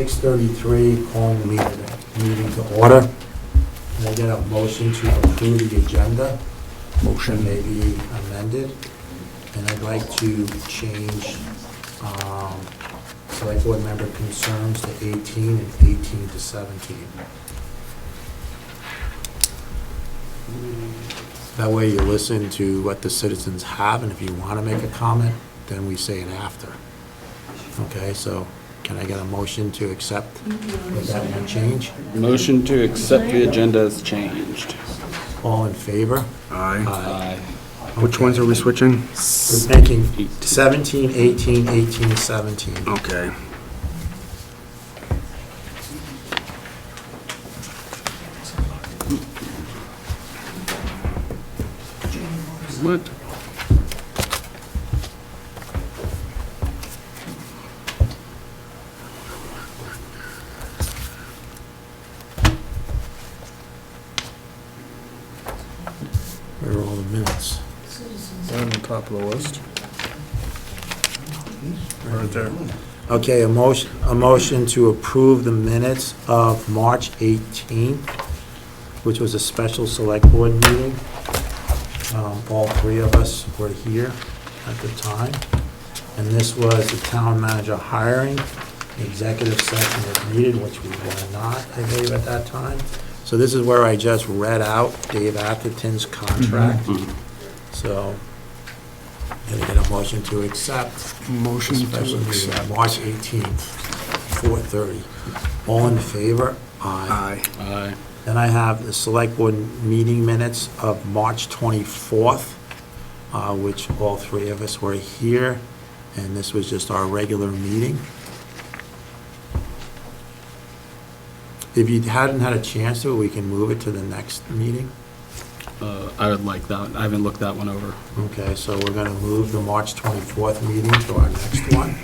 6:33, calling the meeting to order. Can I get a motion to approve the agenda? Motion may be amended. And I'd like to change select board member concerns to 18 and 18 to 17. That way you listen to what the citizens have, and if you want to make a comment, then we say it after. Okay, so can I get a motion to accept with that one change? Motion to accept the agenda as changed. All in favor? Aye. Aye. Which ones are we switching? We're making 17, 18, 18, 17. Okay. What? Where are all the minutes? Right on the top of the list. Right there. Okay, a motion to approve the minutes of March 18th, which was a special select board meeting. All three of us were here at the time. And this was the town manager hiring, the executive session if needed, which we were not, I believe, at that time. So this is where I just read out Dave Atherton's contract. So, can I get a motion to accept? Motion Special to meeting, accept. March 18th, 4:30. All in favor? Aye. Aye. Aye. Then I have the select board meeting minutes of March 24th, which all three of us were here, and this was just our regular meeting. If you hadn't had a chance to, we can move it to the next meeting. I would like that. I haven't looked that one over. Okay, so we're going to move the March 24th meeting to our next one.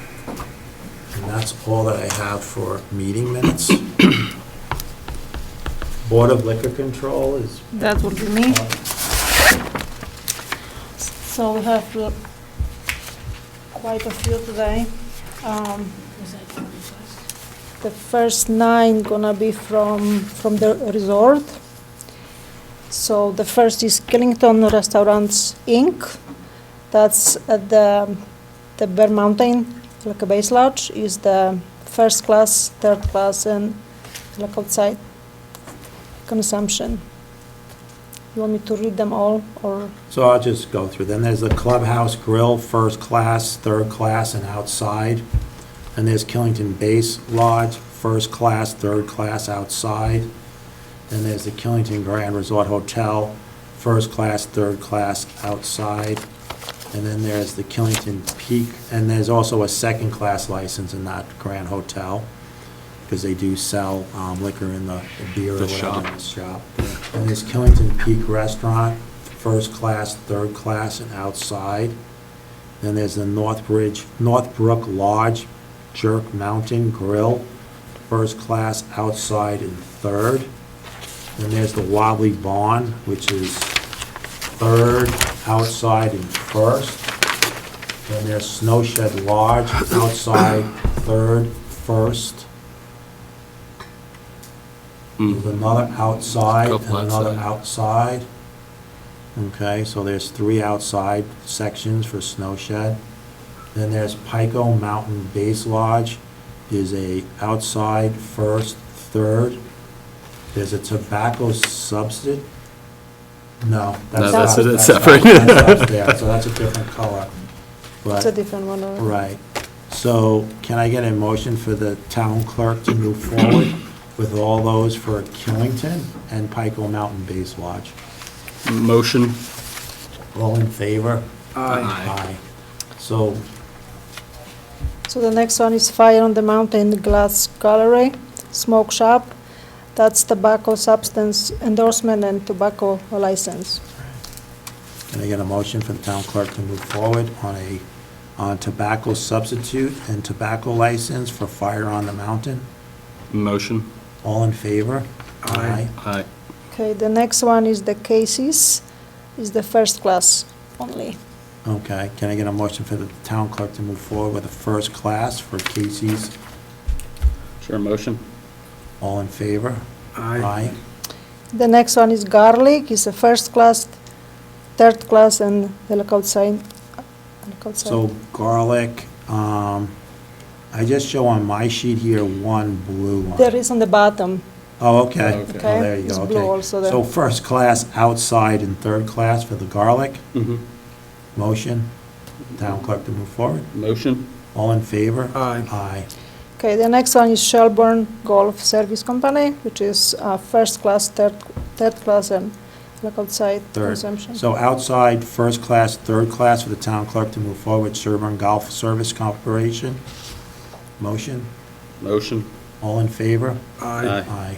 And that's all that I have for meeting minutes. Board of Liquor Control is... That would be me. So we have quite a few today. The first 9 gonna be from the resort. So the first is Killington Restaurants Inc. That's at the Bear Mountain, like a base lodge, is the first class, third class, and like outside consumption. You want me to read them all, or? So I'll just go through. Then there's the Clubhouse Grill, first class, third class, and outside. And there's Killington Base Lodge, first class, third class, outside. Then there's the Killington Grand Resort Hotel, first class, third class, outside. And then there's the Killington Peak, and there's also a second class license in that Grand Hotel, because they do sell liquor in the beer or The whatever shop. in the shop. And there's Killington Peak Restaurant, first class, third class, and outside. Then there's the Northbrook Lodge, Jerk Mountain Grill, first class, outside, and third. Then there's the Wobbly Barn, which is third, outside, and first. Then there's Snowshed Lodge, outside, third, first. There's another outside and Couple another outside. outside. Okay, so there's 3 outside sections for Snowshed. Then there's Pico Mountain Base Lodge, is a outside, first, third. There's a tobacco substitute. No, No, that's that's separate. That's up there, so that's a different color. It's a But, different one. Or? right. So can I get a motion for the town clerk to move forward with all those for Killington and Pico Mountain Base Lodge? Motion. All in favor? Aye. So, So the next one is Fire on the Mountain Glass Gallery, Smoke Shop. That's tobacco substance endorsement and tobacco license. can I get a motion for the town clerk to move forward on tobacco substitute and tobacco license for Fire on the Mountain? Motion. All in favor? Aye. Aye. Okay, the next one is the Casey's, is the first class only. Okay, can I get a motion for the town clerk to move forward with a first class for Casey's Sure, motion? All in favor? Aye. The next one is garlic, it's a first class, third class, and they look outside. So garlic, I just show on my sheet here one blue one. There is on the bottom, Oh, okay. Okay. Oh, there you It's go, blue okay. also there. So first class outside and third class for the garlic. Mm-hmm. Motion, town clerk to move forward. Motion? All in favor? Aye. Aye. Okay, the next one is Shelburne Golf Service Company, which is first class, third class, and look outside Third. consumption. So outside, first class, third class for the town clerk to move forward, Sherburne Golf Service Corporation. Motion, Motion? all in favor? Aye. Aye.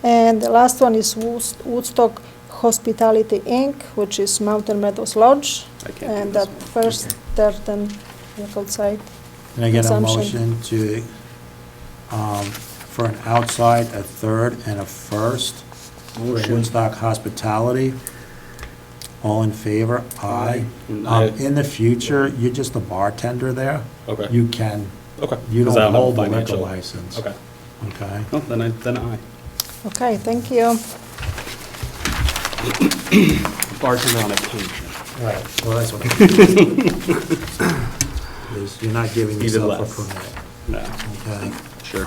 And the last one is Woodstock Hospitality Inc., which is Mountain Meadows Lodge, I can't do and this that one. first, third, and look outside. Can I get a Consumption. motion to, for an outside, a third, and a first for Woodstock Hospitality? All in favor? Aye. In the future, you're just a bartender there. Okay. You can, Okay. you 'Cause I don't have hold the liquor financial- license. Okay. Okay? Oh, then aye. Okay, thank you. Bartender on occasion. Right, well, that's what you're not giving Even yourself less. a permit. No, Okay. sure.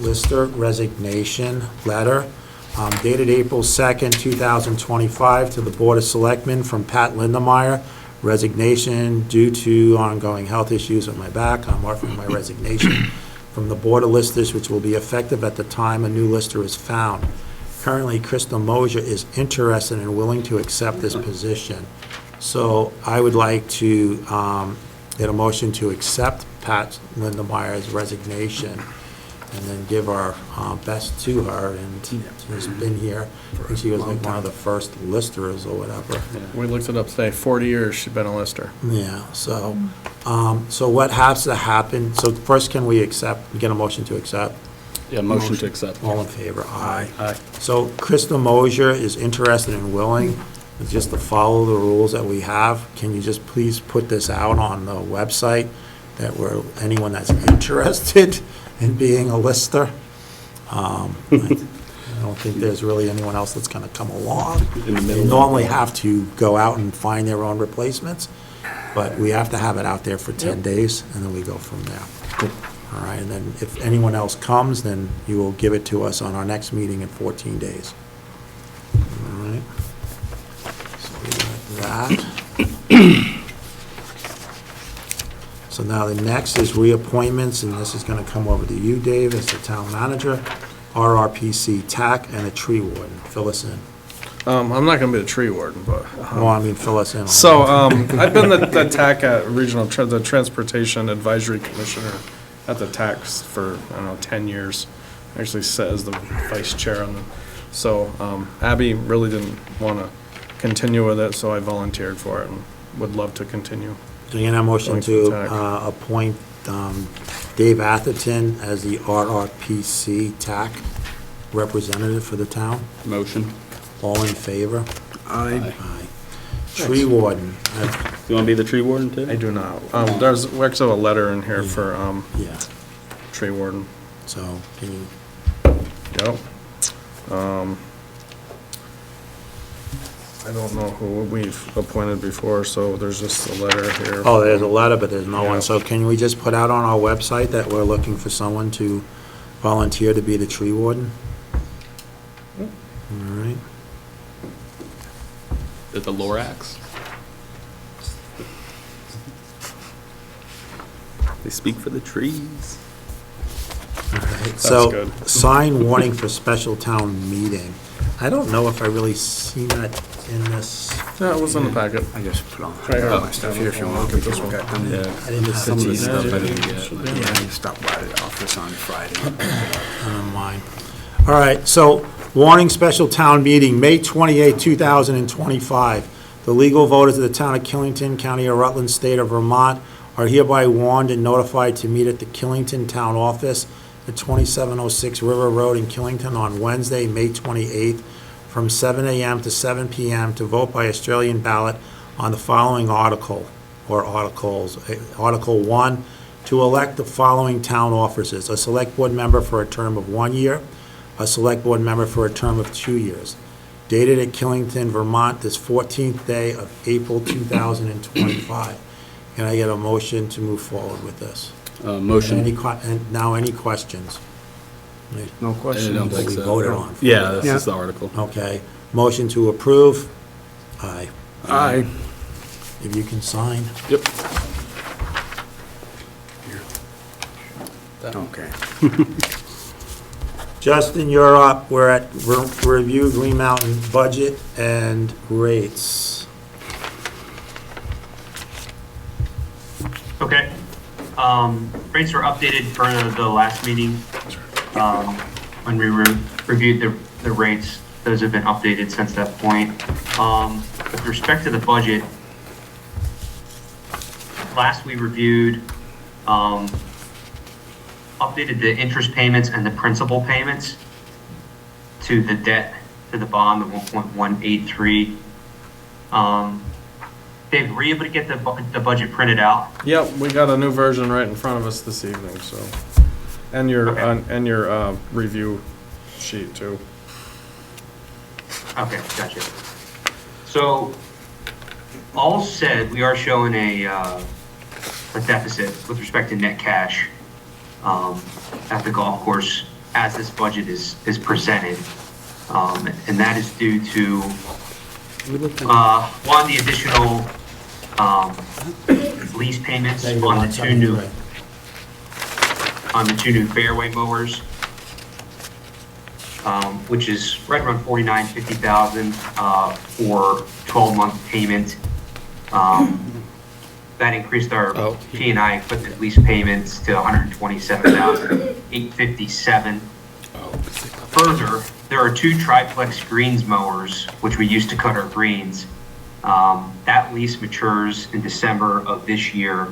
Lister resignation letter dated April 2nd, 2025, to the Board of Selectmen from Pat Linnemyr. Resignation due to ongoing health issues with my back. I'm offering my resignation from the Board of Listers, which will be effective at the time a new lister is found. Currently, Krista Mosier is interested and willing to accept this position. So I would like to get a motion to accept Pat Lindemeyer's resignation and then give our best to her. And she's been here, I think she was like one of the first listers or whatever. We looked it up today, 40 years she's been a lister. Yeah, so, so what has to happen, so first can we get a motion to accept? Yeah, motion to accept. All in favor? Aye. Aye. So Krista Mosier is interested and willing, just to follow the rules that we have. Can you just please put this out on the website, that anyone that's interested in being a lister? I don't think there's really anyone else that's gonna come along. In the They middle. normally have to go out and find their own replacements, but we have to have it out there for 10 days, and then we go from there. All right, and then if anyone else comes, then you will give it to us on our next meeting in 14 days. All right? So we got that. So now the next is reappointments, and this is gonna come over to you, Dave, as the town manager, RRPC TAC, and a tree warden. Fill us in. I'm not gonna be the tree warden, but. Well, I mean, fill us in on that. So, I've been the TAC at the Transportation Advisory Commissioner at the TACs for, I don't know, 10 years. Actually sit as the vice chair on them. So, Abby really didn't wanna continue with it, so I volunteered for it and would love to continue. Do you get a motion Going to for TAC. appoint Dave Atherton as the RRPC TAC representative for the town? Motion. All in favor? Aye. Aye. Tree warden, You want to be the tree warden too? I do not. We actually have a letter in here for, yeah, tree warden. so can you, Yep. I don't know who we've appointed before, so there's just a letter here. oh, there's a letter, but there's no Yeah. one, so can we just put out on our website that we're looking for someone to volunteer to be the tree warden? All right. At the Lorax? They speak for the trees. So, good. sign warning for special town meeting. I don't know if I really seen that in this. Yeah, it was in the packet. I just put on Right here. my stuff here if you want. Look at this one. Yeah. I didn't Some of the see stuff I that. didn't get. Yeah, you stop by the office on Friday. Mine. All right, so warning special town meeting, May 28, 2025. The legal voters of the town of Killington, County of Rutland, State of Vermont, are hereby warned and notified to meet at the Killington Town Office at 2706 River Road in Killington on Wednesday, May 28th, from 7 a.m. to 7 p.m. to vote by Australian ballot on the following article, or articles. Article 1, to elect the following town officers: a select board member for a term of 1 year, a select board member for a term of 2 years. Dated at Killington, Vermont, this 14th day of April 2025. Can I get a motion to move forward with this? Motion. And now, any questions? No I question. don't What think we so. voted on. Yeah, this Yeah. is the article. Okay, motion to approve? Aye. Aye. If you can sign. Yep. Okay. Justin, you're up. We're at review Green Mountain budget and rates. Okay. Rates were updated for the last meeting. When we reviewed the rates, those have been updated since that point. With respect to the budget, last we reviewed, updated the interest payments and the principal payments to the debt, to the bond, the 1.183. Dave, were you able to get the budget printed out? Yep, we got a new version right in front of us this evening, so. And your, Okay. and your review sheet too. Okay, gotcha. So, all said, we are showing a deficit with respect to net cash at the golf course as this budget is presented. And that is due to, one, the additional lease payments on the two new fairway mowers, which is right around $49,000, 50,000 for 12-month payment. That increased our P&I equipment lease payments to $127,857. Further, there are two triplex greens mowers, which we use to cut our greens. That lease matures in December of this year.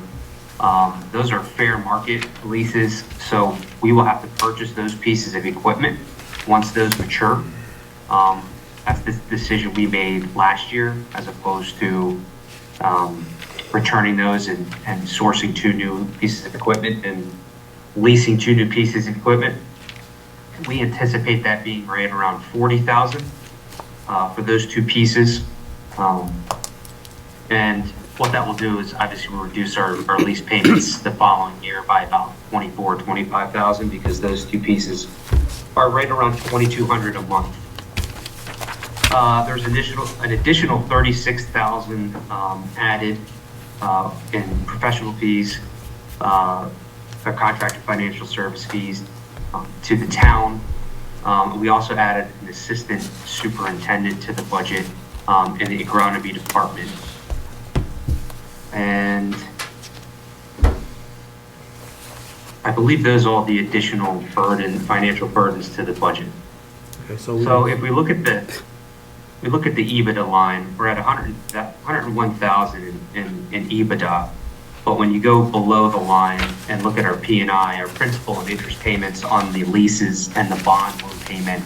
Those are fair market leases, so we will have to purchase those pieces of equipment once those mature. That's the decision we made last year, as opposed to returning those and sourcing two new pieces of equipment and leasing two new pieces of equipment. We anticipate that being right around $40,000 for those two pieces. And what that will do is obviously we'll reduce our lease payments the following year by about $25,000 because those two pieces are right around $2,200 a month. There's an additional $36,000 added in professional fees, contractor financial service fees to the town. We also added an assistant superintendent to the budget in the agronomy department. And I believe those are all the additional financial burdens to the budget. Okay, So if we look at the EBITDA line, we're at 101,000 in EBITDA. But when you go below the line and look at our P&I, our principal and interest payments on the leases and the bond loan payment,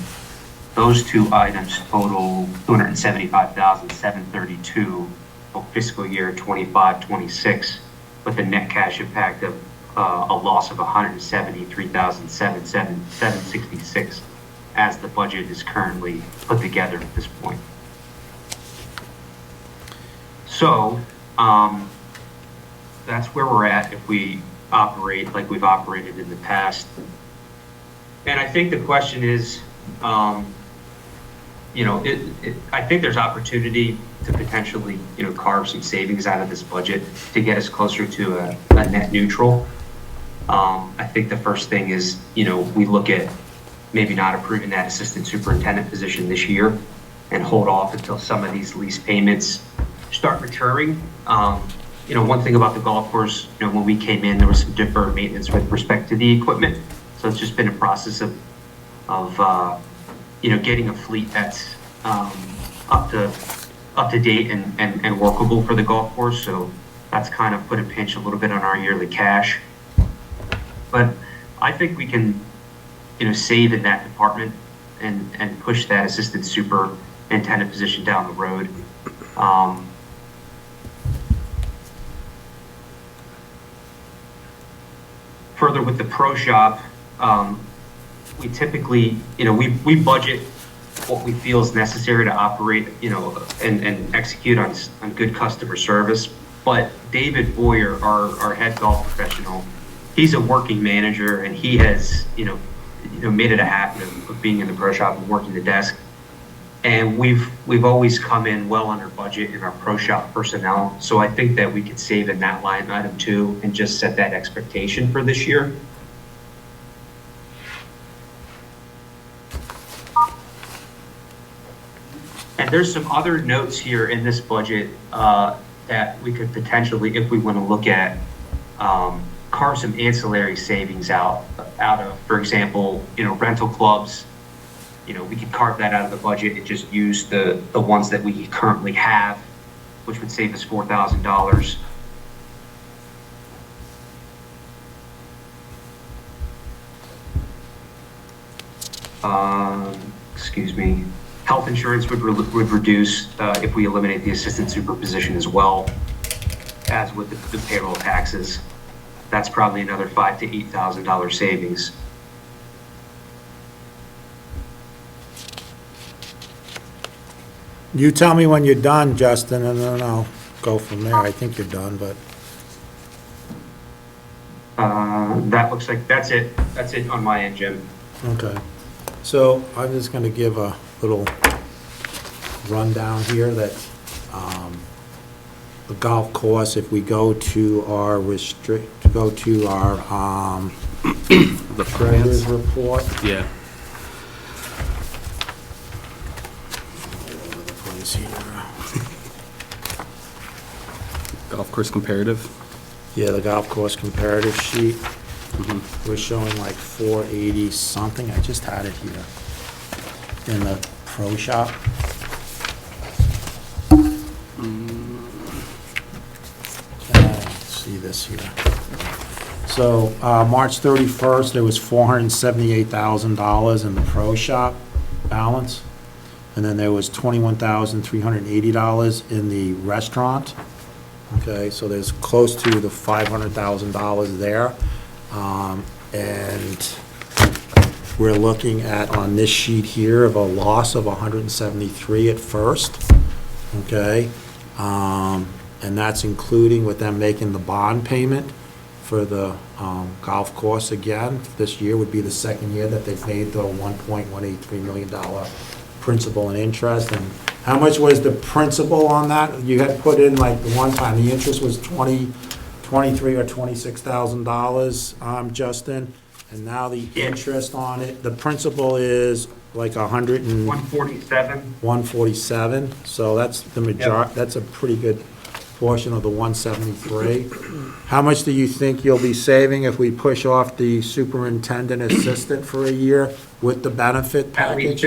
those two items total $275,732 for fiscal year 25-26, with a net cash impact of a loss of $173,766 as the budget is currently put together at this point. So that's where we're at if we operate like we've operated in the past. And I think the question is, I think there's opportunity to potentially, carve some savings out of this budget to get us closer to a net neutral. I think the first thing is, we look at maybe not approving that assistant superintendent position this year and hold off until some of these lease payments start maturing. One thing about the golf course, when we came in, there was some deferred maintenance with respect to the equipment. So it's just been a process of getting a fleet that's up to date and workable for the golf course. So that's kind of put a pinch a little bit on our yearly cash. But I think we can, save in that department and push that assistant superintendent position down the road. Further with the pro shop, we typically, we budget what we feel is necessary to operate, and execute on good customer service. But David Boyer, our head golf professional, he's a working manager, and he has, made it a habit of being in the pro shop and working the desk. And we've always come in well under budget in our pro shop personnel. So I think that we could save in that line item too, and just set that expectation for this year. And there's some other notes here in this budget that we could potentially, if we want to look at, carve some ancillary savings out of, for example, rental clubs. We could carve that out of the budget and just use the ones that we currently have, which would save us $4,000. Excuse me. Health insurance would reduce if we eliminate the assistant super position as well, as with the payroll taxes. That's probably another $5,000 to $8,000 savings. You tell me when you're done, Justin, and then I'll go from there. I think you're done, but. That looks like that's it. That's it on my end, Jim. Okay. So I'm just gonna give a little rundown here that, the golf course, if we go to our The treasurer's plans. report. Yeah. All over the place here. Golf course comparative. Yeah, the golf course comparative sheet. Mhm. We're showing like 480 something. I just had it here in the pro shop. See this here. So, March 31st, there was $478,000 in the pro shop balance. And then there was $21,380 in the restaurant. Okay, so there's close to the $500,000 there. And we're looking at, on this sheet here, of a loss of 173 at first. Okay? And that's including with them making the bond payment for the golf course again. This year would be the second year that they paid the $1.183 million principal and interest. And how much was the principal on that? You had put in like the one time, the interest was $23,000 or $26,000, Justin. And now the interest on it, the principal is like 147. 147, so that's the majority, that's a pretty good portion of the 173. How much do you think you'll be saving if we push off the superintendent assistant for a year with the benefit package?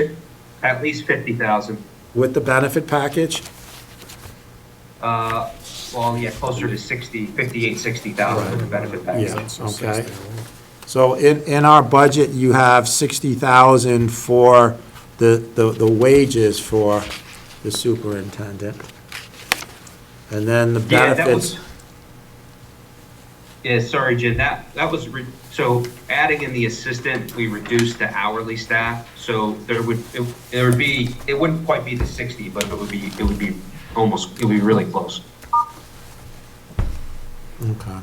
At least 50,000. With the benefit package? Well, yeah, closer to 60,000 with the benefit package. Yeah, okay. So in our budget, you have 60,000 for the wages for the superintendent. And then the Yeah, that benefits. was, yeah, sorry, Jim, that was, so adding in the assistant, we reduced the hourly staff. So it wouldn't quite be the 60, but it would be really close. Okay.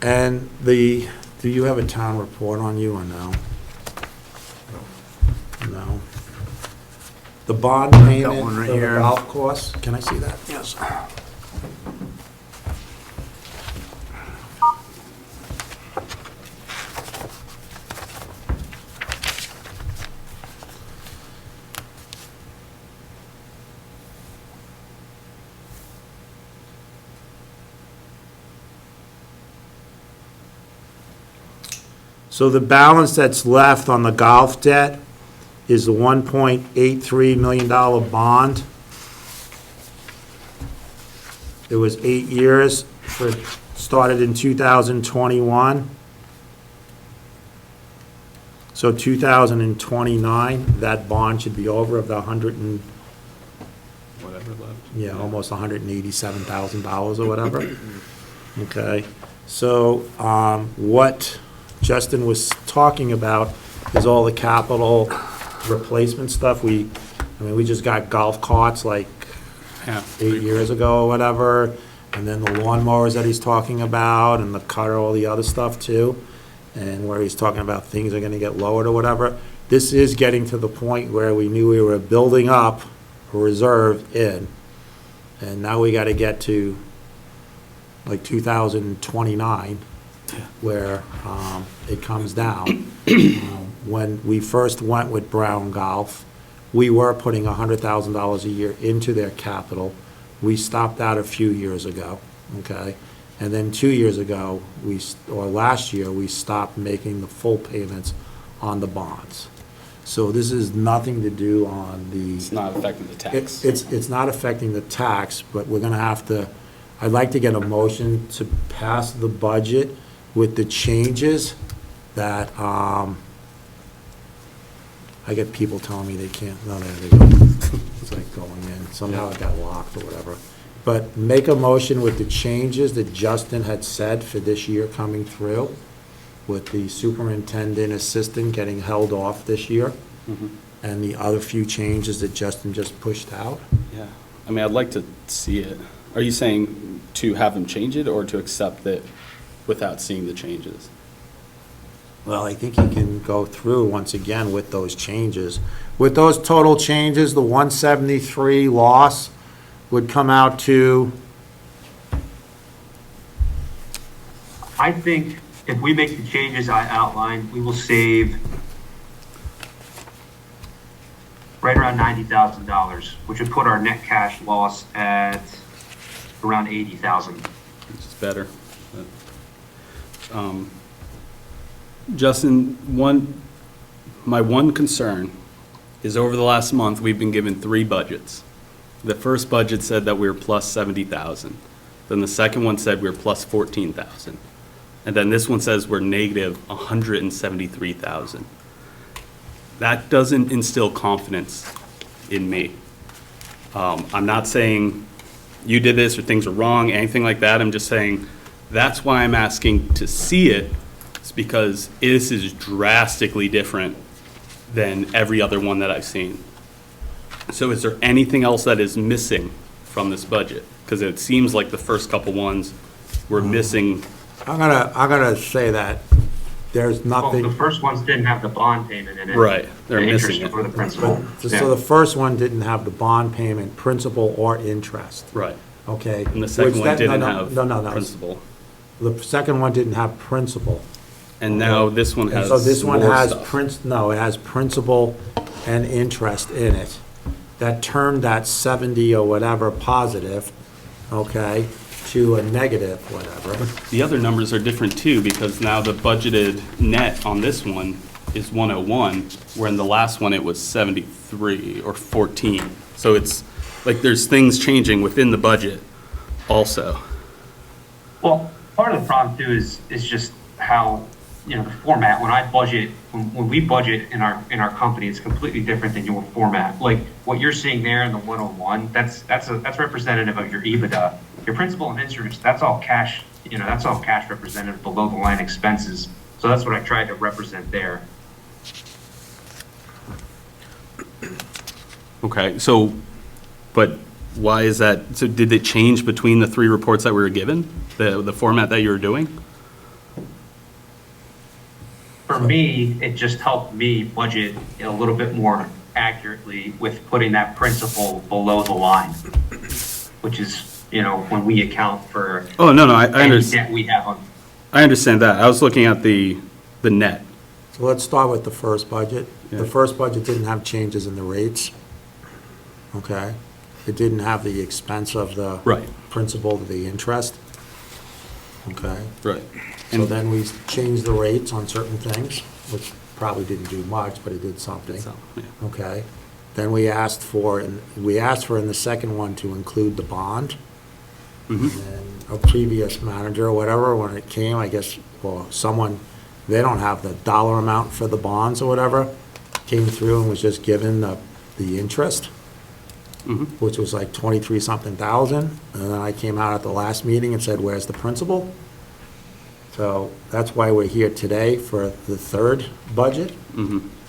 And do you have a town report on you or no? No. The bond payment one right for the here. golf course, can I see that? Yes. So the balance that's left on the golf debt is the $1.83 million bond. It was 8 years, started in 2021. So 2029, that bond should be over of the Whatever left. almost $187,000 or whatever. Okay. So, what Justin was talking about is all the capital replacement stuff. I mean, we just got golf carts like Yeah. 8 years ago or whatever, and then the lawnmowers that he's talking about, and the cutter, all the other stuff too, and where he's talking about things are gonna get lowered or whatever. This is getting to the point where we knew we were building up a reserve in, and now we gotta get to like 2029, where it comes down. When we first went with Brown Golf, we were putting $100,000 a year into their capital. We stopped that a few years ago, okay? And then 2 years ago, or last year, we stopped making the full payments on the bonds. So this is nothing to do on the. It's not affecting the tax. It's not affecting the tax, but we're gonna have to, I'd like to get a motion to pass the budget with the changes that, I get people telling me they can't, no, there they go. It's like going in, somehow it got locked or whatever. But make a motion with the changes that Justin had said for this year coming through, with the superintendent assistant getting held off this year, and the other few changes that Justin just pushed out. Yeah. I mean, I'd like to see it. Are you saying to have them change it or to accept it without seeing the changes? Well, I think he can go through once again with those changes. With those total changes, the 173 loss would come out to, I think if we make the changes I outlined, we will save right around $90,000, which would put our net cash loss at around $80,000. Which is better. But, Justin, my one concern is over the last month, we've been given 3 budgets. The first budget said that we were plus 70,000. Then the second one said we were plus 14,000. And then this one says we're negative 173,000. That doesn't instill confidence in me. I'm not saying you did this or things are wrong, anything like that. I'm just saying that's why I'm asking to see it. It's because this is drastically different than every other one that I've seen. So is there anything else that is missing from this budget? Because it seems like the first couple ones were missing. I'm gonna say that there's Well, nothing. the first ones didn't have the bond payment in it. Right, they're The missing interest it. or the principal. So the first one didn't have the bond payment, principal, or interest, Right. okay? And the second Which one didn't no, have no. principal. The second one didn't have principal. And now this one has So this one more has stuff. it has principal and interest in it. That turned that 70 or whatever positive, okay, to a negative whatever. The other numbers are different too, because now the budgeted net on this one is 101, where in the last one it was 73 or 14. So it's like there's things changing within the budget also. Well, part of the problem too is just how, the format, when I budget, when we budget in our company, it's completely different than your format. Like what you're seeing there in the 101, that's representative of your EBITDA. Your principal and interest, that's all cash, that's all cash represented below the line expenses. So that's what I tried to represent there. Okay, so, but why is that? So did it change between the 3 reports that we were given, the format that you were doing? For me, it just helped me budget a little bit more accurately with putting that principal below the line, which is, when we account for Oh, no, I any understand. debt we have on. I understand that. I was looking at the net. So let's start with the first budget. Yeah. The first budget didn't have changes in the rates, okay? It didn't have the expense of the Right. principal to the interest, okay? Right. So then we changed the rates on certain things, which probably didn't do much, but it did something, So, yeah. okay? Then we asked for in the second one to include the bond. Mhm. And a previous manager or whatever, when it came, I guess, well, they don't have the dollar amount for the bonds or whatever, came through and was just given the interest, Mhm. which was like 23-something thousand. And then I came out at the last meeting and said, where's the principal? So that's why we're here today for the third budget.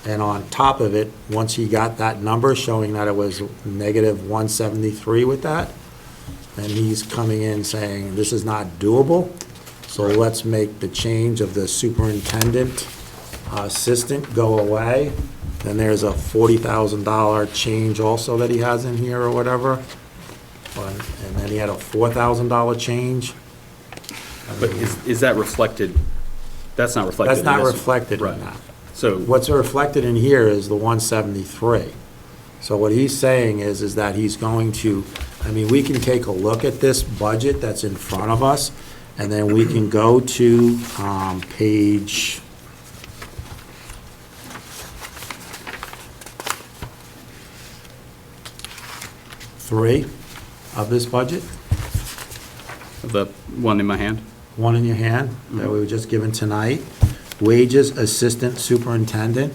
And on top of it, once he got that number showing that it was negative 173 with that, then he's coming in saying, this is not doable, so let's make the change of the superintendent assistant go away. Then there's a $40,000 change also that he has in here or whatever. And then he had a $4,000 change. But is that reflected? That's not reflected That's in not this one. reflected Right. in that. So, What's reflected in here is the 173. So what he's saying is that he's going to, I mean, we can take a look at this budget that's in front of us, and then we can go to page 3 of this budget, the one in my hand? one in your hand that we were just given tonight. Wages assistant superintendent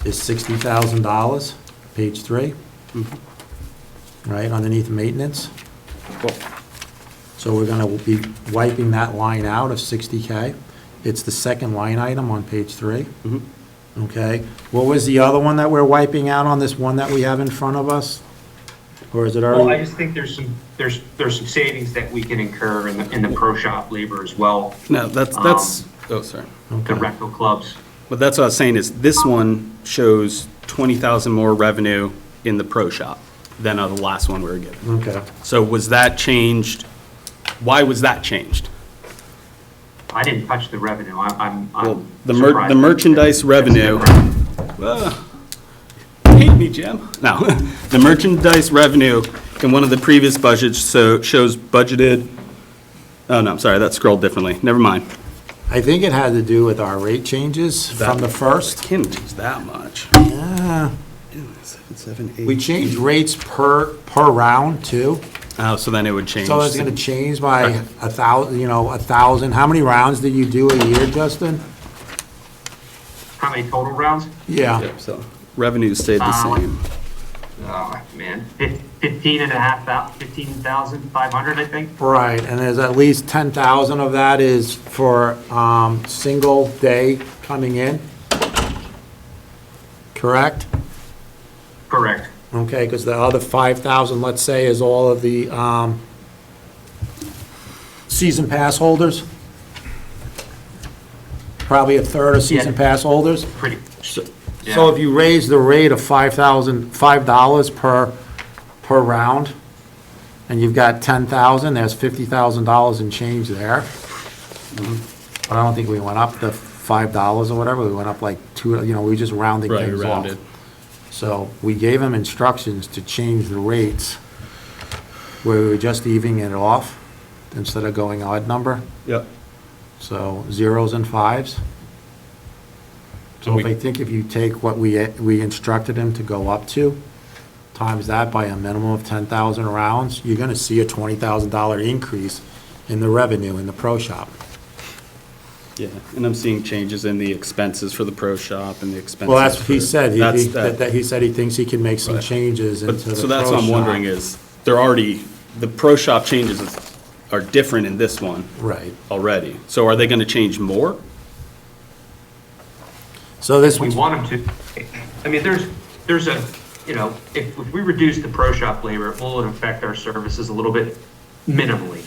is $60,000, page 3. Right, underneath maintenance. Cool. So we're gonna be wiping that line out of 60K. It's the second line item on page 3. Okay, what was the other one that we're wiping out on this one that we have in front of us? Or is it Well, I already? just think there's some savings that we can incur in the pro shop labor as well, No, that's, oh, sorry. the Okay. rental clubs. But that's what I was saying is this one shows 20,000 more revenue in the pro shop than the last one we were given. Okay, So was that changed? Why was that changed? I didn't touch the revenue. I'm Well, surprised. the merchandise revenue, hate me, Jim. No, the merchandise revenue in one of the previous budgets shows budgeted, oh, no, I'm sorry, that scrolled differently. Never mind. I think it had to do with our rate changes from the first. Can't change that much. Yeah, 7, 8. we changed rates per round too. Oh, so then it would change. So it's gonna change by 1,000. How many rounds did you do a year, Justin? How many total rounds? Yeah. Yep, so revenue stayed the same. Oh, man, 15,500, I think. Right, and there's at least 10,000 of that is for single day coming in? Correct? Correct. Okay, because the other 5,000, let's say, is all of the season pass holders? Probably a third of season Yeah. pass holders? Pretty. So if you raise the rate of $5 per round, and you've got 10,000, there's $50,000 in change there. But I don't think we went up to $5 or whatever, we went up like 2, we were just rounding Right, things off. rounded. So we gave them instructions to change the rates, where we were just evening it off, instead of going odd number, Yep. so zeros and fives. So And if you take what we instructed him to go up to, times that by a minimum of 10,000 rounds, you're gonna see a $20,000 increase in the revenue in the pro shop. Yeah, and I'm seeing changes in the expenses for the pro shop and the expenses. Well, that's what he for- said, That's he said he thinks he can make some Right. changes into But, the pro shop. so that's what I'm wondering is, they're already, the pro shop changes are different in this one Right, already. So are they gonna change more? so this We was, want them to, I mean, there's a, if we reduce the pro shop labor, it will affect our services a little bit minimally.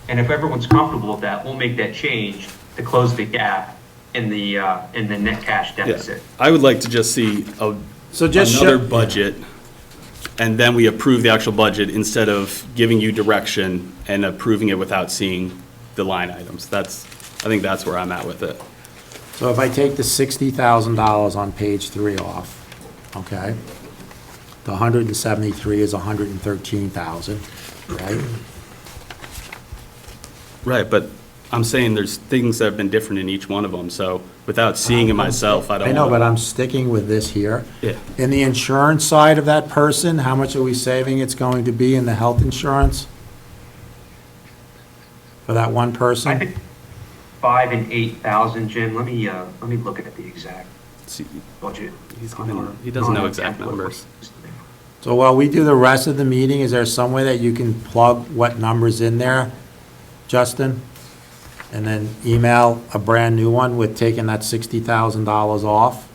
And if everyone's comfortable with that, we'll make that change to close the gap in the net cash Yeah. deficit. I would like to just see so just another show, budget, and then we approve the actual budget instead of giving you direction and approving it without seeing the line items. I think that's where I'm at with it. so if I take the $60,000 on page 3 off, okay? The 173 is 113,000, right? Right, but I'm saying there's things that have been different in each one of them, so without seeing it myself, I don't I know, wanna- but I'm sticking with this here. Yeah. In the insurance side of that person, how much are we saving it's going to be in the health insurance? For that one I person? think 5,000 and 8,000, Jim, let me look at the exact See, budget. he doesn't know exact numbers. So while we do the rest of the meeting, is there some way that you can plug what number's in there, Justin? and then email a brand-new one with taking that $60,000 off,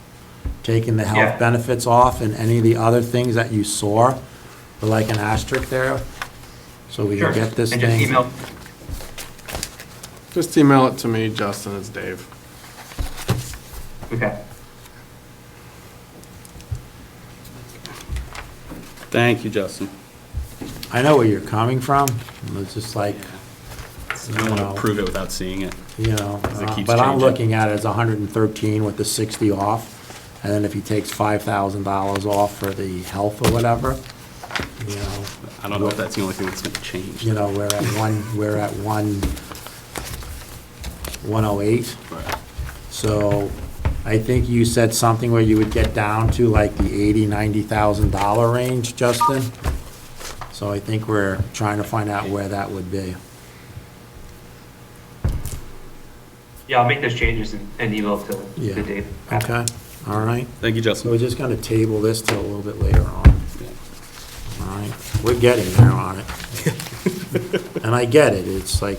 taking the Yeah. health benefits off, and any of the other things that you saw, with like an asterisk there, so we Sure. can get this And just thing. email, Just email it to me, Justin, it's Dave. okay. Thank you, Justin. I know where you're coming from, it's just like, I don't want to approve it without seeing it. you know, Because it keeps but I'm changing. looking at it as 113 with the 60 off, and then if he takes $5,000 off for the health or whatever, you know, I don't know if that's the only thing that's going to change. you know, we're at 108. Right. So I think you said something where you would get down to like the $80,000-$90,000 range, Justin. So I think we're trying to find out where that would be. Yeah, I'll make those changes and email to Yeah. Dave. Okay, all right. Thank you, So Justin. we're just gonna table this till a little bit later on. All right, we're getting there on it. And I get it, it's like,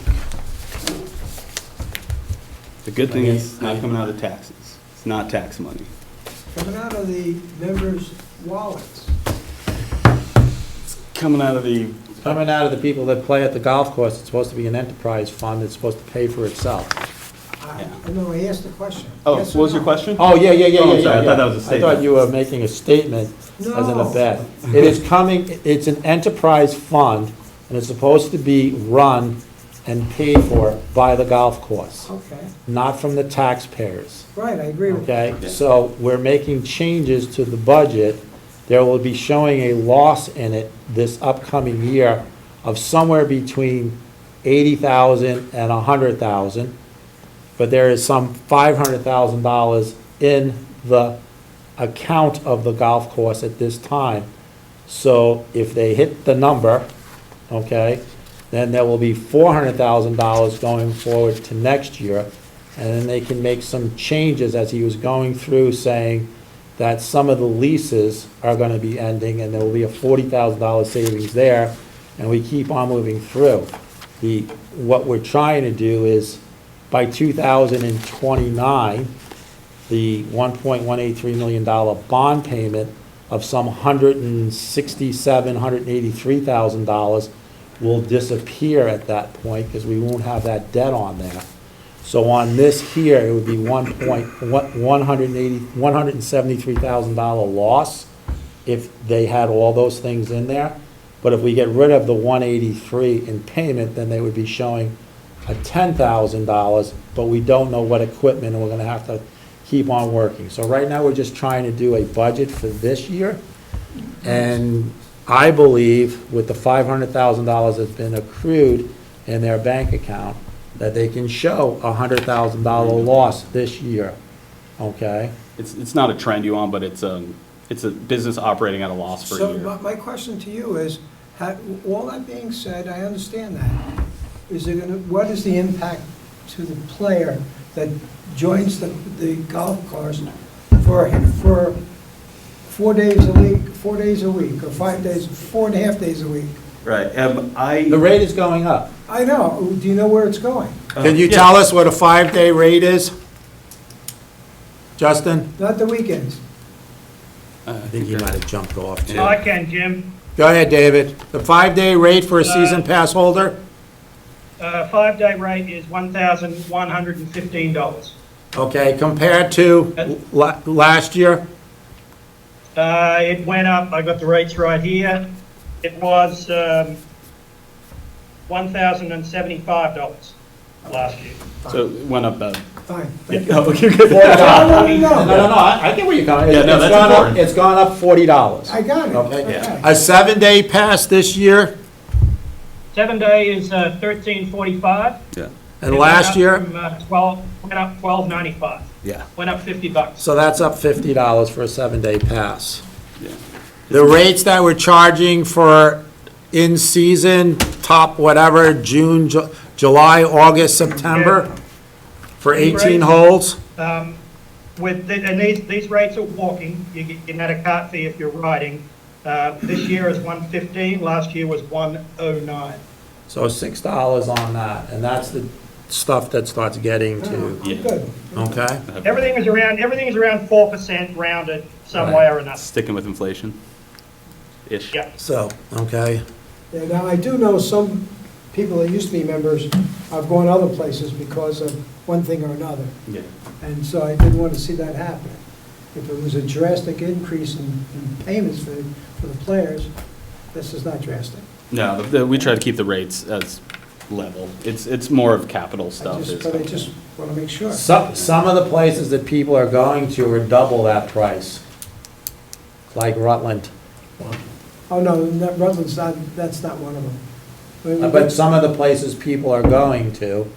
The good thing is, it's not coming out of taxes. It's not tax money. Coming out of the members' wallets. Coming out of the, coming out of the people that play at the golf course, it's supposed to be an enterprise fund, it's supposed to pay for itself. No, I asked the question. oh, Yes what or was your no? question? Oh, yeah, yeah, yeah, Oh, yeah, I'm sorry, yeah. I thought that was a I statement. thought you were making a statement as an No. event. It is coming, it's an enterprise fund, and it's supposed to be run and paid for by the golf course, Okay, not from the taxpayers. right, I agree with you. Okay, so we're making changes to the budget. There will be showing a loss in it this upcoming year of somewhere between 80,000 and 100,000. But there is some $500,000 in the account of the golf course at this time. So if they hit the number, okay, then there will be $400,000 going forward to next year. And then they can make some changes as he was going through, saying that some of the leases are gonna be ending, and there will be a $40,000 savings there, and we keep on moving through. What we're trying to do is, by 2029, the $1.183 million bond payment of some $167,000, $183,000 will disappear at that point, because we won't have that debt on there. So on this here, it would be $173,000 loss if they had all those things in there. But if we get rid of the 183 in payment, then they would be showing a $10,000, but we don't know what equipment, and we're gonna have to keep on working. So right now, we're just trying to do a budget for this year. And I believe with the $500,000 that's been accrued in their bank account, that they can show a $100,000 loss this year, okay? it's not a trend you want, but it's a business operating at a loss for a So year. my question to you is, all that being said, I understand that. What is the impact to the player that joins the golf course for 4 days a week, or 5 days, 4.5 days a week? Right, The rate is going up. I know, do you know where it's going? Can you tell us what a 5-day rate is? Justin? Not the weekends. I think he might have jumped off, too. Yeah. I can, Jim. Go ahead, David. The 5-day rate for a season pass holder? 5-day rate is $1,115. Okay, compared to last year? It went up, I got the rates right here. It was $1,075 last year. So it went up, Fine. yeah, oh, you're good. No, I get where you're going. Yeah, no, It's that's gone up- important. It's gone up $40. I got it. Okay. Okay. A 7-day pass this year, 7-day is $13.45. Yeah, and last year, Went up $12.95. yeah, Went up $50. so that's up $50 for a 7-day pass. yeah. The rates that we're charging for in-season, top whatever, June, July, August, September, for 18 holes? And these rates are walking, you get a cart fee if you're riding. This year is $115, last year was $109. So $6 on that, and that's stuff that starts getting to, I'm good. okay? Everything is around 4% rounded some way or another. Sticking with inflation-ish. Yeah. So, okay, Yeah, now, I do know some people that used to be members have gone other places because of one thing or another. Yeah. And so I didn't want to see that happen. If it was a drastic increase in payments for the players, this is not drastic. No, we try to keep the rates as level. It's more of capital stuff. But I just want to make sure. some of the places that people are going to are double that price, like Rutland. Oh, no, Rutland's not, that's not one of them. But some of the places people are going to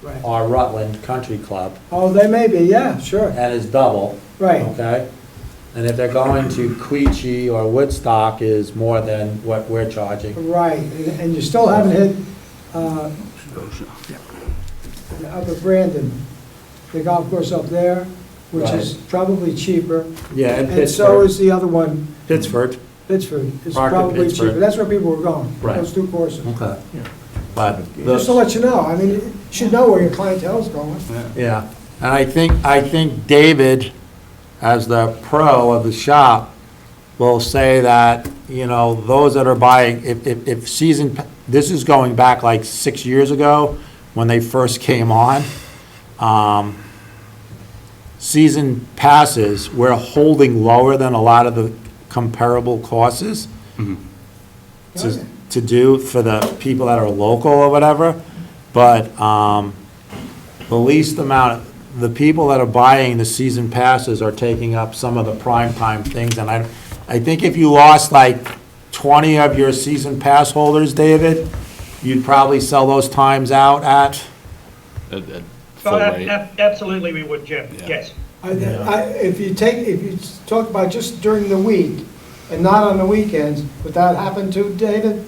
Right. are Rutland Country Club, Oh, they may be, yeah, sure, and is double, right. okay? And if they're going to Queechee or Woodstock is more than what we're charging. Right, and you still haven't hit Upper Brandon, the golf course up there, which is probably cheaper. Yeah, and And so Pittsford, is the other one, Pittsford, Pittsford, is Park at probably Pittsford. cheaper. That's where people were going, Right. those two courses. okay. But, Just to let you know, I mean, you should know where your clientele's going. yeah, and I think David, as the pro of the shop, will say that, you know, those that are buying, if this is going back like 6 years ago, when they first came on, season passes, we're holding lower than a lot of the comparable courses to do for the people that are local or whatever, but the least amount, the people that are buying the season passes are taking up some of the prime time things, and I think if you lost like 20 of your season pass holders, David, you'd probably sell those times out at, Full rate. Absolutely we would, Jim, Yeah. yes. If you talk about just during the week and not on the weekends, would that happen too, David?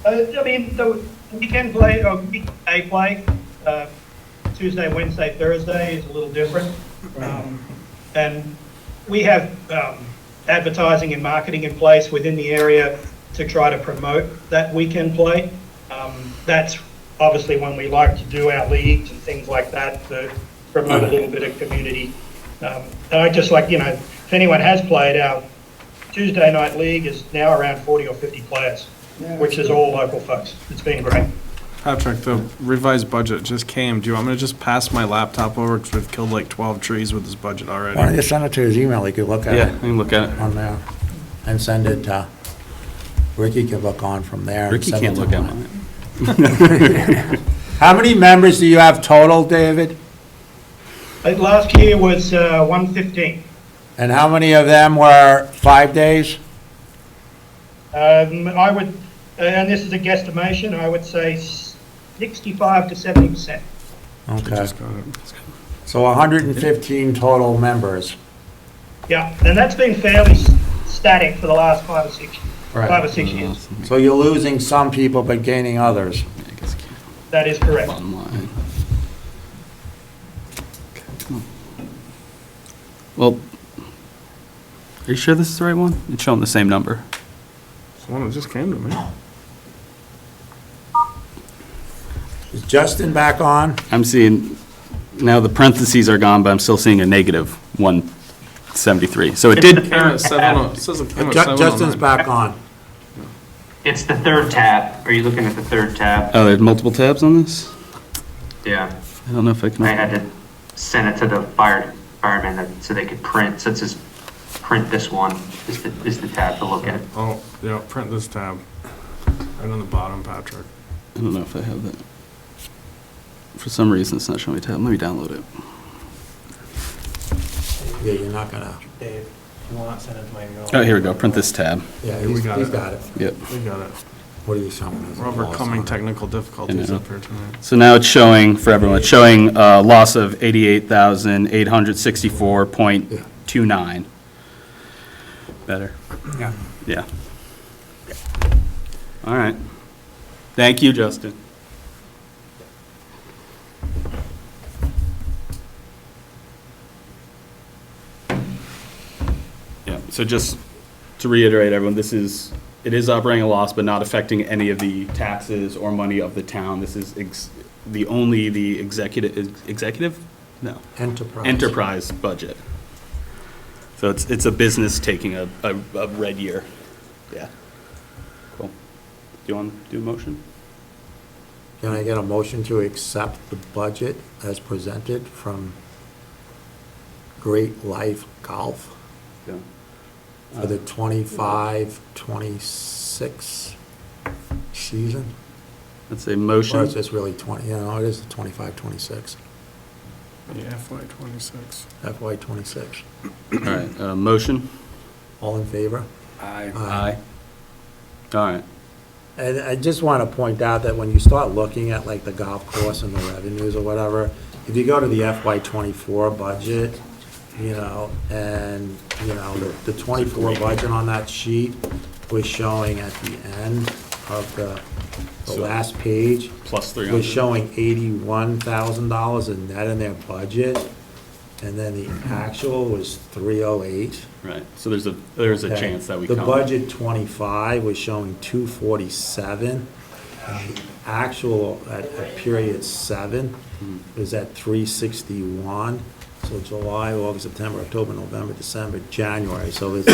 I mean, the weekend play, or weekday play, Tuesday, Wednesday, Thursday is a little different. And we have advertising and marketing in place within the area to try to promote that weekend play. That's obviously when we like to do our leagues and things like that to promote a little bit of community. And I just like, you know, if anyone has played, our Tuesday night league is now around 40 or 50 players, Yeah, which is all local folks. It's been great. Patrick, the revised budget just came. Do you want me to just pass my laptop over, because we've killed like 12 trees with this budget why don't already? you send it to his email, he could look at Yeah, it you can look at it. on there, and send it to, Ricky could look on from there. and Ricky send it can't to look at mine. mine. How many members do you have total, David? Last year was 115. And how many of them were 5 days? I would, and this is a guesstimation, I would say 65 to 70%. Okay, Just got it. so 115 total members. Yeah, and that's been fairly static for the last 5 or 6 years. So you're losing some people but gaining others. That is correct. Bottom line. Okay, come on. Well, are you sure this is the right one? It's showing the same number. It's the one that just came to me. Is Justin back on? I'm seeing, now the parentheses are gone, but I'm still seeing a negative 173. So it did, Came at 7, it says it came at 709. Justin's back on. It's the third tab. Are you looking at the third tab? oh, there's multiple tabs on this? Yeah. I don't know if I can. I had to send it to the firemen so they could print, so it says print this one is the tab to look at. Oh, yeah, print this tab. Right on the bottom, Patrick. I don't know if I have that. For some reason, it's not showing me tab. Let me download it. Yeah, you're not gonna, Dave, if you want, send it to my email. Oh, here we go. Print this tab. yeah, We he's got he's it. got it. Yep. We got it. What are you showing us? We're overcoming technical difficulties I know. up here tonight. So now it's showing, for everyone, it's showing a loss of 88,864.29. Better? Yeah. Yeah. All right. Thank you, Justin. Yeah, so just to reiterate, everyone, it is operating a loss, but not affecting any of the taxes or money of the town. This is the executive? No. Enterprise budget. So it's a business taking a red year. Yeah. Cool. Do you want to do a motion? Can I get a motion to accept the budget as presented from Great Life Golf Yeah. for the 25-26 season? That's a Or motion. is this really 20, it is the 25-26, Yeah, FY '26. FY '26. All right, motion? All in favor? Aye. All right. And I just want to point out that when you start looking at like the golf course and the revenues or whatever, if you go to the FY '24 budget, and, the '24 budget on that sheet was showing at the end of the last page, Plus was 300. showing $81,000 in net in their budget, and then the actual was 308. Right, so there's a Okay. chance that we The come. budget 25 was showing 247, and the actual at period 7 was at 361. So July, August, September, October, November, December, January. So it's,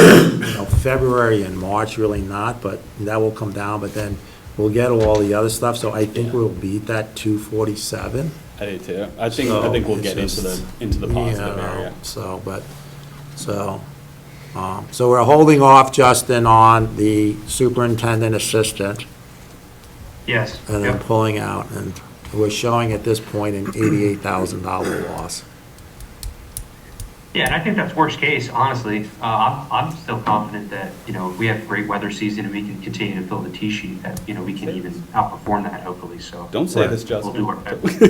February and March really not, but that will come down, but then we'll get all the other stuff. So I think we'll beat that 247. I do too. I think So we'll it's get into just, the positive area. So we're holding off, Justin, on the superintendent assistant, Yes. and then Yep. pulling out, and we're showing at this point an $88,000 loss. Yeah, and I think that's worst case, honestly. I'm still confident that, if we have a great weather season and we can continue to fill the tee sheet, that, we can even outperform that hopefully, so. Don't say this, We'll do Justin. our best.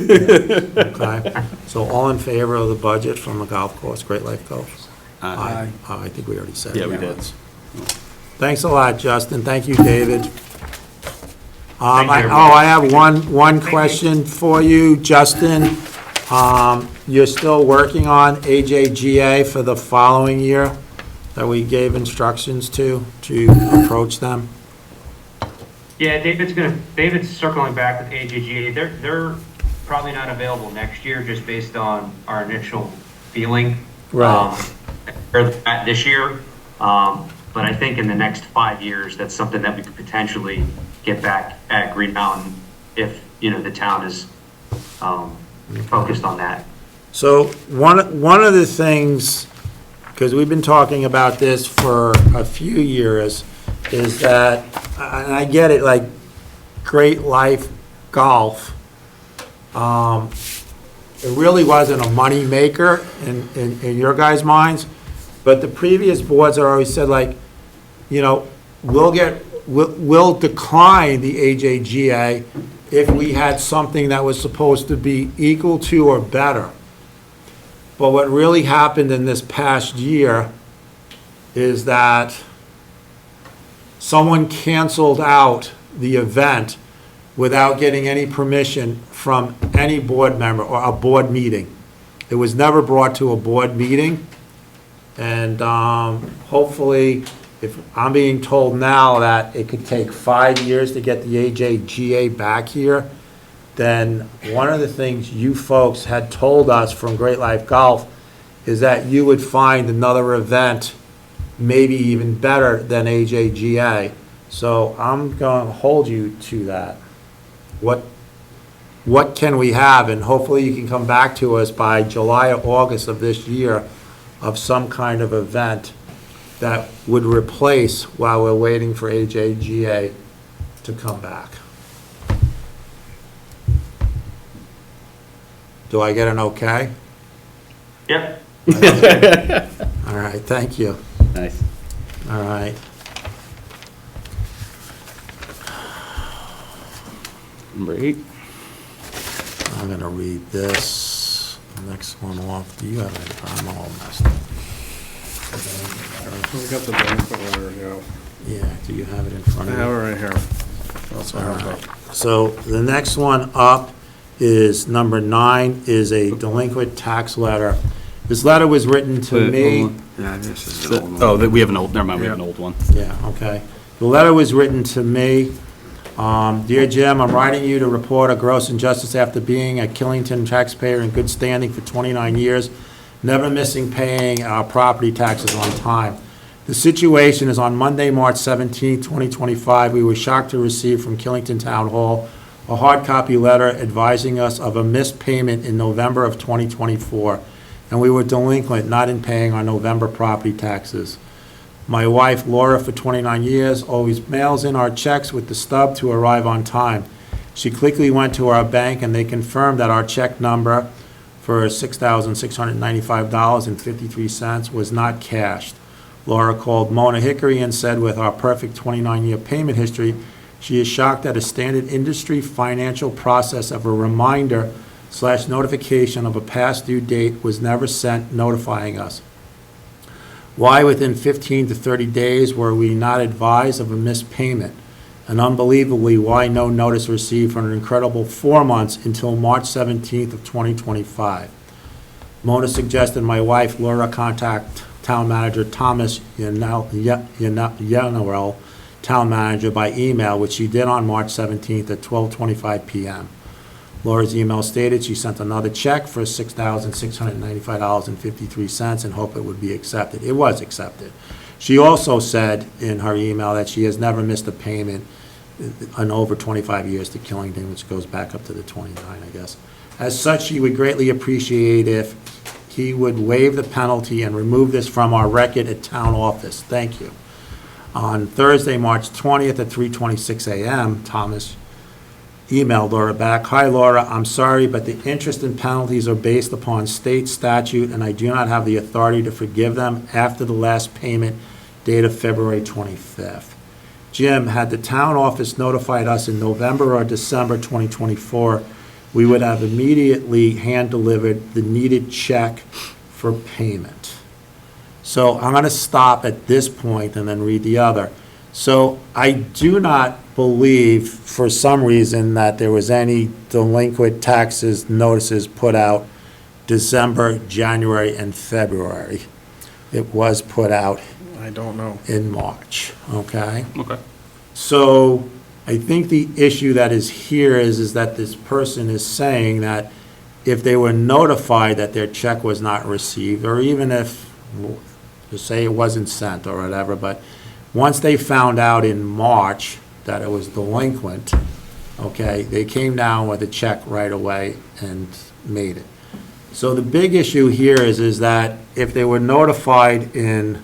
Okay, so all in favor of the budget from the golf course, Great Life Golf? Aye. I think we already said. Yeah, we it. did. Thanks a lot, Justin. Thank you, David. Thank you, everybody. I have one question for you, Justin. You're still working on AJGA for the following year that we gave instructions to approach them? Yeah, David's circling back with AJGA. They're probably not available next year just based on our initial feeling. Right. Or at this year. But I think in the next 5 years, that's something that we could potentially get back at Green Mountain if, the town is focused on that. So one of the things, because we've been talking about this for a few years, is that, and I get it, like Great Life Golf, it really wasn't a money maker in your guys' minds, but the previous boards have always said, like, we'll decline the AJGA if we had something that was supposed to be equal to or better. But what really happened in this past year is that someone canceled out the event without getting any permission from any board member or a board meeting. It was never brought to a board meeting. And hopefully, if I'm being told now that it could take 5 years to get the AJGA back here, then one of the things you folks had told us from Great Life Golf is that you would find another event maybe even better than AJGA. So I'm going to hold you to that. What can we have? And hopefully you can come back to us by July or August of this year of some kind of event that would replace while we're waiting for AJGA to come back. Do I get an okay? Yep. All right, thank you. Nice. All right. Number 8. I'm gonna read this, next one off. Do you have it? I'm all messed up. We got the delinquent letter, Yeah, do you have it in front I of have you? it right here. That's what I have up. So the next one up is number 9, is a delinquent tax letter. This letter was written to me. Yeah, this is an old one. Oh, we have an old, never mind, we have an old one. Yeah, okay. The letter was written to me. Dear Jim, I'm writing you to report a gross injustice after being a Killington taxpayer in good standing for 29 years, never missing paying our property taxes on time. The situation is on Monday, March 17, 2025, we were shocked to receive from Killington Town Hall a hard copy letter advising us of a missed payment in November of 2024, and we were delinquent not in paying our November property taxes. My wife, Laura, for 29 years, always mails in our checks with the stub to arrive on time. She quickly went to our bank, and they confirmed that our check number for $6,695.53 was not cashed. Laura called Mona Hickory and said with our perfect 29-year payment history, she is shocked that a standard industry financial process of a reminder/notification of a past due date was never sent notifying us. Why within 15 to 30 days were we not advised of a missed payment? And unbelievably, why no notice received for an incredible 4 months until March 17th of 2025? Mona suggested my wife, Laura, contact Town Manager Thomas Yanarell, Town Manager, by email, which she did on March 17th at 12:25 p.m. Laura's email stated she sent another check for $6,695.53 and hoped it would be accepted. It was accepted. She also said in her email that she has never missed a payment in over 25 years to Killington, which goes back up to the 29, I guess. As such, she would greatly appreciate if he would waive the penalty and remove this from our record at town office. Thank you. On Thursday, March 20th at 3:26 a.m., Thomas emailed Laura back, "Hi Laura, I'm sorry, but the interest and penalties are based upon state statute and I do not have the authority to forgive them after the last payment date of February 25th. Jim, had the town office notified us in November or December 2024, we would have immediately hand-delivered the needed check for payment." So I'm going to stop at this point and then read the other. So I do not believe, for some reason, that there was any delinquent taxes notices put out December, January, and February. It was put out I don't know. in March, okay? Okay. So I think the issue that is here is that this person is saying that if they were notified that their check was not received, or even if, just say it wasn't sent or whatever, but once they found out in March that it was delinquent, okay, they came down with a check right away and made it. So the big issue here is that if they were notified in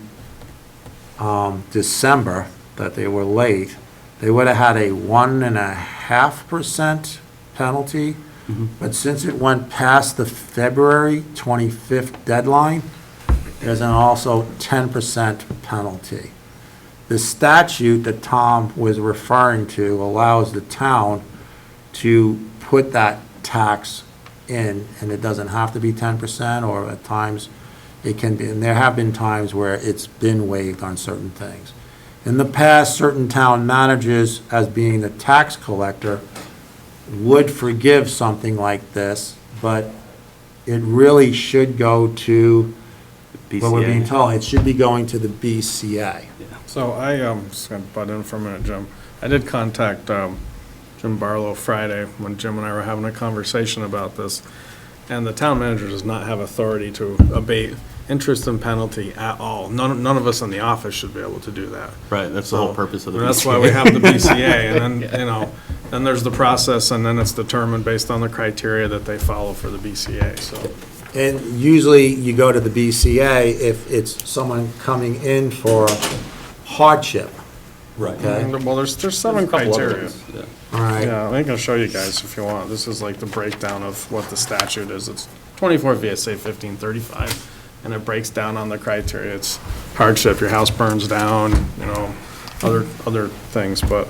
December that they were late, they would have had a 1.5% penalty. But since it went past the February 25th deadline, there's an also 10% penalty. The statute that Tom was referring to allows the town to put that tax in, and it doesn't have to be 10%, or at times it can be, and there have been times where it's been waived on certain things. In the past, certain town managers, as being the tax collector, would forgive something like this, but it really should go to, what we're being told, it should be going to the BCA. So I, just gonna butt in for a minute, Jim. I did contact Jim Barlow Friday when Jim and I were having a conversation about this, and the town manager does not have authority to abate interest and penalty at all. None of us in the office should be able to do that. Right, that's the whole purpose of the BCA. That's why we have the BCA, and then, then there's the process, and then it's determined based on the criteria that they follow for the BCA, so. And usually you go to the BCA if it's someone coming in for hardship. Right. Okay. Well, there's 7 criteria. All right. Yeah, I can show you guys if you want. This is like the breakdown of what the statute is. It's 24 VSA 1535, and it breaks down on the criteria. It's hardship, your house burns down, other things, but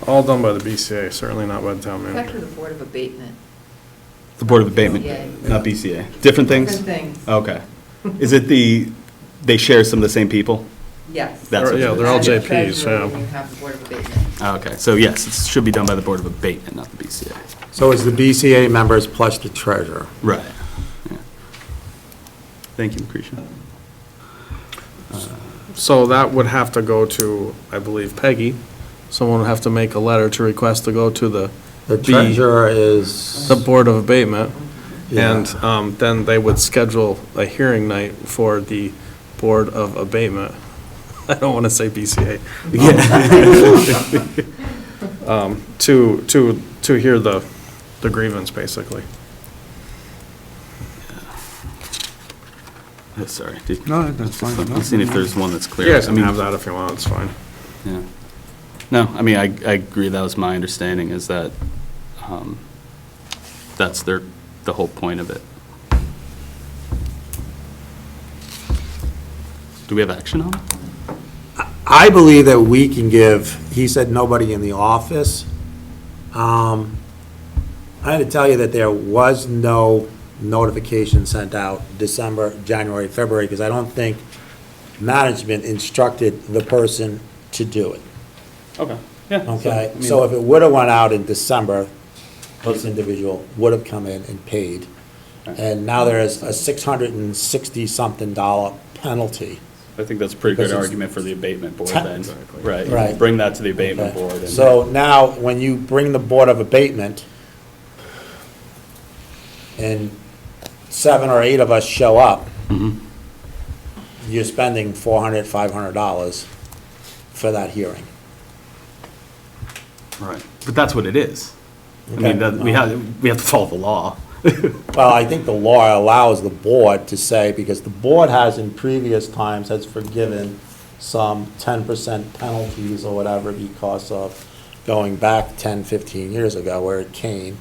all done by the BCA, certainly not by the town It's manager. actually the Board of Abatement. The Board of Abatement, BCA. not BCA. Different things? Different things, Okay. Is it they share some of the same people? yes. That's what Yeah, it they're all You have the JPs, treasurer yeah. and you have the Board of Abatement. Okay, so yes, it should be done by the Board of Abatement, not the BCA. So it's the BCA members plus the treasurer. Right. Yeah. Thank you, Lucretia. So that would have to go to, I believe, Peggy, someone would have to make a letter to request to go to the The treasurer is. the Board of Abatement. Yeah. And then they would schedule a hearing night for the Board of Abatement. I don't want to say BCA. To hear the grievance, basically. Sorry. No, that's fine. I'm seeing if there's one that's clear. You guys I can mean, have that if you want, it's fine. yeah. No, I mean, I agree, that was my understanding, is that, that's the whole point of it. Do we have action on it? I believe that we can give, he said nobody in the office. I had to tell you that there was no notification sent out December, January, February, because I don't think management instructed the person to do it. Okay, yeah. Okay, so if it would have went out in December, this individual would have come in and paid. And now there is a $660-something penalty. I think that's a pretty good Because it's argument for the abatement board then. Right. Right. Bring that to the abatement Okay. board. and- So now, when you bring the Board of Abatement, and 7 or 8 of us show up, Mhm. you're spending $400, $500 for that hearing. Right, but that's what it is. I Okay. mean, we have to follow the law. Well, I think the law allows the board to say, because the board has in previous times has forgiven some 10% penalties or whatever because of going back 10, 15 years ago where it came,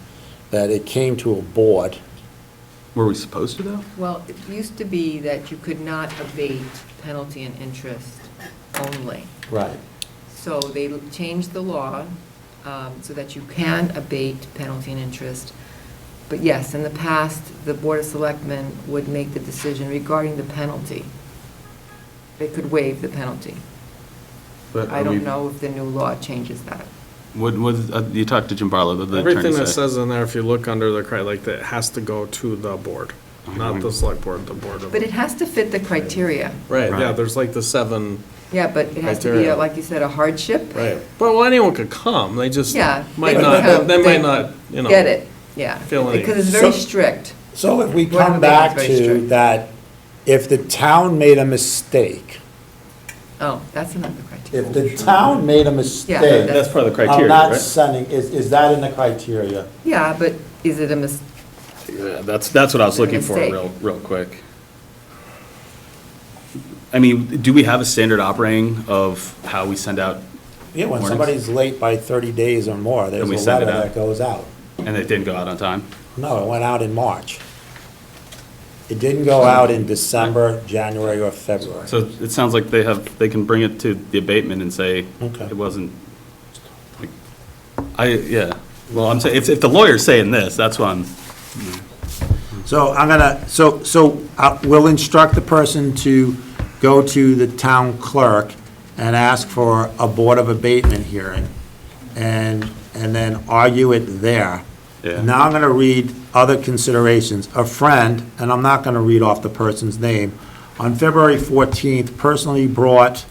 that it came to a board. Were we supposed to though? Well, it used to be that you could not abate penalty and interest only. Right. So they changed the law so that you can abate penalty and interest. But yes, in the past, the Board of Selectmen would make the decision regarding the penalty. They could waive the penalty. But I are we- don't know if the new law changes that. What, you talked to Jim Barlow, the attorney Everything that say? says in there, if you look under the, like, that has to go to the board, not the select board, the Board of. But it has to fit the criteria. Right, yeah, Right. there's like the 7, Yeah, but it has to be, Criteria. like you said, a hardship. right. Well, anyone could come, they just Yeah, might they not, come, they they might not, you know. Get it, yeah. Feel any- Because it's very So- strict. So if we Board of come back Abatement's very to strict. that, if the town made a mistake, Oh, that's another criteria. if the town made a mistake, That's part of the I'm criteria, not right? sending, is that in the criteria? Yeah, but is it a Yeah, that's what I was looking for, Mistake. real quick. I mean, do we have a standard operating of how we send out, Yeah, when Warnings? somebody's late by 30 days or more, there's we a send letter it out. that goes out. and it didn't go out on time? No, it went out in March. It didn't go out in December, January, or February. So it sounds like they can bring it to the abatement and say, Okay. it wasn't, yeah. Well, I'm saying, if the lawyer's saying this, that's what I'm, So I'm gonna, we'll instruct the person to go to the town clerk and ask for a Board of Abatement hearing, and then argue it there. Yeah. Now I'm gonna read other considerations. A friend, and I'm not gonna read off the person's name, on February 14th personally brought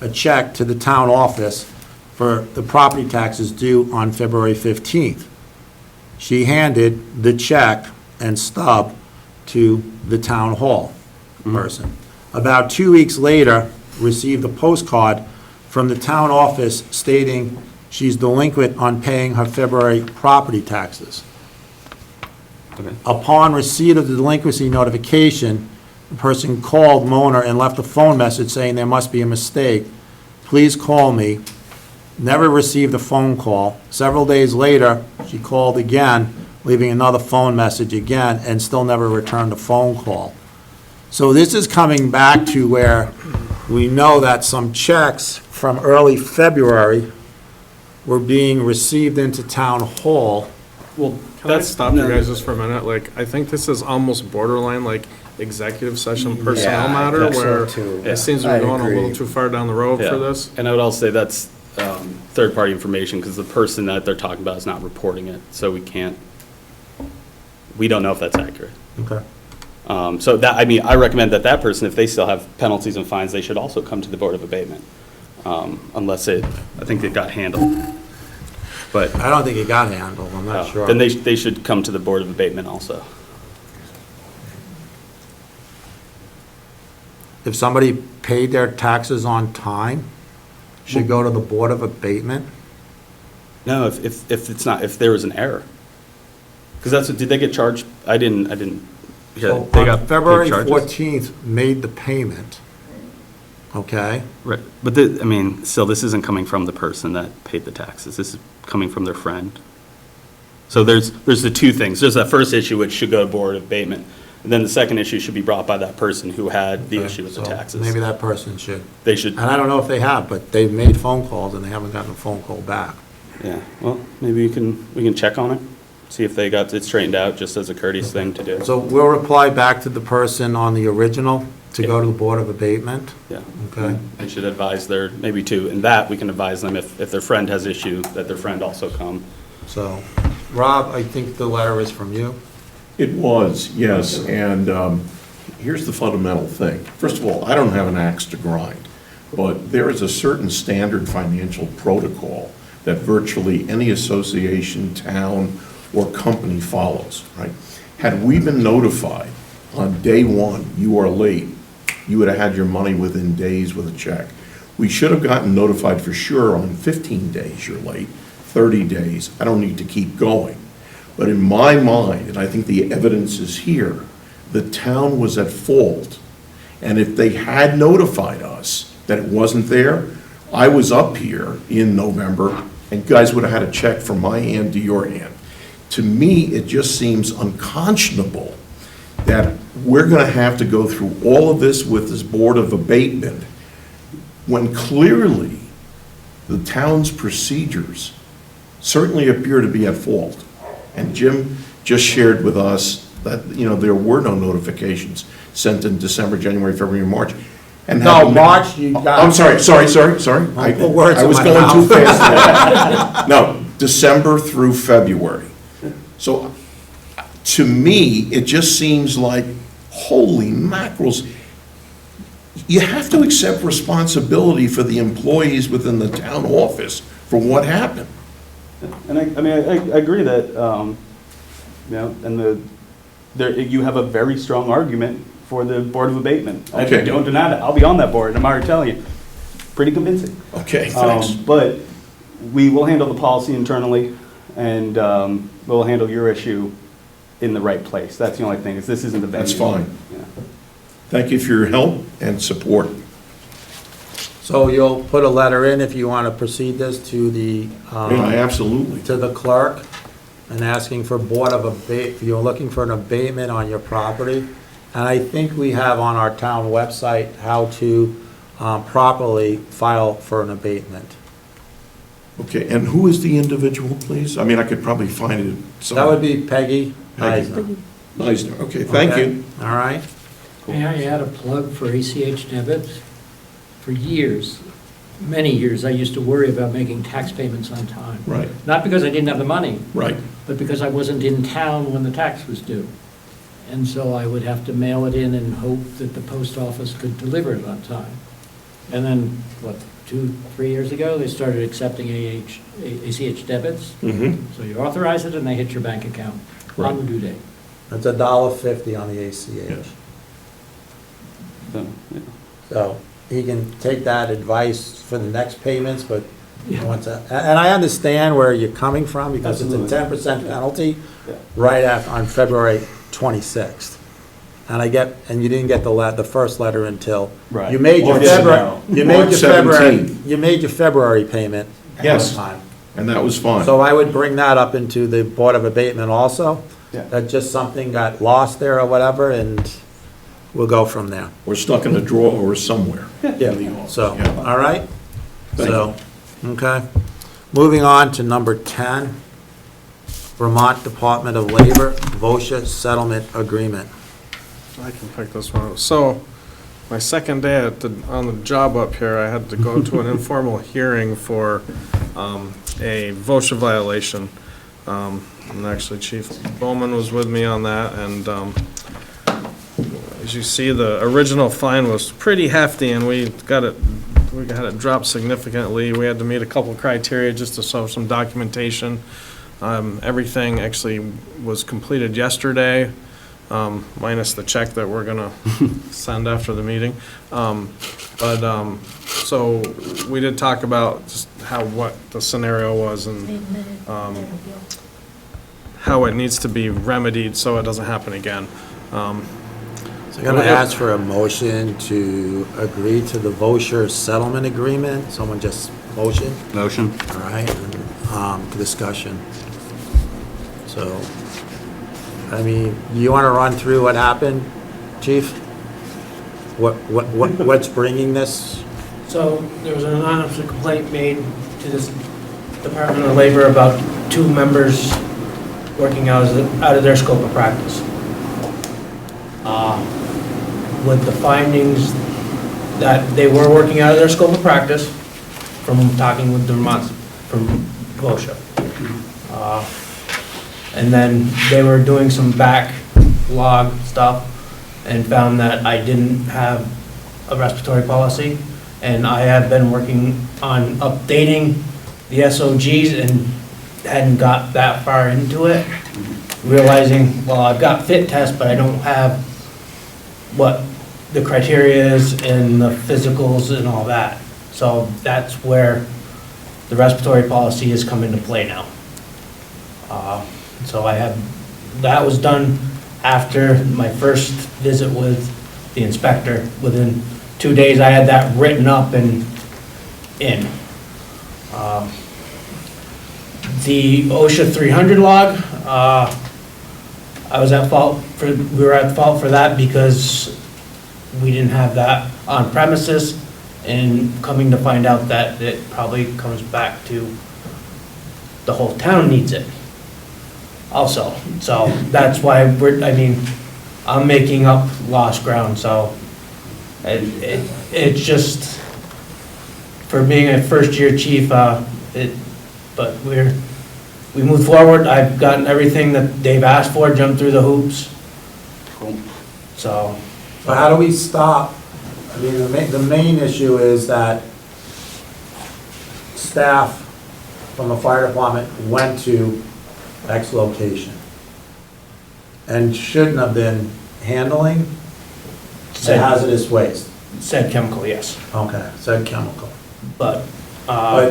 a check to the town office for the property taxes due on February 15th. She handed the check and stub to the town hall person. About 2 weeks later, received a postcard from the town office stating she's delinquent on paying her February property taxes. okay. Upon receipt of the delinquency notification, the person called Mona and left a phone message saying there must be a mistake. Please call me. Never received a phone call. Several days later, she called again, leaving another phone message again, and still never returned a phone call. So this is coming back to where we know that some checks from early February were being received into town hall. Well, can I stop you guys just for a minute? Like, I think this is almost borderline, like, executive session personnel I matter, think so, where too. it seems to I be going a little agree. too far down the road Yeah. for this. And I would also say that's third-party information, because the person that they're talking about is not reporting it, so we don't know if that's accurate. Okay. So that, I mean, I recommend that person, if they still have penalties and fines, they should also come to the Board of Abatement. unless I think it got handled. But I don't think it got handled, I'm not sure. then they should come to the Board of Abatement also. If somebody paid their taxes on time, should go to the Board of Abatement? No, if it's not, if there was an error. Because that's, did they get charged? I didn't, yeah, So they got on February paid charges? 14th, made the payment, okay? Right, but still, this isn't coming from the person that paid the taxes, this is coming from their friend. So there's the two things, there's that first issue which should go to Board of Abatement, and then the second issue should be brought by that person who had the issue with the So taxes. Maybe that person should. They should, And I don't know if they have, but they've made phone calls and they haven't gotten a phone call back. yeah, well, maybe we can check on it, see if they got it straightened out, just as a courteous thing to do. So we'll reply back to the person on the original to go to the Board of Abatement, Yeah. okay? They should advise maybe too, in that, we can advise them if their friend has issue, that their friend also come. So, Rob, I think the letter is from you. It was, yes, and here's the fundamental thing. First of all, I don't have an axe to grind, but there is a certain standard financial protocol that virtually any association, town, or company follows, right? Had we been notified on day one, you are late, you would have had your money within days with a check. We should have gotten notified for sure on 15 days you're late, 30 days, I don't need to keep going. But in my mind, and I think the evidence is here, the town was at fault. And if they had notified us that it wasn't there, I was up here in November, and guys would have had a check from my hand to your hand. To me, it just seems unconscionable that we're gonna have to go through all of this with this Board of Abatement, when clearly the town's procedures certainly appear to be at fault. And Jim just shared with us that, there were no notifications sent in December, January, February, and March. And No, March, you got. I'm sorry. Don't put words I in was my going too mouth. fast. No, December through February. So, to me, it just seems like, holy mackerels, you have to accept responsibility for the employees within the town office for what happened. And I agree that, and you have a very strong argument for the Board of Abatement. I Okay. don't deny that, I'll be on that board, and I'm already telling you, pretty convincing. Okay, thanks. But we will handle the policy internally, and we'll handle your issue in the right place. That's the only thing, is this isn't the venue. That's fine. Yeah. Thank you for your help and support. So you'll put a letter in if you want to proceed this to the, Yeah, absolutely. to the clerk and asking for Board of Abate, you're looking for an abatement on your property. And I think we have on our town website how to properly file for an abatement. Okay, and who is the individual, please? I mean, I could probably find it. That would be Peggy Peggy. Eisner. Eisner. Okay, thank Okay? you. All right. May I add a plug for ACH debits? For years, many years, I used to worry about making tax payments on time. Right, Not because I didn't have the money, right. but because I wasn't in town when the tax was due. And so I would have to mail it in and hope that the post office could deliver it on time. And then, 2-3 years ago, they started accepting ACH debits. Mm-hmm. So you authorize it and they hit your bank account on the due date. It's $1.50 on the ACH. So, yeah. So he can take that advice for the next payments, but once, and I understand where you're coming from because it's a Absolutely. 10% penalty Yeah. right after, on February 26th. And you didn't get the first letter until. Right. You made your March February, you made March your February, 17th. you made your February payment ahead Yes. of time. And that was fine. So I would bring that up into the Board of Abatement also. Yeah. That just something got lost there or whatever, and we'll go from there. We're stuck in a drawer or somewhere. Yeah, so, Yeah. all right? Thank So, okay. Moving on to number 10, Vermont Department of Labor, VOSHA Settlement Agreement. I can pick this one up. So, my second day on the job up here, I had to go to an informal hearing for a VOSHA violation. And actually, Chief Bowman was with me on that, and as you see, the original fine was pretty hefty, and we got it we had it drop significantly. We had to meet a couple criteria just to show some documentation. Everything actually was completed yesterday, minus the check that we're gonna send after the meeting. So we did talk about just what the scenario was and how it needs to be remedied so it doesn't happen again. So I'm going to ask for a motion to agree to the VOSHA settlement agreement. Someone just motion? Motion. All right, discussion. So, I mean, you want to run through what happened, Chief? What's bringing this? So there was an anonymous complaint made to this Department of Labor about 2 members working out of their scope of practice. With the findings that they were working out of their scope of practice, from talking with the Vermont, from VOSHA. And then they were doing some backlog stuff and found that I didn't have a respiratory policy. And I have been working on updating the SOGs and hadn't got that far into it, realizing, well, I've got fit tests, but I don't have what the criteria is and the physicals and all that. So that's where the respiratory policy has come into play now. So that was done after my first visit with the inspector. Within 2 days, I had that written up and in. The OSHA 300 log, we were at fault for that because we didn't have that on premises, and coming to find out that it probably comes back to the whole town needs it also. So that's why I'm making up lost ground, so it's just, for being a first-year chief, but we moved forward. I've gotten everything that they've asked for, jumped through the hoops. Cool. So how do we stop? I mean, the main issue is that staff from the fire department went to X location and shouldn't have been handling the hazardous waste. Said chemical, yes. Okay, said chemical. But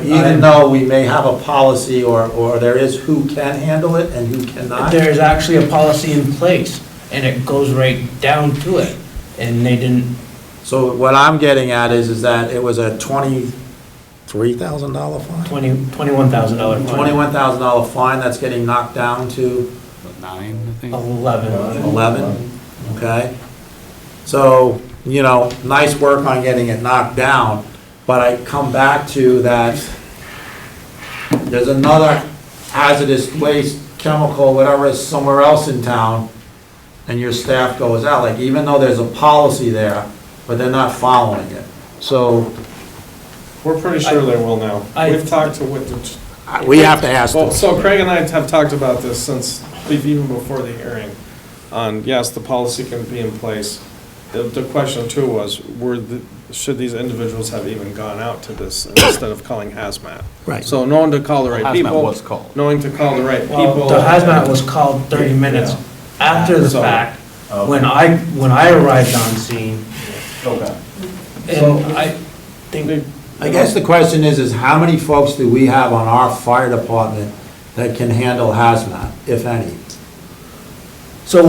even though we may have a policy or there is who can handle it and who cannot? there's actually a policy in place, and it goes right down to it, and they didn't. So what I'm getting at is that it was a $23,000 fine? $21,000 fine. $21,000 fine that's getting knocked down to 9, I think. 11. 11, okay? So, nice work on getting it knocked down, but I come back to that there's another hazardous waste, chemical, whatever, is somewhere else in town, and your staff goes out, like, even though there's a policy there, but they're not following it. So We're pretty sure they will now. We've talked to we have to ask them. Well, so Craig and I have talked about this since, even before the hearing, on, yes, the policy can be in place. The question too was, should these individuals have even gone out to this instead of calling hazmat? Right. So knowing to call the right Hazmat people. was called. Knowing to call the right Well, people. the hazmat was called 30 minutes after the So- fact, when I arrived on scene. Okay. And I think, I guess the question is how many folks do we have on our fire department that can handle hazmat, if any? so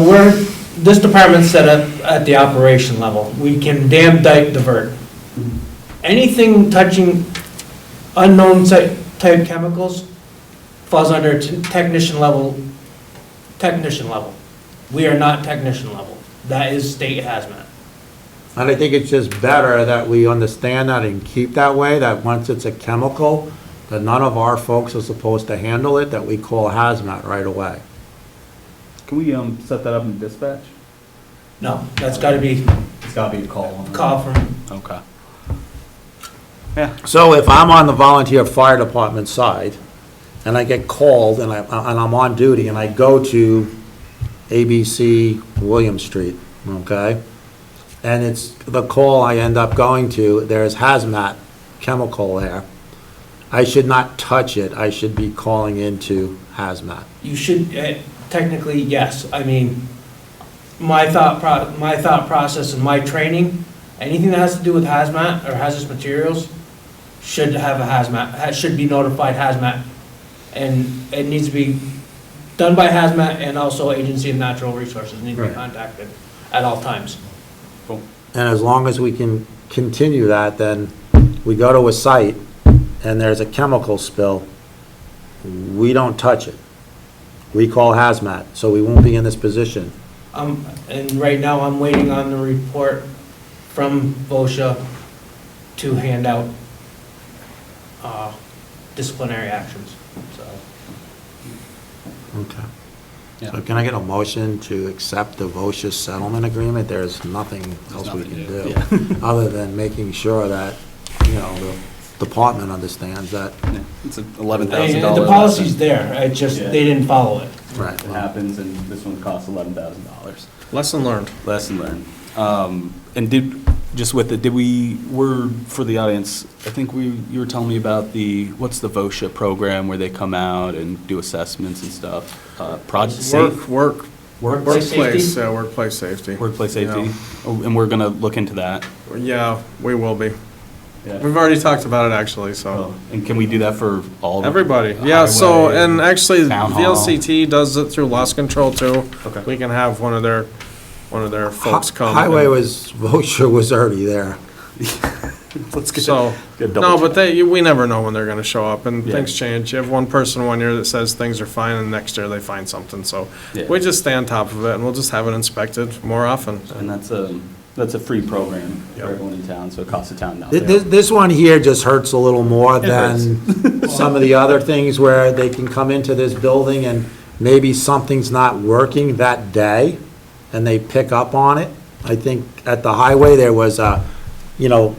this department's set up at the operation level. We can dam, dike, divert. Anything touching unknown type chemicals falls under technician level. We are not technician level. That is state hazmat. And I think it's just better that we understand that and keep that way, that once it's a chemical, that none of our folks are supposed to handle it, that we call hazmat right away. Can we set that up in dispatch? No, that's gotta be It's gotta be a call. call from, Okay. So if I'm on the volunteer fire department side, and I get called, and I'm on duty, and I go to ABC William Street, okay? And it's the call I end up going to, there's hazmat chemical there, I should not touch it, I should be calling into hazmat. You should, technically, yes. I mean, my thought process and my training, anything that has to do with hazmat or hazardous materials should have a hazmat, should be notified hazmat. And it needs to be done by hazmat, and also Agency of Natural Resources need to be Right. contacted at all times. And as long as we can continue that, then we go to a site and there's a chemical spill, we don't touch it. We call hazmat, so we won't be in this position. And right now, I'm waiting on the report from VOSHA to hand out disciplinary actions, so. Okay. So can I get a motion to accept the VOSHA settlement agreement? There's nothing else we can do, other than making sure that, you know, the department understands that. Yeah, it's an $11,000. The policy's there, it just, they didn't follow it. Right. It happens, and this one costs $11,000. Lesson learned. Lesson learned. And we're, for the audience, I think you were telling me about what's the VOSHA program where they come out and do assessments and stuff? Project Safe? Workplace safety? Yeah, workplace safety. Workplace safety? Oh, and we're gonna look into that. Yeah, we will be. Yeah. We've already talked about it, actually, so. Oh, and can we do that for all? Everybody, yeah, so, Highway, and actually, town hall? VLCT does it through loss control too. Okay. We can have one of their folks come. Highway and- VOSHA was already there. Let's get, So, get double no, but check. we never know when they're gonna show up, and Yeah. things change. You have one person one year that says things are fine, and next year they find something, so. Yeah. We just stay on top of it, and we'll just have it inspected more often. And that's a free program for Yep. everyone in town, so it costs the town nothing. This one here just hurts a little more It than some of the other things where they can come into this building and maybe something's not working that day, and they pick up on it. I think at the highway, there was a, you know,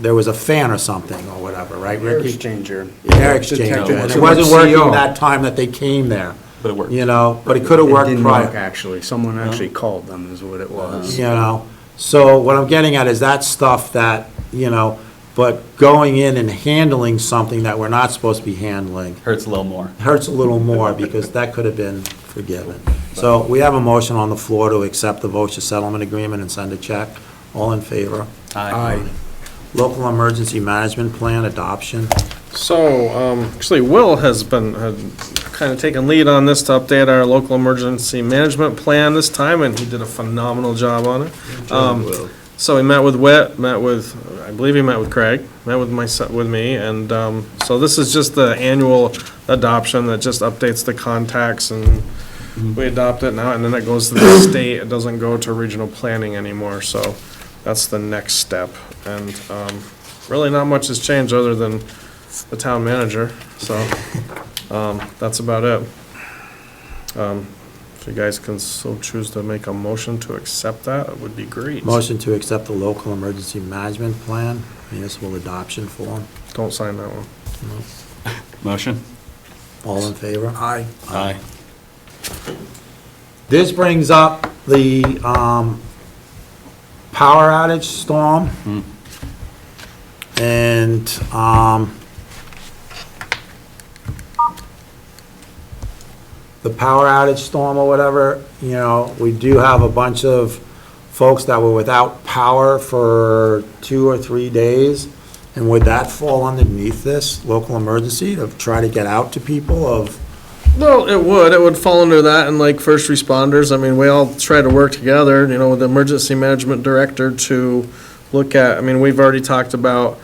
there was a fan or something or whatever, right, Ricky? Exchanger. Air exchanger, and it wasn't working that time that they came there, But it worked. you know, but it could have worked It didn't work, prior, actually. Someone actually called them is what it was. you know? So what I'm getting at is that stuff that, you know, but going in and handling something that we're not supposed to be handling Hurts a little more. hurts a little more, because that could have been forgiven. So we have a motion on the floor to accept the VOSHA settlement agreement and send a check. All in favor? Aye. Local emergency management plan adoption. So, actually, Will had kind of taken lead on this to update our local emergency management plan this time, and he did a phenomenal job on it. So he met with Whit, I believe he met with Craig, met with me, and, so this is just the annual adoption that just updates the contacts, and we adopt it now, and then it goes to the state. It doesn't go to regional planning anymore, so that's the next step. And, really not much has changed other than the town manager, so, that's about it. If you guys can so choose to make a motion to accept that, it would be great. Motion to accept the local emergency management plan, municipal adoption form. Don't sign that one. Motion? All in favor? Aye. Aye. This brings up the power outage storm. And the power outage storm or whatever, you know, we do have a bunch of folks that were without power for 2 or 3 days. And would that fall underneath this local emergency to try to get out to people of? Well, it would fall under that, and like first responders, I mean, we all try to work together, you know, with the emergency management director to look at, I mean, we've already talked about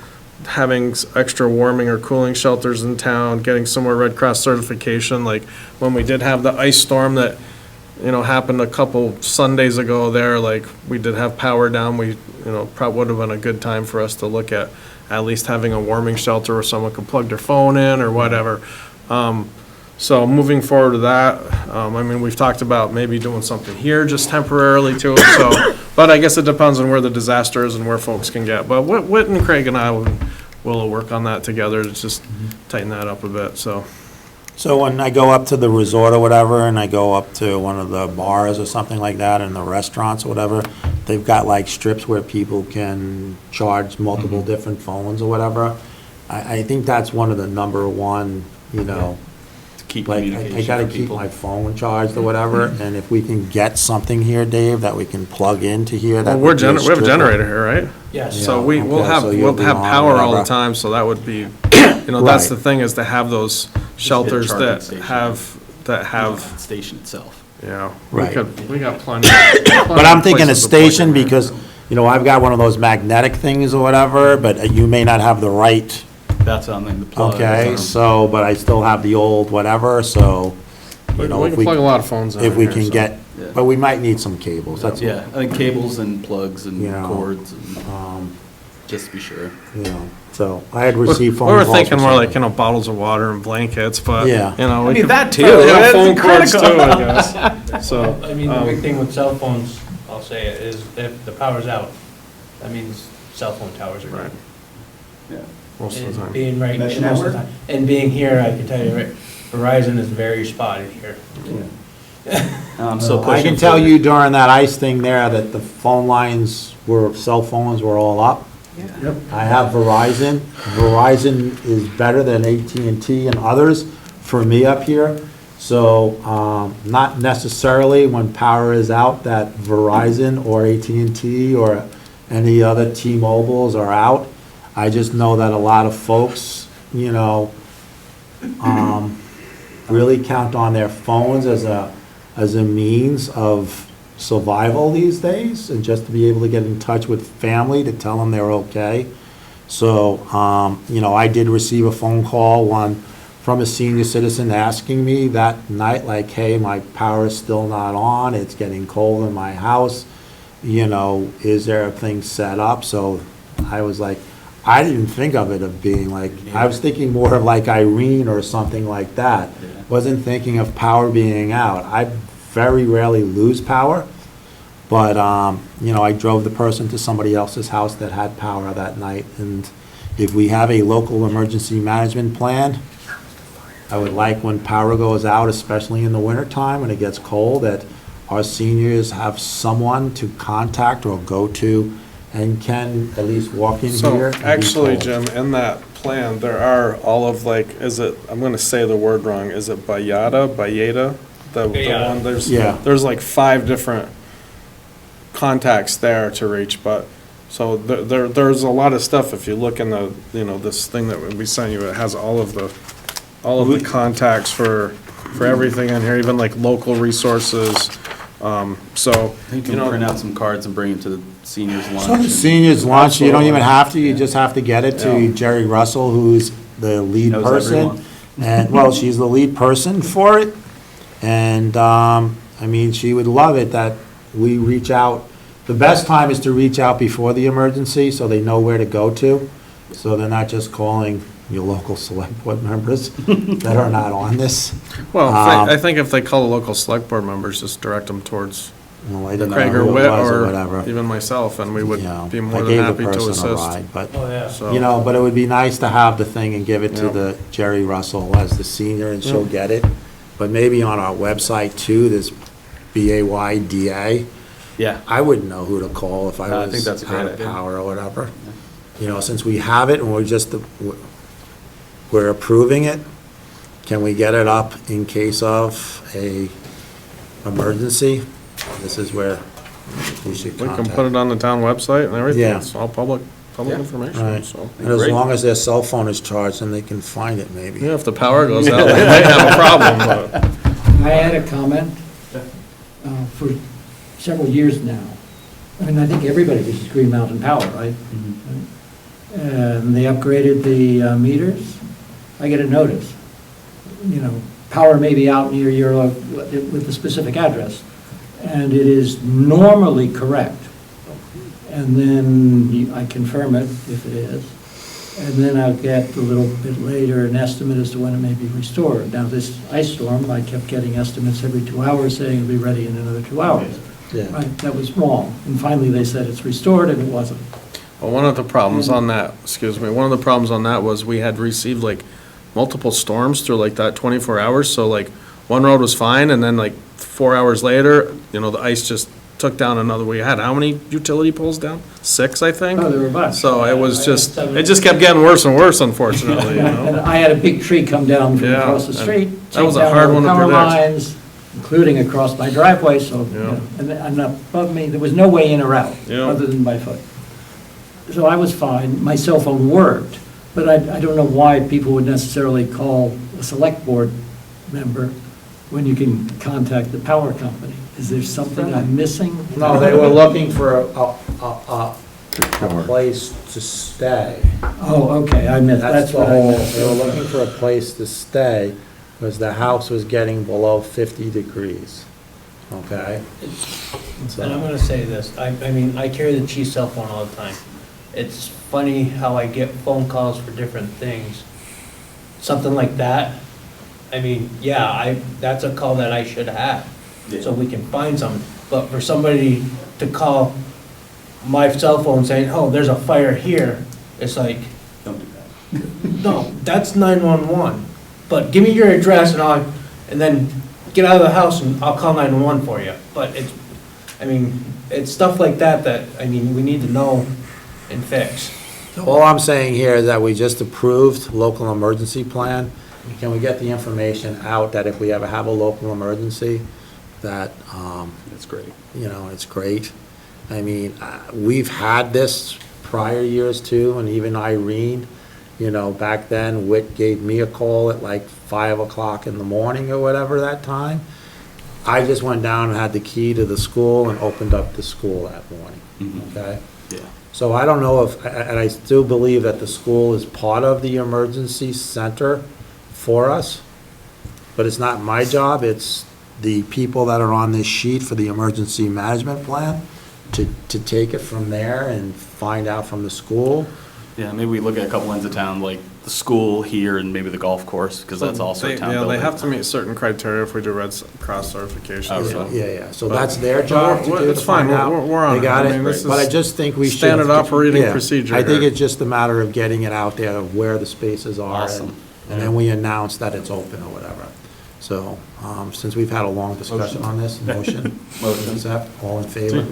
having extra warming or cooling shelters in town, getting some more Red Cross certification, like when we did have the ice storm that, you know, happened a couple Sundays ago there, like we did have power down, we, you know, probably would have been a good time for us to look at least having a warming shelter where someone could plug their phone in or whatever. So moving forward to that, I mean, we've talked about maybe doing something here just temporarily too, so, but I guess it depends on where the disaster is and where folks can get. But Whit and Craig and I will work on that together to just tighten that up a bit, so. So when I go up to the resort or whatever, and I go up to one of the bars or something like that, and the restaurants or whatever, they've got like strips where people can charge multiple different phones or whatever. I think that's one of the number one, you know, To keep like, communication I gotta for keep people. my phone charged or whatever, and if we can get something here, Dave, that we can plug into here, that Well, would be a we have a stripper. generator here, right? Yes. So Yeah, we'll okay, have, so you'll we'll be have on, power all the whatever. time, so that would be, you know, that's Right. the thing, is to have those shelters charging that station. have, Station itself. yeah. Right. We got plenty. But I'm thinking a station because, you know, I've got one of those magnetic things or whatever, but you may not have the right, That's on the plug. okay, so, but I still have the old whatever, so, you know, We if can plug a lot of phones in if we here, can so. get, Yeah. but we might need some cables, that's, Yeah, I think cables and plugs and You know, cords, and um, just to be sure. you know, so I had received phone We were calls. thinking for more like, something. you know, bottles of water and blankets, but, Yeah. you know. I we mean, could that too. probably have That's phone cords too, critical. I guess. So, I mean, the big thing with cell phones, I'll say it, is if the power's out, that means cell phone towers are Right. gone. Yeah. most of the And time. being right, Mesh most of the network? time. And being here, I can tell you, right, Verizon is very spotty here. I'm still I pushing. can tell for- you during that ice thing there that the phone lines cell phones were all up. Yep. I have Verizon. Verizon is better than AT&T and others for me up here. So, not necessarily when power is out that Verizon or AT&T or any other T-Mobiles are out. I just know that a lot of folks, you know, really count on their phones as a means of survival these days, and just to be able to get in touch with family to tell them they're okay. So, you know, I did receive a phone call, one from a senior citizen asking me that night, like, hey, my power is still not on, it's getting cold in my house, you know, is there a thing set up? So I was like, I didn't think of it of being like, I was thinking more of like Irene or something like that. Yeah. Wasn't thinking of power being out. I very rarely lose power, but, you know, I drove the person to somebody else's house that had power that night. And if we have a local emergency management plan, I would like when power goes out, especially in the wintertime when it gets cold, that our seniors have someone to contact or go to and can at least walk in So, here. and be actually, told. Jim, in that plan, there are all of like, is it, I'm gonna say the word wrong, is it Bayada? The Bayada. one, Yeah. there's like 5 different contacts there to reach, but, so there's a lot of stuff, if you look in the, you know, this thing that we sent you, it has all of the contacts for everything in here, even like local resources, so, You you can know. print out some cards and bring them to the seniors lunch. So the and- seniors lunch, you don't even Absolutely. have to, you just have to get it to Yeah. Jerry Russell, who's the lead Knows person. everyone. And, well, she's the lead person for it. And, I mean, she would love it that we reach out. The best time is to reach out before the emergency, so they know where to go to. So they're not just calling your local select board members that are not on this. Well, Um, I think if they call the local select board members, just direct them towards Well, I didn't know Craig or who it Whit was or or whatever. even myself, and we would You know, be I more than gave the happy to person a assist. ride, but. Oh, yeah. So, You know, but it would be nice to have the thing and give it to Yep. the Jerry Russell as the senior, and she'll Yep. get it. But maybe on our website too, there's BAYDA. Yeah, I wouldn't know who to call if I I was think that's a great out of idea. power or whatever. You know, since we have it and we're approving it, can we get it up in case of a emergency? This is where we should we can contact. put it on the town website and everything. Yeah. It's all public Yeah. information, Right. so. And as Great. long as their cell phone is charged, then they can find it maybe. Yeah, if the power goes out, they might have a problem, but. I had a comment for several years now. I mean, I think everybody uses Green Mountain Power, right? And they upgraded the meters. I get a notice, you know, power may be out near your, with the specific address. And it is normally correct. And then I confirm it if it is. And then I'll get a little bit later an estimate as to when it may be restored. Now, this ice storm, I kept getting estimates every 2 hours saying it'll be ready in another 2 hours. Yeah. Right, that was wrong. And finally, they said it's restored, and it wasn't. Well, one of the problems on that, excuse me, one of the problems on that was we had received like multiple storms through like that 24 hours, so like one road was fine, and then like 4 hours later, you know, the ice just took down another, we had how many utility poles down? 6, I think? Oh, there were a bunch. So it was I had just, 7. it just kept getting worse and worse, unfortunately, you And know? I had a big tree come down from Yeah, across the and street. that was a take down hard all one the to power predict. lines, including across my driveway, so, you Yeah. know, and above me, there was no way in or out, Yeah. other than by foot. So I was fine, my cell phone worked, but I don't know why people would necessarily call a select board member when you can contact the power company. Is there something I'm missing? No, they were looking for a place to stay. Oh, okay, I missed, That's that's the what I whole, missed. they were looking for a place to stay, because the house was getting below 50 degrees, okay? And I'm gonna say this, I mean, I carry the chief's cell phone all the time. It's funny how I get phone calls for different things. Something like that, I mean, yeah, that's a call that I should have, so we can find something. But for somebody to call my cell phone saying, oh, there's a fire here, it's like, Don't do that. no, that's 911. But give me your address and then get out of the house and I'll call 911 for you. But it's stuff like that, I mean, we need to know and fix. All I'm saying here is that we just approved local emergency plan. Can we get the information out that if we ever have a local emergency, that, That's great. you know, it's great. I mean, we've had this prior years too, and even Irene, you know, back then, Whit gave me a call at like 5 o'clock in the morning or whatever that time. I just went down and had the key to the school and opened up the school that morning, okay? Yeah. So I don't know if, and I still believe that the school is part of the emergency center for us, but it's not my job, it's the people that are on this sheet for the emergency management plan to take it from there and find out from the school. Yeah, maybe we look at a couple ends of town, like the school here and maybe the golf course, because that's also a town Yeah, building. they have to meet certain criteria if we do Red Cross certification, Okay. so. Yeah, so that's their job to do, to It's fine, find out. we're on They it. got I mean, this it, but I is just think we should. standard operating yeah, procedure I think here. it's just a matter of getting it out there of where the spaces are. Awesome. And then we announce that it's open or whatever. So, since we've had a long discussion on this, motion, accept, all in favor?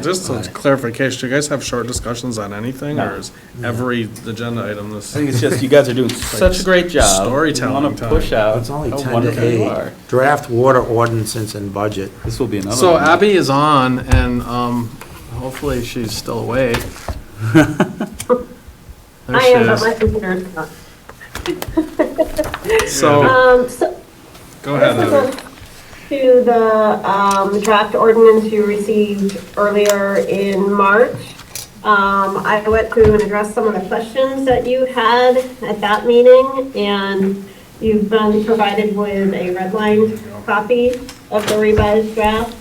Just Aye. a clarification, do you guys have short discussions on anything, or is every agenda item this? I think it's just, you guys are doing such a great job. Storytelling We want to time. push out It's only how 10 wonderful to you 8. are. Draft water ordinances and budget. This will be another So one. Abby is on, and hopefully she's still awake. There I she am, but is. my computer's not. So, So go ahead, this Abby. is to the draft ordinance you received earlier in March. I went through and addressed some of the questions that you had at that meeting, and you've been provided with a redlined copy of the revised draft.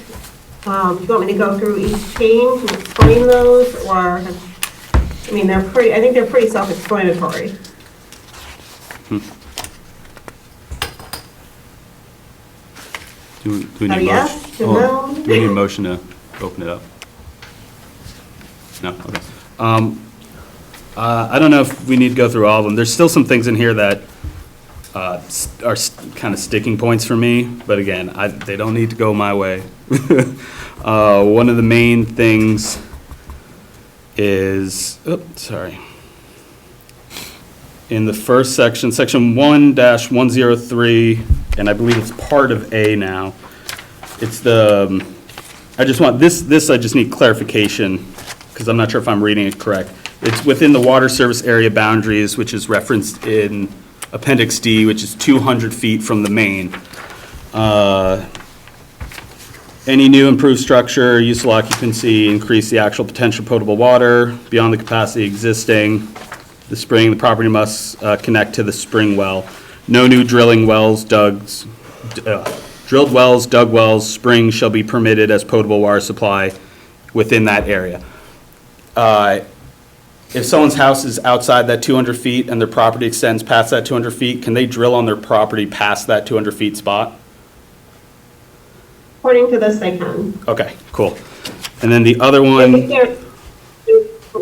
Do you want me to go through each change and explain those, or, I mean, I think they're pretty self-explanatory. Do we A need a yes, motion? a no? Do we need a motion to open it up? No, okay. I don't know if we need to go through all of them. There's still some things in here that are kind of sticking points for me, but again, they don't need to go my way. One of the main things is, in the first section, section 1-103, and I believe it's part of A now. It's the, I just need clarification, because I'm not sure if I'm reading it correct. It's within the water service area boundaries, which is referenced in Appendix D, which is 200 feet from the main. Any new improved structure, useful occupancy, increase the actual potential potable water beyond the capacity existing. The property must connect to the spring well. No new drilled wells, dug wells, springs shall be permitted as potable water supply within that area. If someone's house is outside that 200 feet and their property extends past that 200 feet, can they drill on their property past that 200 feet spot? According to this, they can. Okay, cool. And then the other one,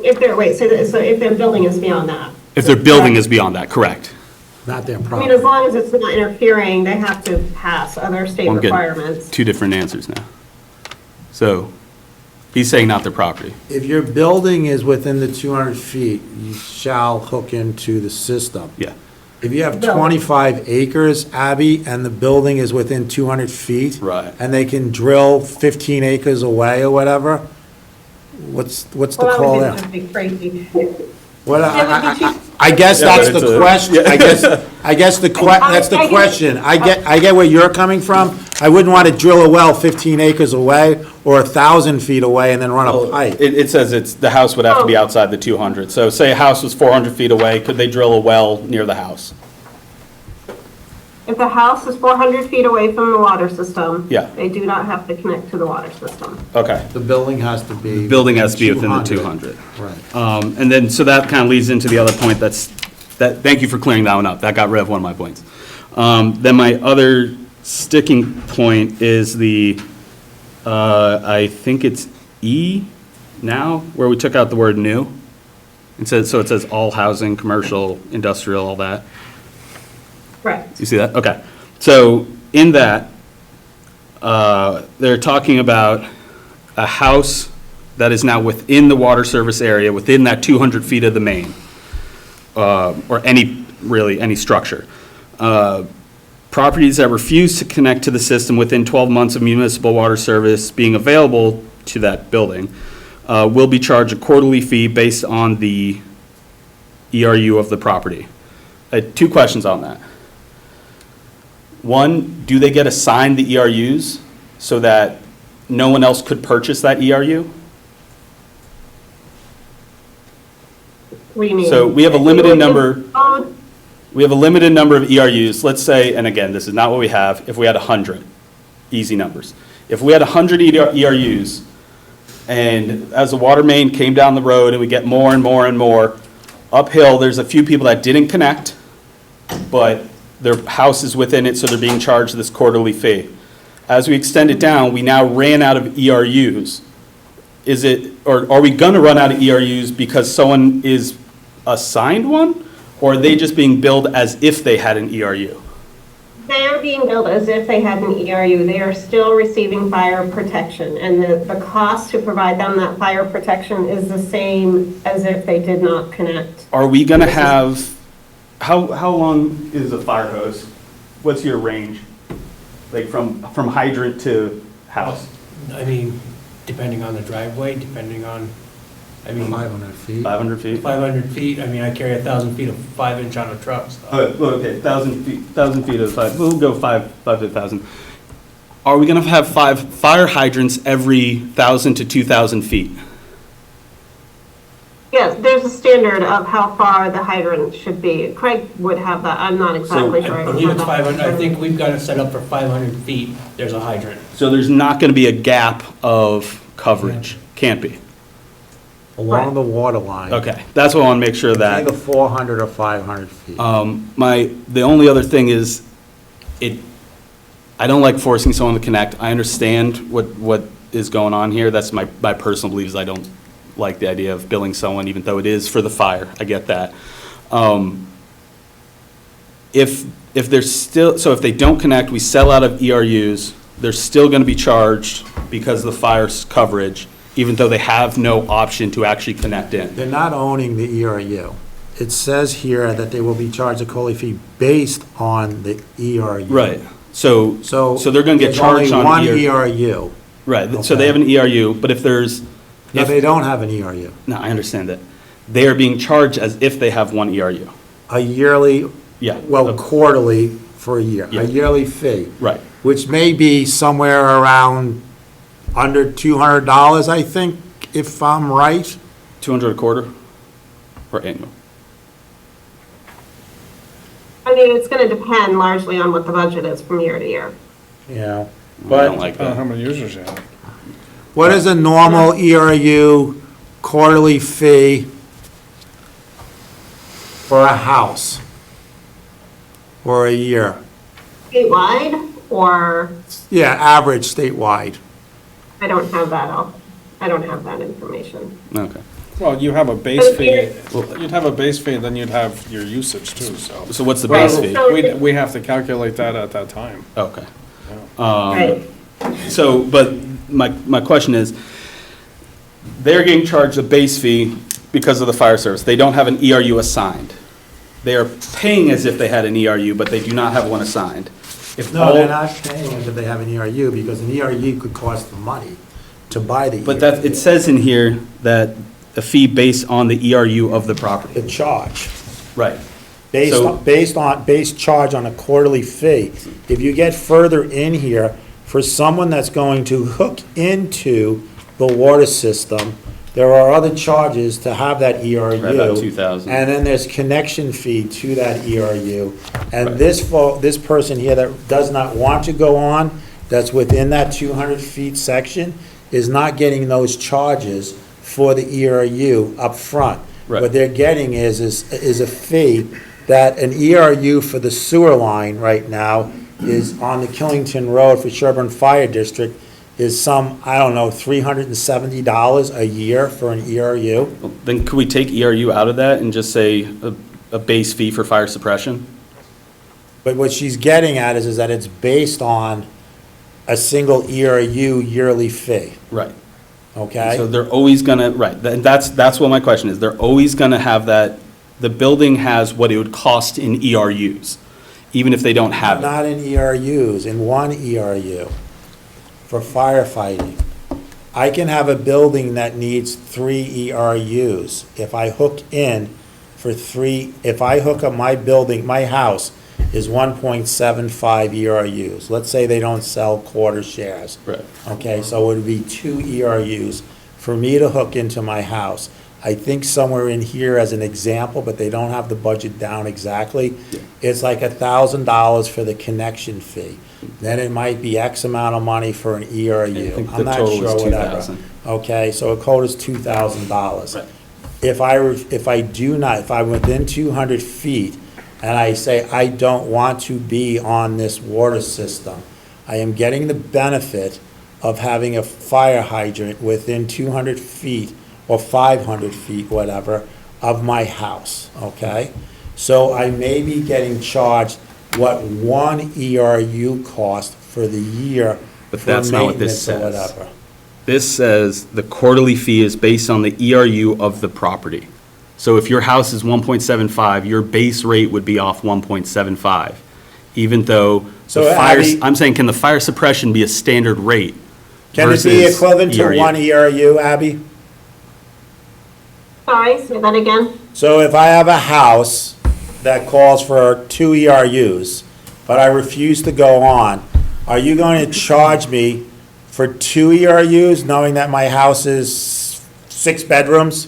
If their building is beyond that. if their building is beyond that, correct. not their I mean, property. as long as it's not interfering, they have to pass other state I'm getting requirements. two different answers now. So, he's saying not their property. If your building is within the 200 feet, you shall hook into the system. Yeah. If you have Building. 25 acres, Abby, and the building is within 200 feet. Right. And they can drill 15 acres away or whatever, what's the Well, call that there? would just be crazy. What, That would be I guess Yeah, that's but it's the a- question, I guess that's the I get- question. I get where you're coming from. I wouldn't want to drill a well 15 acres away or 1,000 feet away and then run a pipe. It says the house would have to be outside the 200. So say a house was 400 feet away, could they drill a well near the house? If the house is 400 feet away from the water system. Yeah. They do not have to connect to the water system. Okay. The building has to be. Building has to be within the 200. Right. And then, so that kind of leads into the other point thank you for clearing that one up. That got rid of one of my points. Then my other sticking point is I think it's E now, where we took out the word new. So it says all housing, commercial, industrial, all that. Correct. You see that? Okay. So in that, they're talking about a house that is now within the water service area, within that 200 feet of the main, or any structure. Properties that refuse to connect to the system within 12 months of municipal water service being available to that building will be charged a quarterly fee based on the ERU of the property. Two questions on that. One, do they get assigned the ERUs so that no one else could purchase that ERU? What do you mean? So we have a limited number. Oh, We have a limited number of ERUs. Let's say, and again, this is not what we have, if we had 100, easy numbers. If we had 100 ERUs, and as the water main came down the road and we get more and more and more, uphill, there's a few people that didn't connect, but their house is within it, so they're being charged this quarterly fee. As we extend it down, we now ran out of ERUs. Or are we gonna run out of ERUs because someone is assigned one? Or are they just being billed as if they had an ERU? They are being billed as if they had an ERU. They are still receiving fire protection, and the cost to provide them that fire protection is the same as if they did not connect. Are we gonna have, how long is a fire hose? What's your range? Like from hydrant to house? I mean, depending on the driveway, depending on, 500 feet. 500 feet? 500 feet, I mean, I carry 1,000 feet of 5-inch on a truck, so. Okay, 1,000 feet of five, we'll go five to 1,000. Are we gonna have 5 fire hydrants every 1,000 to 2,000 feet? Yes, there's a standard of how far the hydrant should be. Craig would have that, I'm not exactly I sure. don't believe have it's that. 500, I think we've got it set up for 500 feet, there's a hydrant. So there's not gonna be a gap of coverage? Can't be. Along the water line. Okay, that's what I wanna make sure that. Either 400 or 500 feet. The only other thing is, I don't like forcing someone to connect. I understand what is going on here. That's my personal beliefs. I don't like the idea of billing someone, even though it is for the fire. I get that. If there's still, so if they don't connect, we sell out of ERUs, they're still gonna be charged because of the fire's coverage, even though they have no option to actually connect in. They're not owning the ERU. It says here that they will be charged a COLI fee based on the ERU. Right, so they're gonna get there's charged on only one ERU. ERU. Right, so they have an ERU, but if there's. No, they don't have an ERU. No, I understand that. They are being charged as if they have one ERU. A yearly, Yeah. well, quarterly for a year, Yeah. a yearly fee. Right. Which may be somewhere around under $200, I think, if I'm right. 200 a quarter or annual? I mean, it's gonna depend largely on what the budget is from year to year. Yeah. I don't But like I don't know how that. many users you have. what is a normal ERU quarterly fee for a house or a year? Statewide, or, Yeah, average statewide. I don't have that, I don't have that information. Okay. Well, you have a base But fee, here- you'd have a base fee, then you'd have your usage too, so. So what's the base fee? So- We have to calculate that at that time. Okay. Right. So, but my question is, they're getting charged a base fee because of the fire service. They don't have an ERU assigned. They are paying as if they had an ERU, but they do not have one assigned. If No, all- they're not paying as if they have an ERU, because an ERU could cost them money to buy the ERU. But that, it says in here that a fee based on the ERU of the property. The charge. Right. Based So- on, base charge on a quarterly fee. If you get further in here, for someone that's going to hook into the water system, there are other charges to have that ERU. Right, about 2,000. And then there's connection fee to that ERU. And Right. this person here that does not want to go on, that's within that 200 feet section, is not getting those charges for the ERU up front. Right. What they're getting is a fee that an ERU for the sewer line right now is on the Killington Road for Sherburne Fire District is some, I don't know, $370 a year for an ERU. Then could we take ERU out of that and just say a base fee for fire suppression? But what she's getting at is that it's based on a single ERU yearly fee, Right. okay? So they're always gonna, right, that's what my question is. They're always gonna have that, the building has what it would cost in ERUs, even if they don't have it. Not in ERUs, in one ERU for firefighting. I can have a building that needs 3 ERUs. If I hook in for 3, if I hook up my building, my house is 1.75 ERUs. Let's say they don't sell quarter shares. Right. Okay, so it would be 2 ERUs for me to hook into my house. I think somewhere in here as an example, but they don't have the budget down exactly, it's like $1,000 for the connection fee. Then it might be X amount of money for an ERU. I think the I'm not total sure is whatever. 2,000. Okay, so a quote is $2,000. Right. If I'm within 200 feet and I say I don't want to be on this water system, I am getting the benefit of having a fire hydrant within 200 feet or 500 feet, whatever, of my house, okay? So I may be getting charged what one ERU cost for the year But for that's not what this maintenance or says. whatever. This says the quarterly fee is based on the ERU of the property. So if your house is 1.75, your base rate would be off 1.75, even though So, the fire, Abby- I'm saying, can the fire suppression be a standard rate? Can it be versus equivalent to ERU? one ERU, Abby? Sorry, say that again? So if I have a house that calls for 2 ERUs, but I refuse to go on, are you going to charge me for 2 ERUs, knowing that my house is 6 bedrooms?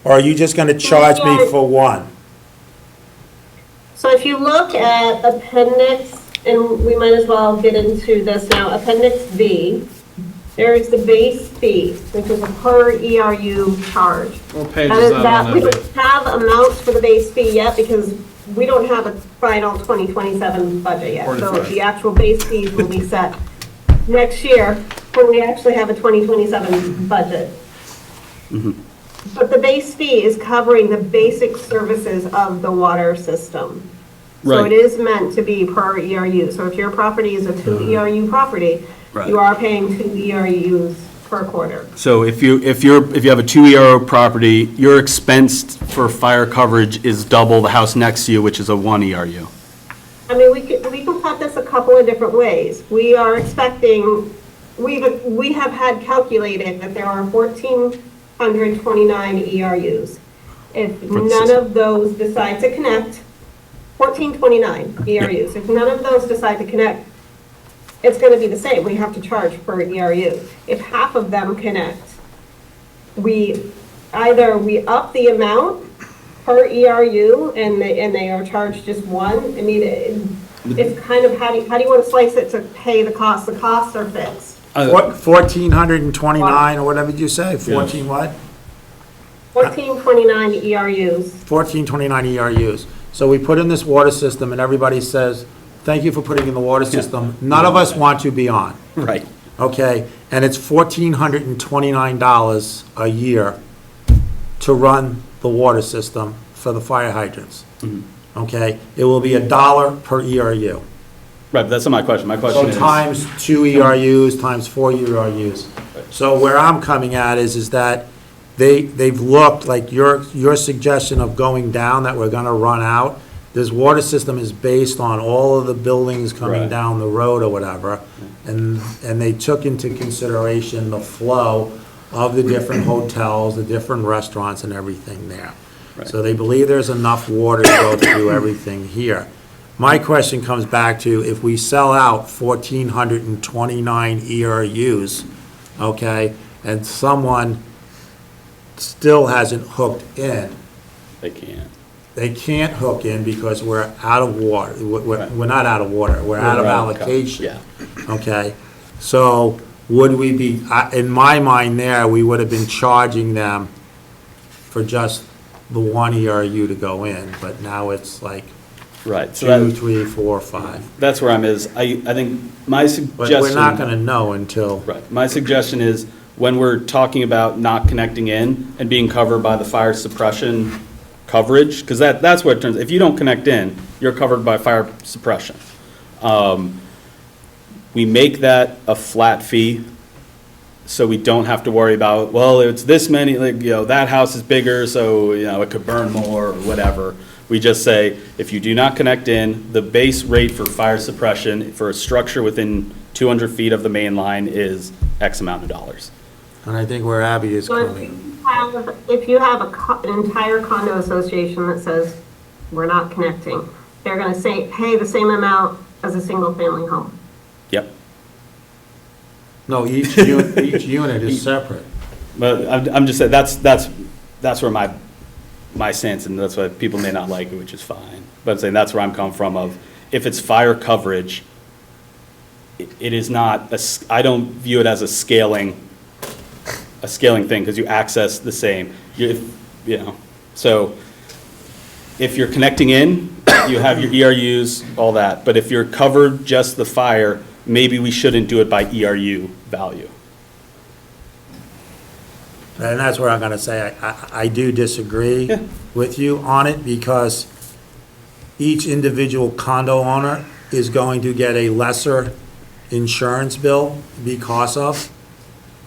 Or are you just going to charge me for one? So if you look at appendix, and we might as well get into this now, appendix V, there is the base fee, which is a per ERU charge. What page That is is that that, on we that? don't have amounts for the base fee yet because we don't have a final 2027 budget yet. So 45. the actual base fees will be set next year when we actually have a 2027 budget. But the base fee is covering the basic services of the water system. So Right. it is meant to be per ERU. So if your property is a 2 ERU property, Right. you are paying 2 ERUs per quarter. So if you have a 2 ERU property, your expense for fire coverage is double the house next to you, which is a 1 ERU. I mean, we can cut this a couple of different ways. We are expecting, we have had calculated that there are 1,429 ERUs. If none of those decide to connect, 1,429 ERUs. If none of those decide to connect, it's going to be the same. We have to charge per ERU. If half of them connect, either we up the amount per ERU and they are charged just one. I mean, it's kind of, how do you want to slice it to pay the costs? The costs are fixed. What, 1,429 or whatever did you say? 14 what? 1,429 ERUs. 1,429 ERUs. So we put in this water system and everybody says, thank you for putting in the water system. None of us want to be on. Right. Okay, and it's $1,429 a year to run the water system for the fire hydrants. Okay? It will be $1 per ERU. Right, but that's not my question. My question So is. times 2 ERUs, times 4 ERUs. So where I'm coming at is that they've looked, like your suggestion of going down, that we're gonna run out. This water system is based on all of the buildings coming Right. down the road or whatever. And they took into consideration the flow of the different hotels, the different restaurants and everything there. Right. So they believe there's enough water to go through everything here. My question comes back to, if we sell out 1,429 ERUs, okay, and someone still hasn't hooked in, They can't. they can't hook in because we're out of water. We're not out of water, we're out of allocation. Yeah. Okay, so would we be, in my mind there, we would have been charging them for just the 1 ERU to go in, but now it's like Right, so 2, that, 3, 4, 5. that's where I'm is, I think my But suggestion. we're not gonna know until, Right, my suggestion is, when we're talking about not connecting in and being covered by the fire suppression coverage, because that's what it turns, if you don't connect in, you're covered by fire suppression. We make that a flat fee, so we don't have to worry about, well, it's this many, like, that house is bigger, so, it could burn more, or whatever. We just say, if you do not connect in, the base rate for fire suppression for a structure within 200 feet of the main line is X amount of dollars. and I think where Abby is So coming. if you have an entire condo association that says, we're not connecting, they're gonna say, pay the same amount as a single-family home. Yep. No, each unit is separate. But I'm just saying, that's where my stance, and that's why people may not like it, which is fine. But I'm saying that's where I'm coming from of, if it's fire coverage, it is not, I don't view it as a scaling thing, because you access the same, so if you're connecting in, you have your ERUs, all that, but if you're covered just the fire, maybe we shouldn't do it by ERU value. And that's where I'm gonna say, I do disagree Yeah. with you on it, because each individual condo owner is going to get a lesser insurance bill because of,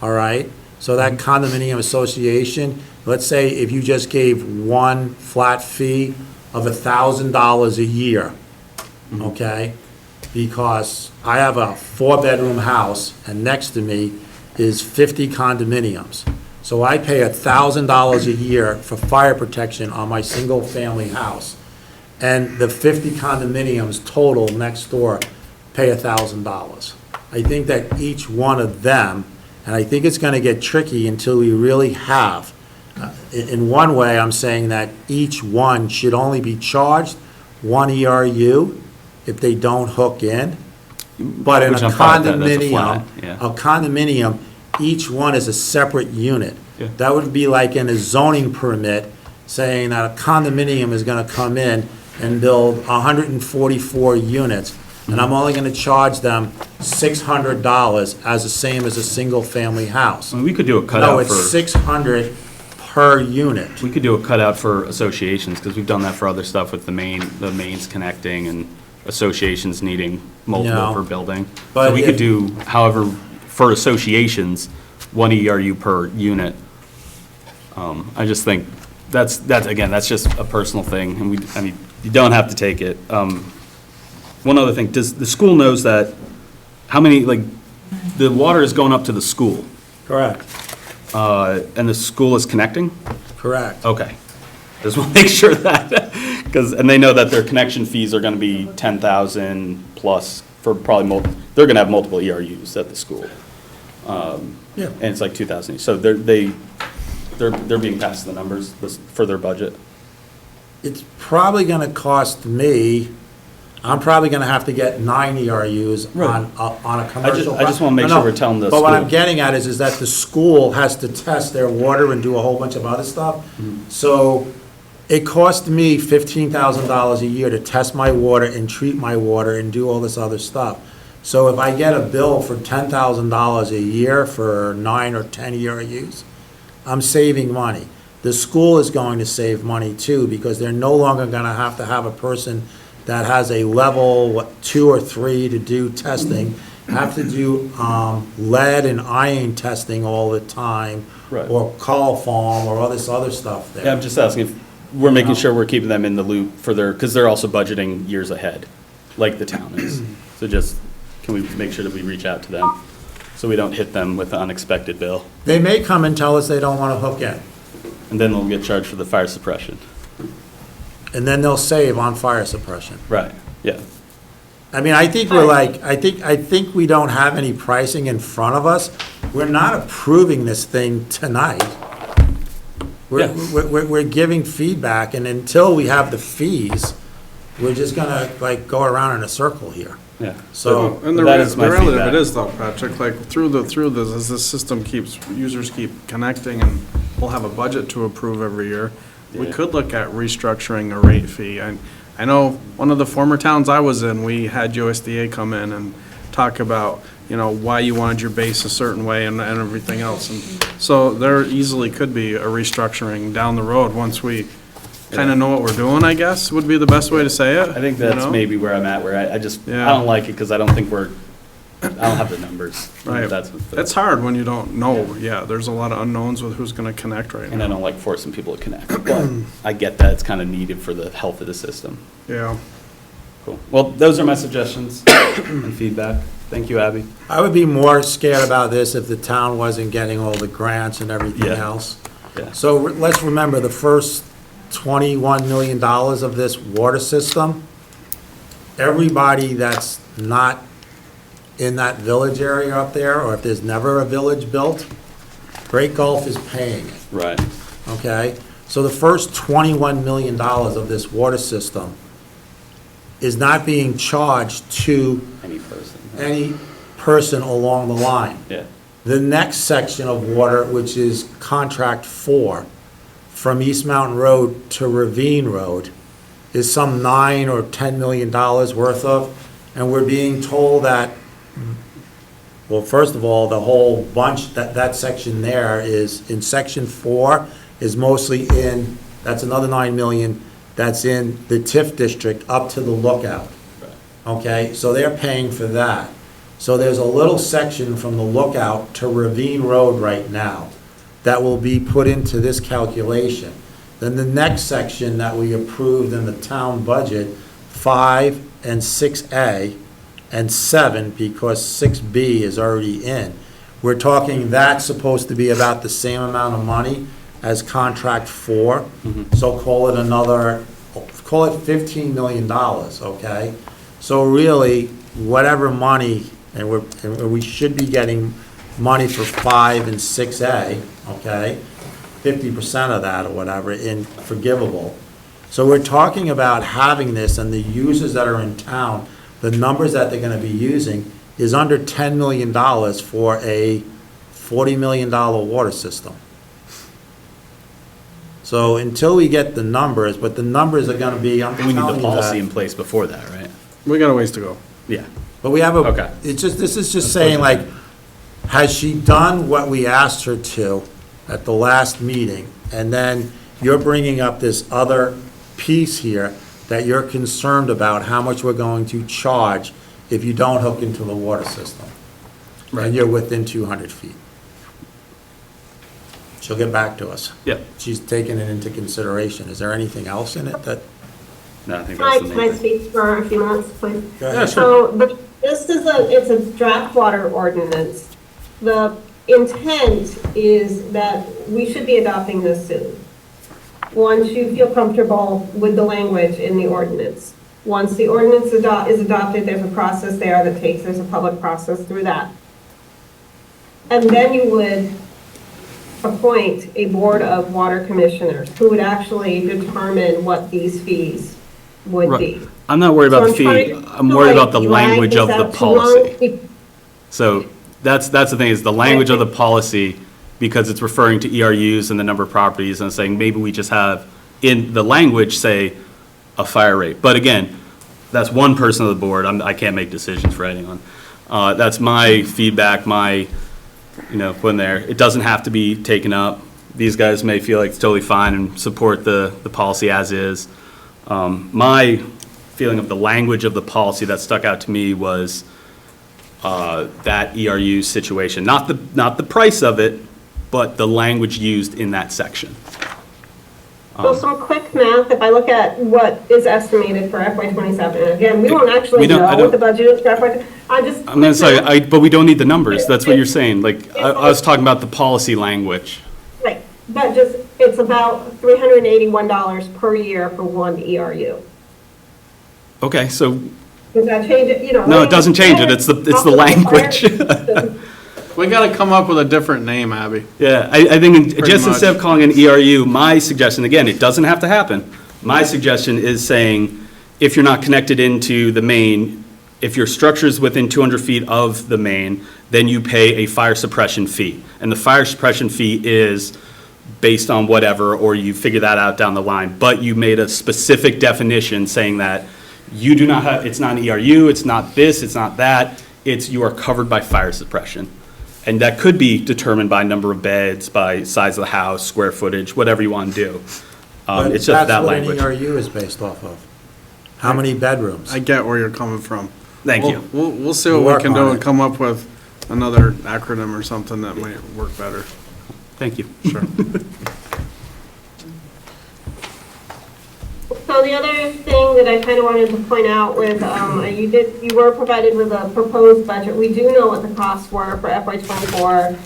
all right? So that condominium association, let's say if you just gave one flat fee of $1,000 a year, okay? Because I have a 4-bedroom house, and next to me is 50 condominiums. So I pay $1,000 a year for fire protection on my single-family house. And the 50 condominiums total next door pay $1,000. I think that each one of them, and I think it's gonna get tricky until we really have, in one way, I'm saying that each one should only be charged 1 ERU if they don't hook in. But in a Which I'm fine with that, that's a flat, condominium, each one is a separate unit. Yeah. That would be like in a zoning permit, saying that a condominium is gonna come in and build 144 units, and I'm only gonna charge them $600 as the same as a single-family house. I mean, we could do a No, cutout it's for, 600 per unit. we could do a cutout for associations, because we've done that for other stuff with the mains connecting and associations needing multiple No. per building. But So we could if- do, however, for associations, 1 ERU per unit. I just think, that's just a personal thing, and you don't have to take it. One other thing, does, the school knows that, how many, the water is going up to the school, Correct, and the school is connecting? correct. Okay. Just want to make sure that, and they know that their connection fees are going to be 10,000 plus for probably, they're going to have multiple ERUs at the school. Yeah. And it's like 2,000 each. So they're being passed the numbers for their budget. It's probably gonna cost me, I'm probably gonna have to get 9 ERUs Right. on a commercial. I just wanna make No, sure we're telling the But what I'm school. getting at is that the school has to test their water and do a whole bunch of other stuff. Mm-hmm. So it cost me $15,000 a year to test my water and treat my water and do all this other stuff. So if I get a bill for $10,000 a year for 9 or 10-year use, I'm saving money. The school is going to save money too, because they're no longer gonna have to have a person that has a level 2 or 3 to do testing, have to do lead and iron testing all the time, Right. or coliform, or all this other stuff there. Yeah, I'm just asking if we're making sure we're keeping them in the loop for their, because they're also budgeting years ahead, like the town is. So just, can we make sure that we reach out to them, so we don't hit them with an unexpected bill? They may come and tell us they don't wanna hook in, And then they'll get charged for the fire suppression. and then they'll save on fire suppression. Right, yeah. I mean, I think we're like, I think we don't have any pricing in front of us. We're not approving this thing tonight. We're giving feedback, and until we have the fees, we're just gonna like go around in a circle here. Yeah. So, And the That is my reality of it feedback. is though, Patrick, like through this, as the system keeps, users keep connecting and we'll have a budget to approve every year, we Yeah. could look at restructuring a rate fee. And I know one of the former towns I was in, we had USDA come in and talk about, you know, why you wanted your base a certain way and everything else. And so there easily could be a restructuring down the road once we kind of know what we're doing, I guess, would be the best way to say it. I think you that's know? maybe where I'm at, where I just, I Yeah. don't like it, because I don't think I don't have the numbers. Right. That's what the- It's hard when you don't know. Yeah, there's a lot of unknowns with who's going to connect right And I now. don't like forcing people to connect, but I get that it's kind of needed for the health of the system. Yeah. Cool. Well, those are my suggestions and feedback. Thank you, Abby. I would be more scared about this if the town wasn't getting all the grants and everything Yeah. else. Yeah. So let's remember, the first $21 million of this water system, everybody that's not in that village area up there, or if there's never a village built, Great Gulf is paying it, Right. okay? So the first $21 million of this water system is not being charged to Any person. any person along the line. Yeah. The next section of water, which is contract 4, from East Mountain Road to Ravine Road, is some $9 or $10 million worth of, and we're being told that, well, first of all, the whole bunch, that section there is, in section 4, is mostly in, that's another 9 million, that's in the TIF district up to the lookout. Okay, so they're paying for that. So there's a little section from the lookout to Ravine Road right now that will be put into this calculation. Then the next section that we approved in the town budget, 5 and 6A, and 7, because 6B is already in. We're talking that's supposed to be about the same amount of money as contract 4. So call it $15 million, okay? So really, whatever money, and we should be getting money for 5 and 6A, okay? 50% of that or whatever in forgivable. So we're talking about having this, and the users that are in town, the numbers that they're gonna be using is under $10 million for a $40 million water system. So until we get the numbers, but the numbers are gonna be, I'm We need telling the you policy in that. place before that, right? We got a ways to go. Yeah. But we have Okay. it's just, this is just saying like, has she done what we asked her to at the last meeting? And then you're bringing up this other piece here that you're concerned about how much we're going to charge if you don't hook into the water system. And you're within 200 feet. She'll get back to us. Yeah. She's taken it into consideration. Is there anything else in it that? No, I think Can I, that's the can I main thing. speak for a few minutes, please? Go ahead. So, this is it's a draft water ordinance. The intent is that we should be adopting this soon. Once you feel comfortable with the language in the ordinance. Once the ordinance is adopted, there's a process there there's a public process through that. And then you would appoint a board of water commissioners who would actually determine what these fees would be. I'm not worried about the So fee, trying I'm to, worried like, about the drag language this of the out too long. policy. So that's the thing, is the language of the policy, because it's referring to ERUs and the number of properties, and saying maybe we just have in the language, say, a fire rate. But again, that's one person of the board, I can't make decisions for anyone. That's my feedback, when there. It doesn't have to be taken up. These guys may feel like it's totally fine and support the policy as is. My feeling of the language of the policy that stuck out to me was that ERU situation, not the price of it, but the language used in that section. So some quick math, if I look at what is estimated for FY '27, again, we won't actually know what the budget is for FY. I'm going to say, but we don't need the numbers. That's what you're saying. Like, I was talking about the policy language. Right, but it's about $381 per year for one ERU. Okay, so, Does that change it, no, it doesn't change it. It's the language. We gotta come up with a different name, Abby. Yeah, I think Pretty just instead of much. calling it ERU, my suggestion, again, it doesn't have to happen. My suggestion is saying, if you're not connected into the main, if your structure is within 200 feet of the main, then you pay a fire suppression fee. And the fire suppression fee is based on whatever, or you figure that out down the line. But you made a specific definition saying that you do not have, it's not an ERU, it's not this, it's not that, you are covered by fire suppression. And that could be determined by number of beds, by size of the house, square footage, whatever you want to do. But It's just that language. That's what an ERU is based off of. How many bedrooms? I get where you're coming from. Thank you. We'll see We'll what we work can do on and it. come up with another acronym or something that might work better. Thank you. Sure. So the other thing that I kind of wanted to point out with, you were provided with a proposed budget. We do know what the costs were for FY '24.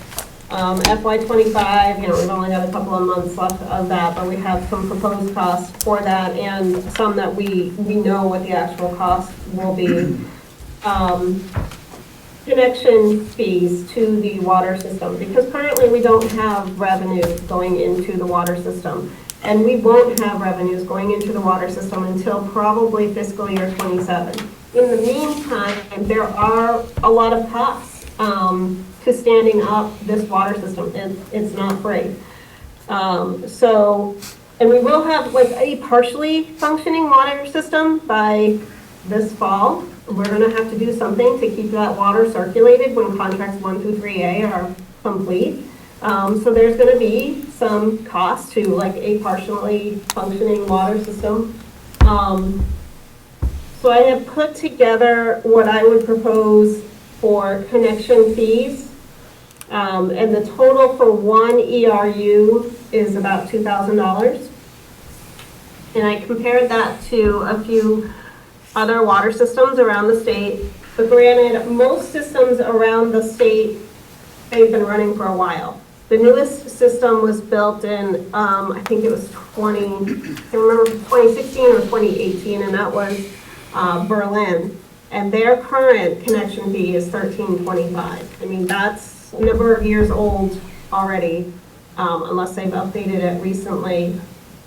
FY '25, we've only got a couple of months left of that, but we have some proposed costs for that and some that we know what the actual cost will be. Connection fees to the water system, because currently we don't have revenue going into the water system. And we won't have revenues going into the water system until probably fiscal year '27. In the meantime, there are a lot of costs to standing up this water system. It's not free. And we will have like a partially functioning water system by this fall. We're gonna have to do something to keep that water circulated when contracts 1 through 3A are complete. So there's going to be some cost to like a partially functioning water system. So I have put together what I would propose for connection fees. And the total for one ERU is about $2,000. And I compared that to a few other water systems around the state. But granted, most systems around the state, they've been running for a while. The newest system was built in, I think it was 2016 or 2018, and that was Berlin. And their current connection fee is $13.25. I mean, that's a number of years old already, unless they've updated it recently.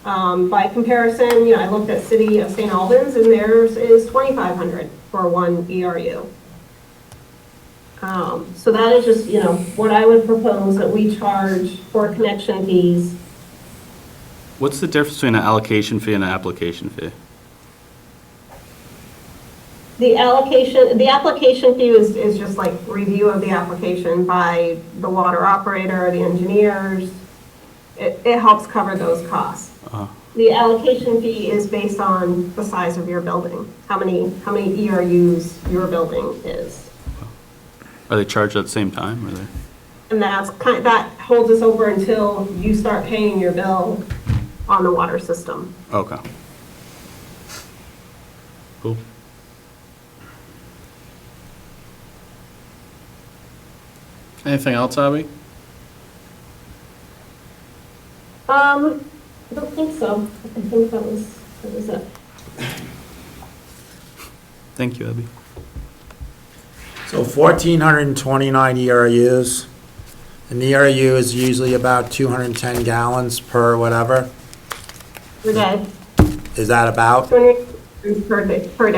By comparison, I looked at City of St. Albans, and theirs is $2,500 for one ERU. So that is just, what I would propose that we charge for connection fees. What's the difference between an allocation fee and an application fee? The application fee is just like review of the application by the water operator, the engineers. It helps cover those costs. The allocation fee is based on the size of your building, how many ERUs your building is. Are they charged at the same time, or they? And that holds us over until you start paying your bill on the water system. Okay. Cool. Anything else, Abby? I don't think so. I think that was it. Thank you, Abby. So 1,429 ERUs. An ERU is usually about 210 gallons per whatever. Per day. Is that about? 200 per day. Per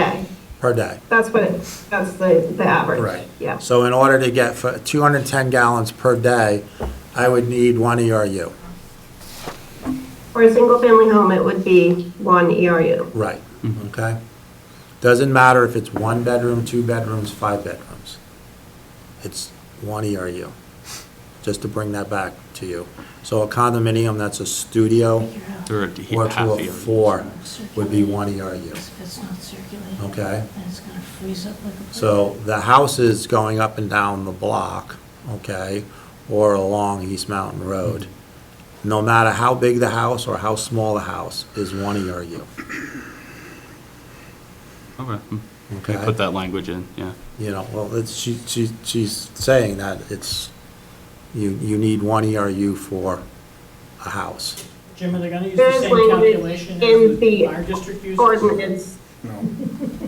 day. That's the average. Right. Yeah. So in order to get 210 gallons per day, I would need one ERU. For a single family home, it would be one ERU. Right, okay? Doesn't matter if it's 1 bedroom, 2 bedrooms, 5 bedrooms. it's one ERU, just to bring that back to you. So a condominium that's a studio Or a or half to a year. 4 would be one ERU. It's not circulating. Okay. And it's gonna freeze up like a. So the houses going up and down the block, okay, or along East Mountain Road, no matter how big the house or how small the house, is one ERU. Okay. Okay. Put that language in, yeah. You know, well, it's, she's saying that it's, you need one ERU for a house. Jim, are they gonna use the There's same language calculation in as the our district uses? ordinance.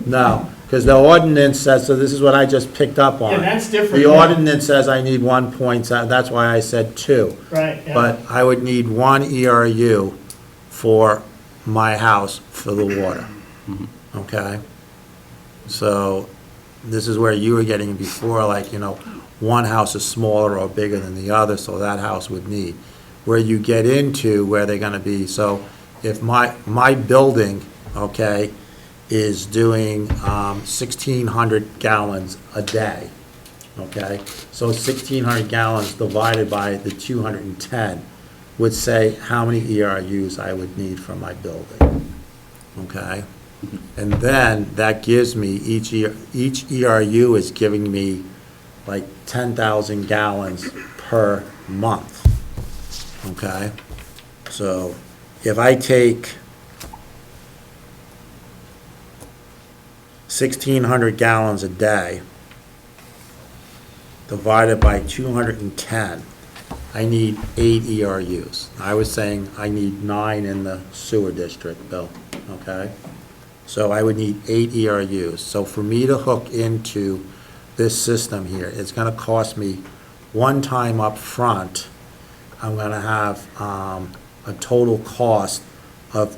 No, because the ordinance says, so this is what I just picked up on. Yeah, that's different. The yeah. ordinance says I need 1 point, that's why I said 2. Right, yeah. But I would need one ERU for my house for the water, okay? So this is where you were getting before, like, you know, one house is smaller or bigger than the other, so that house would need. Where you get into where they're gonna be, so if my building, okay, is doing 1,600 gallons a day, okay? So 1,600 gallons divided by the 210 would say how many ERUs I would need for my building, okay? And then that gives me, each ERU is giving me like 10,000 gallons per month, okay? So if I take 1,600 gallons a day divided by 210, I need 8 ERUs. I was saying I need 9 in the sewer district, Bill, okay? So I would need 8 ERUs. So for me to hook into this system here, it's gonna cost me one time up front. I'm gonna have a total cost of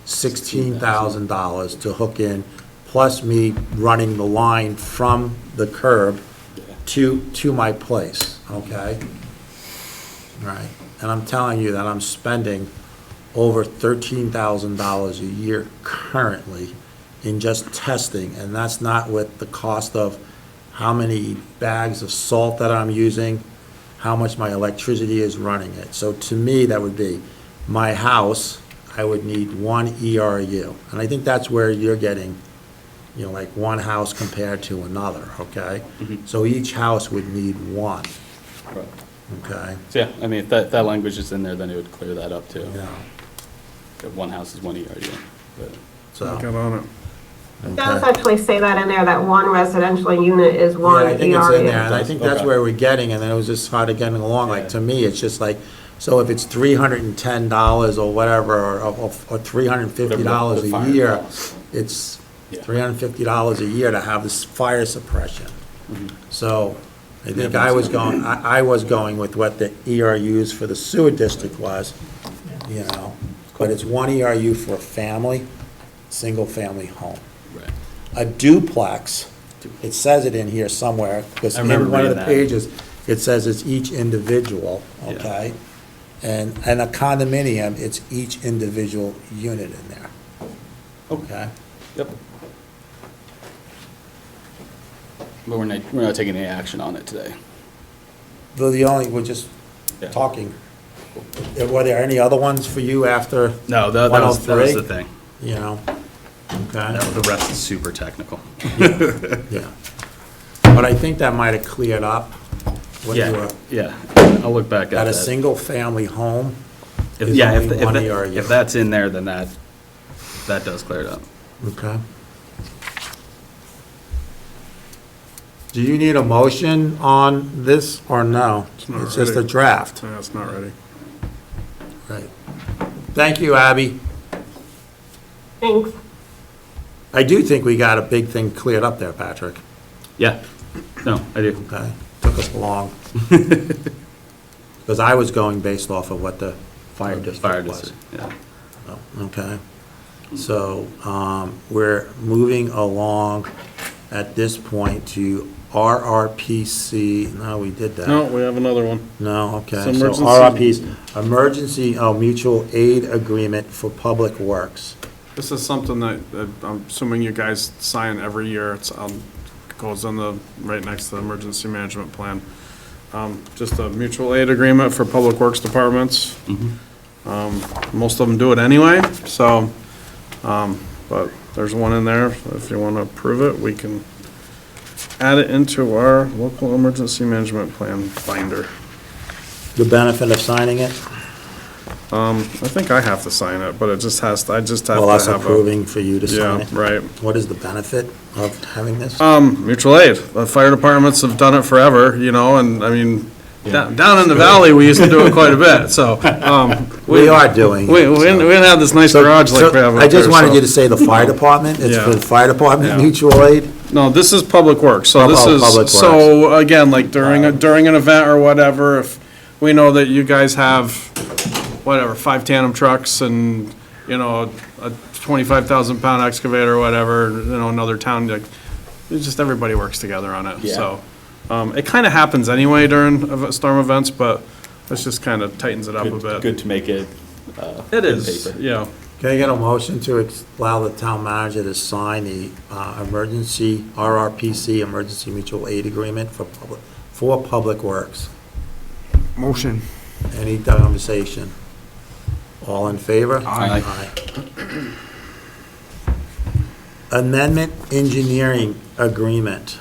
$16,000 to hook in, plus me running the line from the curb to my place, okay? Right, and I'm telling you that I'm spending over $13,000 a year currently in just testing, and that's not with the cost of how many bags of salt that I'm using, how much my electricity is running it. So to me, that would be my house, I would need one ERU. And I think that's where you're getting, you know, like one house compared to another, okay? So each house would need one, Right. okay? So, yeah, I mean, if that language is in there, then it would clear that up too. Yeah, If one house is one ERU. But so. Get on it. It does okay. actually say that in there, that one residential unit is Yeah, one I think it's in there, ERU. and I think that's Okay. where we're getting, and then it was just hard of getting along, like, to me, it's just like, so if it's $310 or whatever, or $350 Whatever the a fire year, costs. it's Yeah. $350 a year to have this fire suppression. So, I think Yeah, I was that's- going, I was going with what the ERUs for the sewer district was, you know, but it's one ERU for a family, single-family home. Right. A duplex, it says it in here somewhere, because I in remember one of the reading that. pages, it says it's each individual, Yeah. okay? And a condominium, it's each individual unit in there, okay? Yep. But we're not taking any action on it today. Though we're just Yeah. talking. Were there any other ones for you after, No, that was the 103? thing. you know? Okay, No, the rest is super technical. yeah. But I think that might have cleared up what you Yeah, were, yeah. I'll look back at at that. a single-family home, If- is Yeah, only one ERU. if that's in there, then that does clear it up. okay? Do you need a motion on this, or no? not It's just a ready. draft. Yeah, it's not ready. Right. Thank you, Abby. Thanks. I do think we got a big thing cleared up there, Patrick, Yeah, no, I do. okay? Took us long. Because I was going based off of what the fire Fire district was. district, yeah. Oh, okay. So, we're moving along at this point to RRPC, no, we did that. No, we have another one. No, okay. It's So emergency- RRPs, Emergency Mutual Aid Agreement for Public Works. This is something that I'm assuming you guys sign every year. It's goes on the, right next to the emergency management plan. Just a mutual aid agreement for public works departments. Most of them do it anyway, so, but there's one in there. If you want to approve it, we can add it into our local emergency management plan binder. The benefit of signing it? I think I have to sign it, but it just has, I just have to Well, us have a. approving for you to sign Yeah, it? right. What is the benefit of having this? Mutual aid. The fire departments have done it forever, you know, and I mean, down in the valley, we used to do it quite a bit, so. We are doing it, We didn't have this nice garage like we have I up just there, wanted so. you to say the fire department, it's Yeah. for the fire department Yeah. mutual aid? No, this is public works, so this Oh, public is, so again, like during an event or whatever, if we know that you guys have, whatever, 5 tandem trucks and, you know, a 25,000-pound excavator or whatever, you know, another town, like, it's just everybody works together on it, Yeah. so. It kind of happens anyway during storm events, but this just kind of tightens it up a bit. Good to make it. It in is, paper. yeah. Can I get a motion to allow the town manager to sign the emergency, RRPC, Emergency Mutual Aid Agreement for public works? Motion. Any conversation? All in favor? Aye. Amendment Engineering Agreement.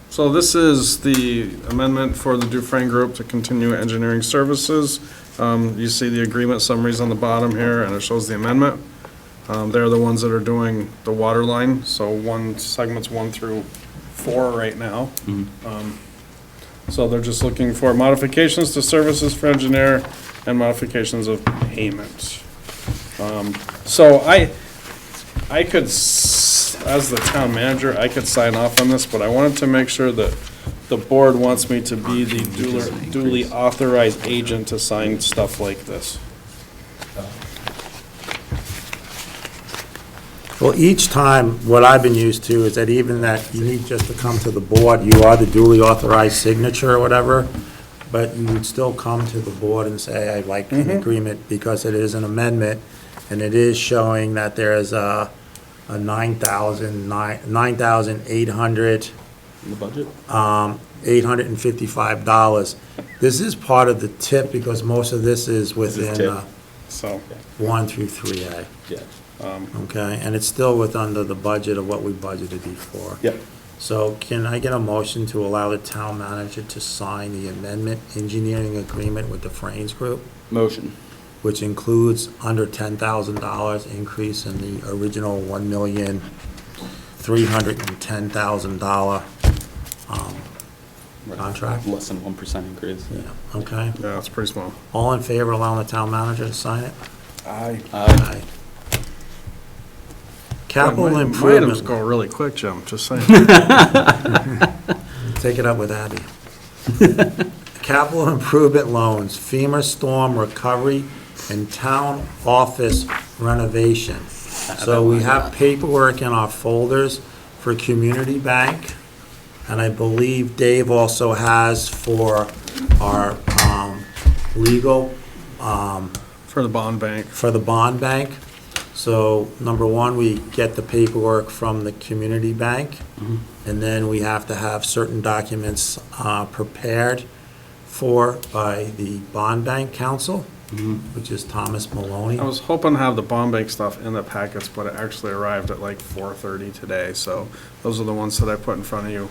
So this is the amendment for the Dufresne Group to continue engineering services. You see the agreement summaries on the bottom here, and it shows the amendment. They're the ones that are doing the water line, so segments 1 through 4 right now. So they're just looking for modifications to services for engineer and modifications of payment. So I could, as the town manager, I could sign off on this, but I wanted to make sure that the board wants me to be the duly authorized agent to sign stuff like this. Well, each time, what I've been used to is that even that you need just to come to the board, you are the duly authorized signature or whatever, but you would still come to the board and say, I'd like an agreement, because it is an amendment, and it is showing that there is a $9,800 In the budget? $855. This is part of the tip, because most of this is within tip. 1 through 3A. Yeah. Okay, and it's still under the budget of what we budgeted before. Yep. So can I get a motion to allow the town manager to sign the amendment engineering agreement with the Frames Group, Motion. which includes under $10,000 increase in the original $1,310,000 contract? Less than 1% increase. Yeah, okay. Yeah, it's pretty small. All in favor of allowing the town manager to sign it? Aye. Aye. Capital Items improvement. go really quick, Jim, just saying. Take it up with Abby. Capital improvement loans, FEMA storm recovery, and town office renovation. So we have paperwork in our folders for Community Bank, and I believe Dave also has for our legal, For the bond bank. for the bond bank. So, number one, we get the paperwork from the community bank, and then we have to have certain documents prepared by the bond bank counsel, which is Thomas Maloney. I was hoping to have the bond bank stuff in the packets, but it actually arrived at like 4:30 today, so those are the ones that I put in front of you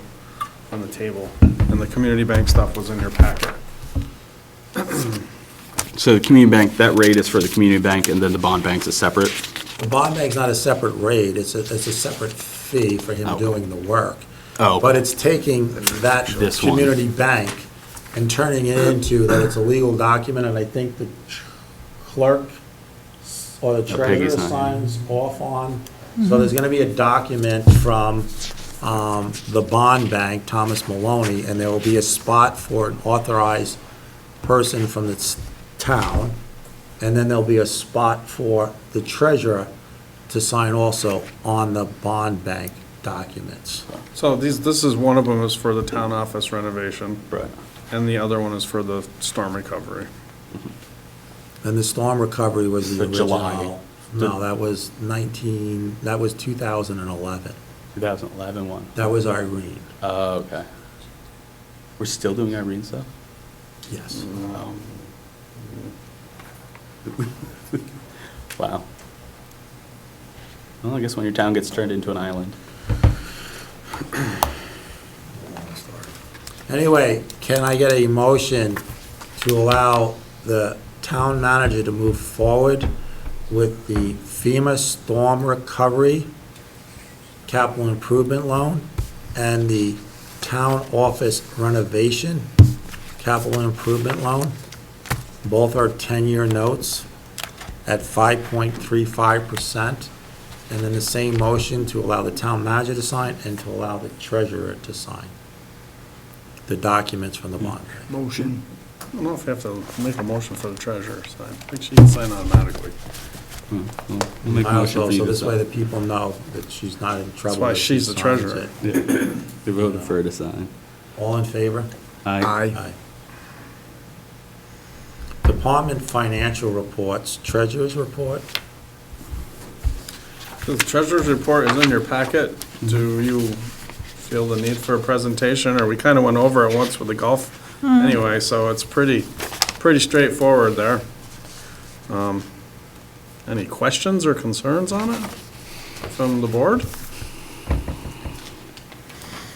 on the table. And the community bank stuff was in your packet. So the community bank, that rate is for the community bank, and then the bond bank's a separate? The bond bank's not a separate rate, it's a separate fee for him doing the work. Oh. But it's taking that This one. community bank and turning it into that it's a legal document, and I think the clerk or the treasurer Peggy signed. signs off on. So there's gonna be a document from the bond bank, Thomas Maloney, and there will be a spot for an authorized person from the town, and then there'll be a spot for the treasurer to sign also on the bond bank documents. So this is, one of them is for the town office renovation. Right. And the other one is for the storm recovery. And the storm recovery was the For original. July. No, that was 2011. 2011 one. That was Irene, Oh, okay. We're still doing Irene stuff? yes. Oh. Wow. Well, I guess when your town gets turned into an island. Anyway, can I get a motion to allow the town manager to move forward with the FEMA storm recovery capital improvement loan and the town office renovation capital improvement loan? Both are 10-year notes at 5.35%. And then the same motion to allow the town manager to sign and to allow the treasurer to sign the documents from the bond. Motion. I don't know if you have to make a motion for the treasurer, so I think she can sign automatically. We'll make a I motion also, for you so to this way sign. the people know that she's not in trouble. That's why if she she's the signs treasurer. it. Yeah. They voted for her to sign. All in favor? Aye. Department financial reports, treasurer's report. The treasurer's report is in your packet. Do you feel the need for a presentation, or we kind of went over it once with the golf anyway, so it's pretty straightforward there. Any questions or concerns on it from the board?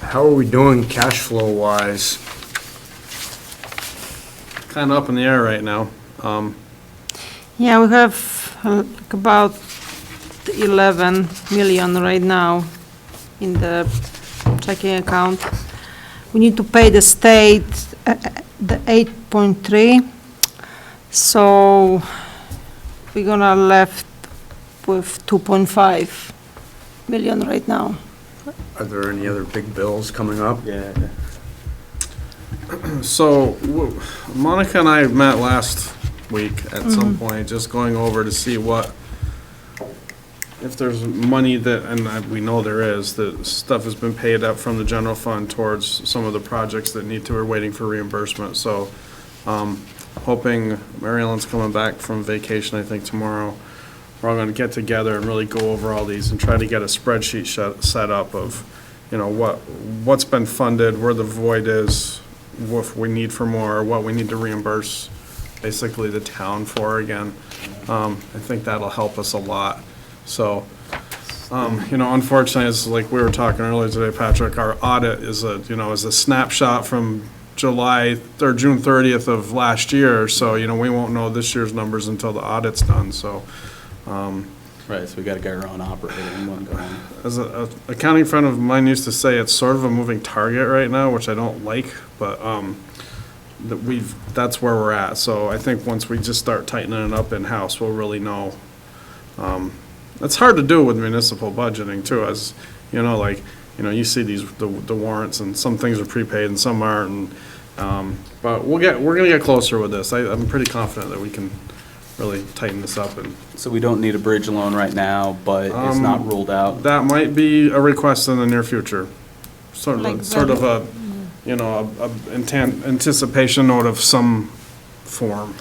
How are we doing cash flow wise? Kind of up in the air right now. Yeah, we have like about 11 million right now in the checking account. We need to pay the state the 8.3, so we're gonna left with 2.5 million right now. Are there any other big bills coming up? Yeah. So Monica and I met last week at some point, just going over to see if there's money that, and we know there is, that stuff has been paid up from the general fund towards some of the projects that are waiting for reimbursement. So hoping Mary Ellen's coming back from vacation, I think tomorrow. We're all going to get together and really go over all these and try to get a spreadsheet set up of, what's been funded, where the void is, what we need for more, what we need to reimburse basically the town for again. I think that'll help us a lot. So, unfortunately, it's like we were talking earlier today, Patrick, our audit is a snapshot from July or June 30th of last year. So, we won't know this year's numbers until the audit's done. So, Right, so we gotta get our own operating one going. as a accounting friend of mine used to say, it's sort of a moving target right now, which I don't like, but, that's where we're at. So I think once we just start tightening it up in-house, we'll really know. It's hard to do with municipal budgeting too, as, you see the warrants, and some things are prepaid and some aren't, but we're gonna get closer with this. I'm pretty confident that we can really tighten this up. And So we don't need a bridge loan right now, but it's not ruled out? that might be a request in the near future. Sort Like of a anticipation note of some form.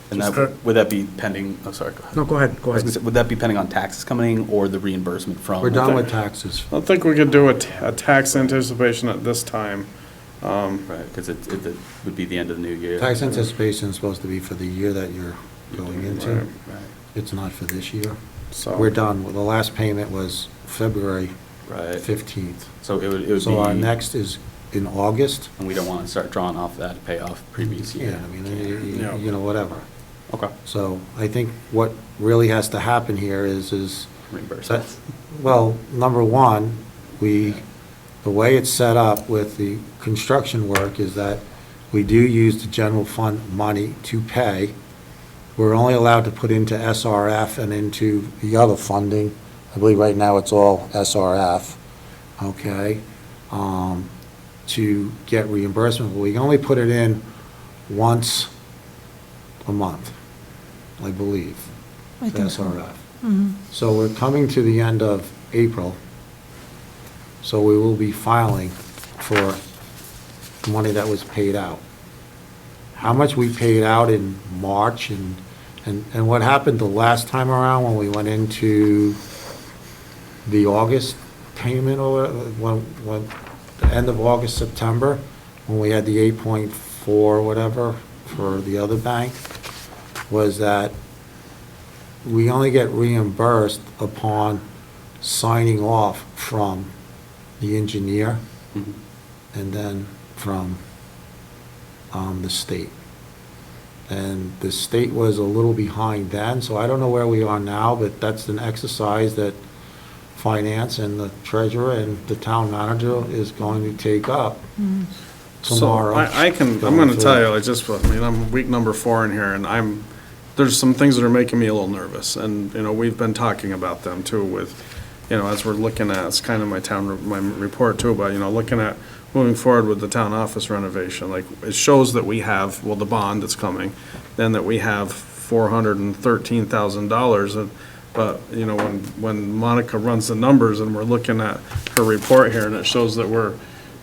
And that, would that be pending, oh, sorry, go ahead. No, go ahead, I was gonna say, would that be pending on taxes coming or the reimbursement from? We're done with taxes. I think we could do a tax anticipation at this time. Right, because it would be the end of the new year. Tax anticipation is supposed to be for the year that you're going into. Right. Right, It's not for this year. So We're done. The last payment was February right. 15th. So it would be. So our next is in August. And we don't want to start drawing off that to pay off previous year. Yeah, I mean, Yeah. whatever. Okay. So I think what really has to happen here is Reimbursement. well, number one, the way it's set up with the construction work is that we do use the general fund money to pay. We're only allowed to put into SRF and into the other funding. I believe right now it's all SRF, okay, to get reimbursement. But we can only put it in once a month, I believe, I think so. SRF. So we're coming to the end of April, so we will be filing for money that was paid out. How much we paid out in March and what happened the last time around when we went into the August payment or when, the end of August, September, when we had the 8.4 whatever for the other bank, was that we only get reimbursed upon signing off from the engineer and then from the state. And the state was a little behind then, so I don't know where we are now, but that's an exercise that finance and the treasurer and the town manager is going to take up tomorrow. So I'm gonna tell you, I'm week number 4 in here, and there's some things that are making me a little nervous, and, we've been talking about them too with, as we're looking at, it's kind of my report too, but, looking at moving forward with the town office renovation, like, it shows that we have, well, the bond that's coming, then that we have $413,000, but, when Monica runs the numbers and we're looking at her report here, and it shows that we're,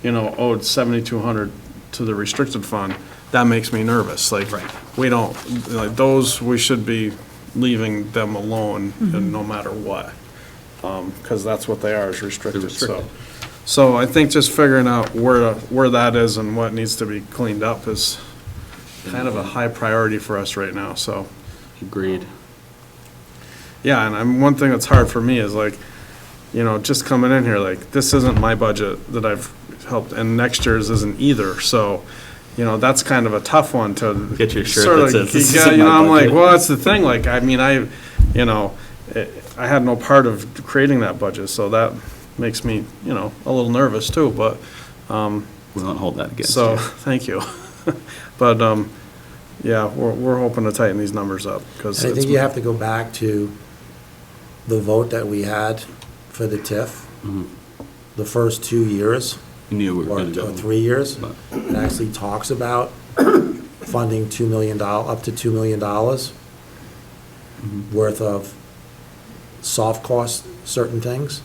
owed $7,200 to the restricted fund, that makes me nervous, like, we don't, like, those, we should be leaving them alone, and no matter what, because that's what they are, is restricted, so I think just figuring out where that is and what needs to be cleaned up is kind of a high priority for us right now, so. Agreed. Yeah, and one thing that's hard for me is like, just coming in here, like, this isn't my budget that I've helped, and next year's isn't either, so, that's kind of a tough one to. Get your shirt sort that of, says, "This isn't my I'm like, budget." well, that's the thing, like, I mean, I had no part of creating that budget, so that makes me, a little nervous too, but, We won't hold that against so, you. thank you. But, yeah, we're hoping to tighten these numbers up, because. And I think you have to go back to the vote that we had for the TIF, the first 2 years, Knew we were or gonna go. 3 years. But- It actually talks about funding $2 million, up to $2 million worth of soft cost, certain things.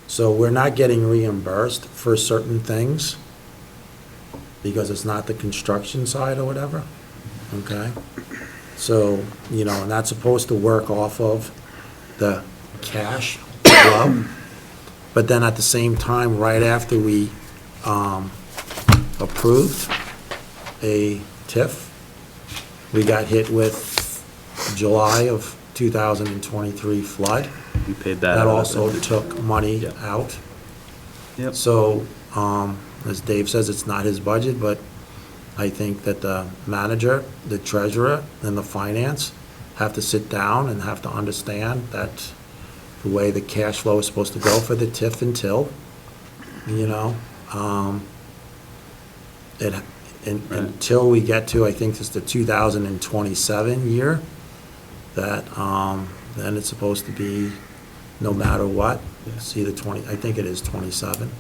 So we're not getting reimbursed for certain things because it's not the construction side or whatever, okay? So, and that's supposed to work off of the cash flow. But then at the same time, right after we approved a TIF, we got hit with July of 2023 flood. We paid that. That out of also it. took money Yeah. out. Yep. So, as Dave says, it's not his budget, but I think that the manager, the treasurer, and the finance have to sit down and have to understand that the way the cash flow is supposed to go for the TIF until, until we get to, I think it's the 2027 year, that, then it's supposed to be no matter what. It's either 20, I think it is 27.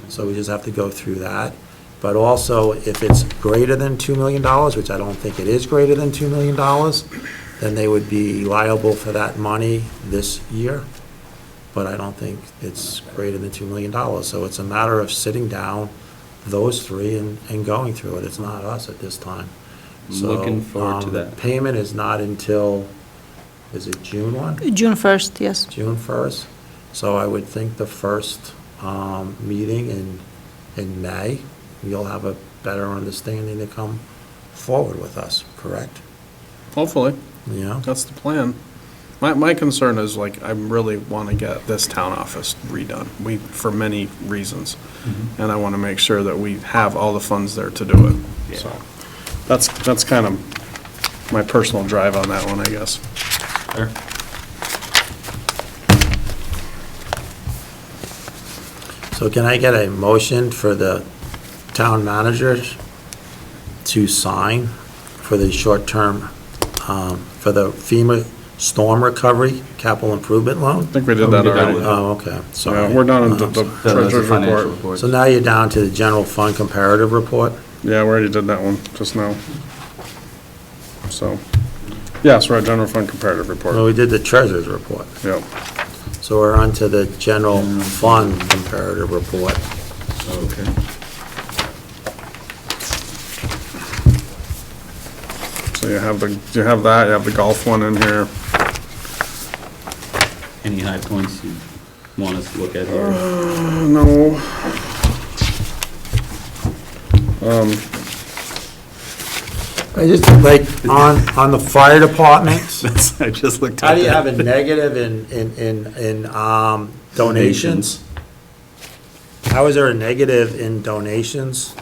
So we just have to go through that. But also, if it's greater than $2 million, which I don't think it is greater than $2 million, then they would be liable for that money this year. But I don't think it's greater than $2 million. So it's a matter of sitting down, those three, and going through it. It's not us at this time. So, Looking forward to that. Payment is not until, is it June 1? June 1st, yes. June 1st. So I would think the first meeting in May, you'll have a better understanding to come forward with us, correct? Hopefully. Yeah. That's the plan. My concern is, like, I really want to get this town office redone, for many reasons. And I want to make sure that we have all the funds there to do it. So that's kind of my personal drive on that one, I guess. Sure. So can I get a motion for the town manager to sign for the short-term, for the FEMA storm recovery capital improvement loan? I think we did that already. Oh, okay, sorry. Yeah, we're done on the That's treasurer's a financial report. report. So now you're down to the general fund comparative report? Yeah, we already did that one just now. So, yes, we're at general fund comparative Well, report. we did the treasurer's report. Yep. So we're on to the general fund comparative report. Okay. So you have that, you have the golf one in here. Any high points you want us to look at here? No. I just, like, on the fire department, I just looked at that. how do you have a negative in donations? How is there a negative in donations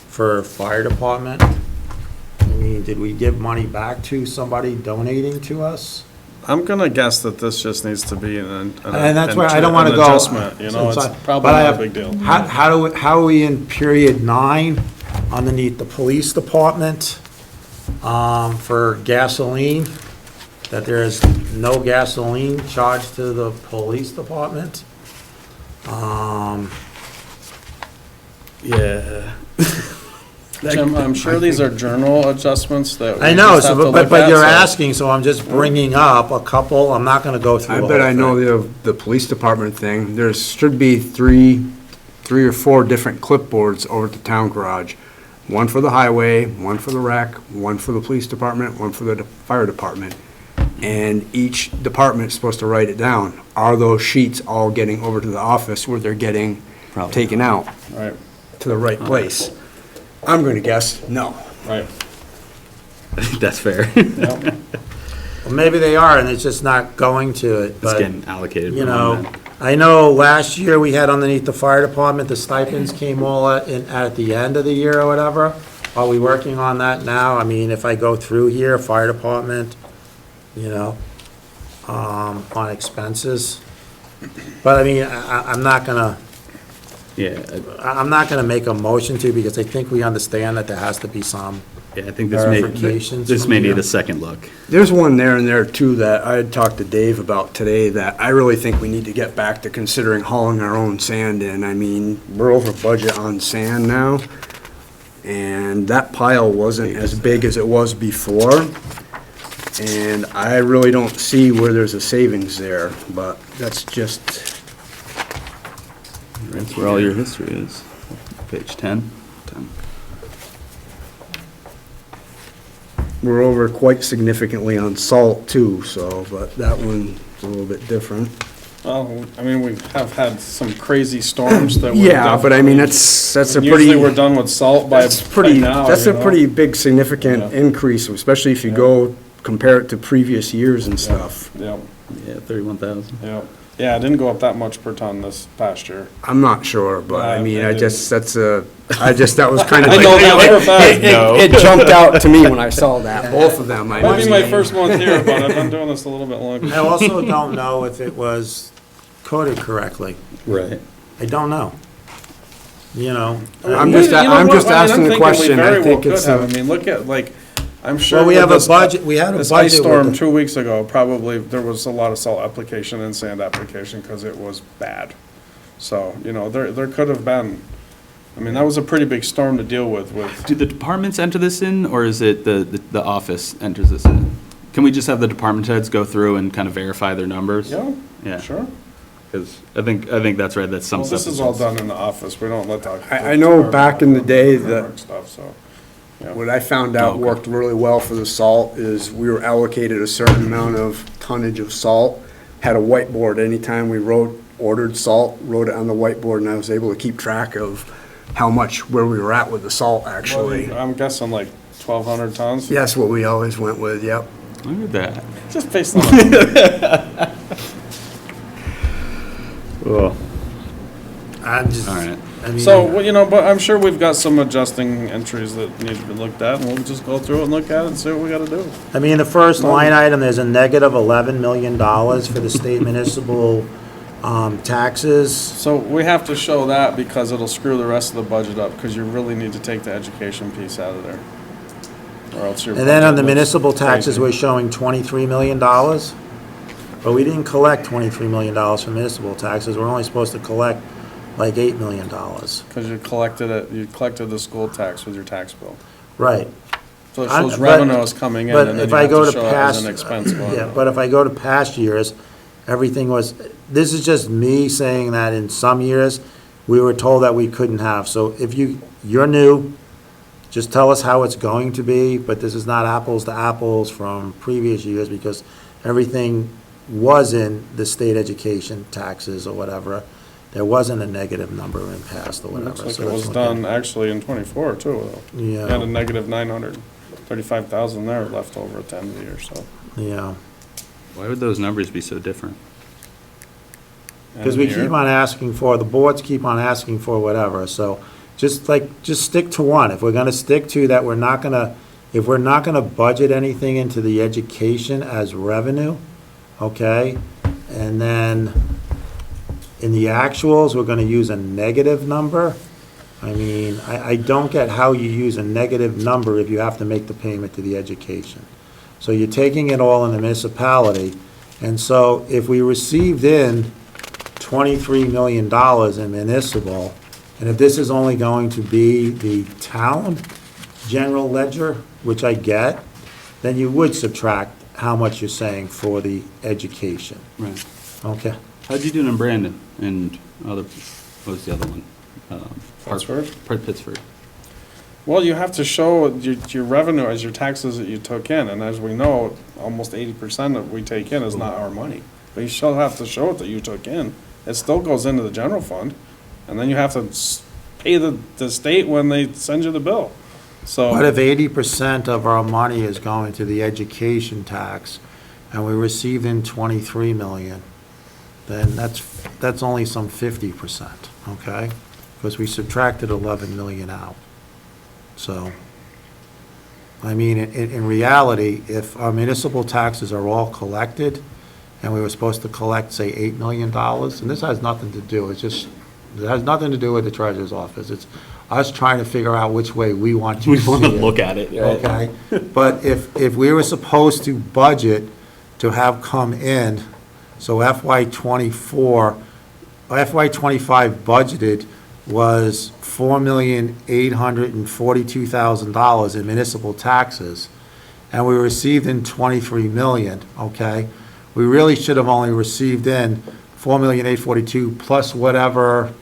for fire department? I mean, did we give money back to somebody donating to us? I'm gonna guess that this just needs to be an And that's why I don't want to an go. adjustment, you know, it's probably But I not a have- big deal. How are we in period 9 underneath the police department for gasoline? That there is no gasoline charged to the police department? Yeah. Jim, I'm sure these are journal adjustments that we I know, just have to so, look but at, you're so- asking, so I'm just bringing up a couple, I'm not gonna go through I the bet whole I know thing. the police department thing. There should be three or four different clipboards over at the town garage. One for the highway, one for the rec, one for the police department, one for the fire department. And each department is supposed to write it down. Are those sheets all getting over to the office where they're getting Probably. taken out Right, to the right place? I'm going to guess no. right, I think that's fair. yep. Well, maybe they are, and it's just not going to it, It's but, getting allocated. you from know, that. I know last year we had underneath the fire department, the stipends came all at the end of the year or whatever. Are we working on that now? I mean, if I go through here, fire department, you know, on expenses. But I mean, I'm not gonna, Yeah, I'm not gonna make a motion to, because I think we understand that there has to be some. I think this may Verifications need from a second look. There's one there and there too that I had talked to Dave about today that I really think we need to get back to considering hauling our own sand in. I mean, we're over budget on sand now, and that pile wasn't as big as it was before. And I really don't see where there's a savings there, but that's just, That's where all your history is. Page 10. we're over quite significantly on salt too, so, but that one's a little bit different. Well, I mean, we have had some crazy storms that were. Yeah, but I mean, that's a pretty. Usually we're done with salt by now. That's you a know? pretty big significant Yeah. increase, especially if you Yeah. go compare it to previous years and stuff. Yep, Yeah, 31,000. yep. Yeah, it didn't go up that much per ton this past year. I'm not sure, but I mean, I that was kind of I like. know that for a fact. It jumped out to me when I saw that, both of them. I Might be my mean, first month here, but I've been doing this a little bit longer. I also don't know if it was coded correctly. Right. I don't know. You know? I'm You just, know I'm what? just I mean, I'm asking the thinking we question. very I think well it's, could have. I mean, look at, like, I'm sure. Well, we with have a this- budget, we had a This budget ice with storm the- 2 weeks ago, probably, there was a lot of salt application and sand application because it was bad. So, you know, there could have been, I mean, that was a pretty big storm to deal with. Do the departments enter this in, or is it the office enters this in? Can we just have the department heads go through and kind of verify their numbers? Yeah, Yeah, sure. because I think that's right, that's some Well, stuff. this is all done in the office. We don't let the. I know back in the day that- Stuff, so, yeah. what I found out Okay. worked really well for the salt is we were allocated a certain amount of tonnage of salt, had a whiteboard. Anytime we ordered salt, wrote it on the whiteboard, and I was able to keep track of how much, where we were at with the salt, actually. I'm guessing like 1,200 tons? Yes, what we always went with, yep. Look at that. Just based on. All Oh, I'm just, all right. I mean. So, well, you know, but I'm sure we've got some adjusting entries that need to be looked at, and we'll just go through it and look at it and see what we gotta do. I mean, the first line item, there's a negative $11 million for the state municipal taxes. So we have to show that because it'll screw the rest of the budget up, because you really need to take the education piece out of there. Or else your And then on the budget looks municipal taxes, crazy. we're showing $23 million. But we didn't collect $23 million from municipal taxes. We're only supposed to collect like $8 million. Because you collected the school tax with your tax bill. Right. So it I- shows but- revenues coming in, but and then if you I have go to to show it as past- an expense going Yeah, out. but if I go to past years, everything was, this is just me saying that in some years, we were told that we couldn't have. So if you're new, just tell us how it's going to be, but this is not apples to apples from previous years, because everything was in the state education taxes or whatever, there wasn't a negative number in past or whatever. Looks like So it that's was what done actually in '24 too, though. Yeah. Had a negative 935,000 there left over at the end of the year, so. Yeah, Why would those numbers be so different? because we keep on asking for, the boards keep on asking for whatever, so just stick to one. If we're gonna stick to that, if we're not gonna budget anything into the education as revenue, okay? And then in the actuals, we're gonna use a negative number. I mean, I don't get how you use a negative number if you have to make the payment to the education. So you're taking it all in the municipality, and so if we received in $23 million in municipal, and if this is only going to be the town general ledger, which I get, then you would subtract how much you're saying for the education, Right. okay? How'd you do it in Brandon and what was the other one? Pittsburgh? Pittsburgh. Well, you have to show your revenue as your taxes that you took in, and as we know, almost 80% of what we take in is not our money. But you still have to show it that you took in. It still goes into the general fund, and then you have to pay the state when they send you the bill. So. But if 80% of our money is going to the education tax, and we received in 23 million, then that's only some 50%, okay? Because we subtracted 11 million out. So, I mean, in reality, if our municipal taxes are all collected, and we were supposed to collect, say, $8 million, and this has nothing to do, it has nothing to do with the treasurer's office. It's us trying to figure out which way we want to see it. We want to look at it, right? Okay? But if we were supposed to budget to have come in, so FY '24, FY '25 budgeted was $4,842,000 in municipal taxes, and we received in 23 million, okay? We really should have only received in 4,842,000 plus whatever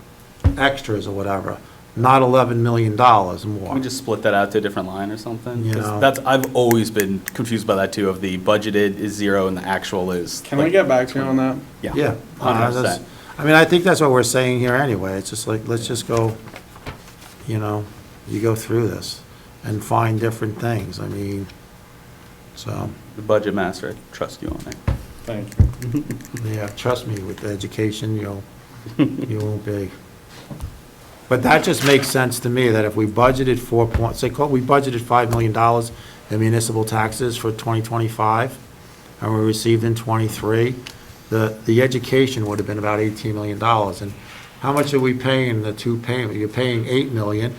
extras or whatever, not $11 million more. Can we just split that out to a different line or something? You 'Cause know. I've always been confused by that too, of the budgeted is 0 and the actual is. Can we get back to you on that? Yeah. 100%. I mean, I think that's what we're saying here anyway. It's just like, let's just go, you go through this and find different things. I mean, so, The budget master, I trust you on it. Thank you. yeah, trust me, with the education, you won't be. But that just makes sense to me, that if we budgeted we budgeted $5 million in municipal taxes for 2025, and we received in '23, the education would have been about $18 million. And how much are we paying the two payments? You're paying $8 million.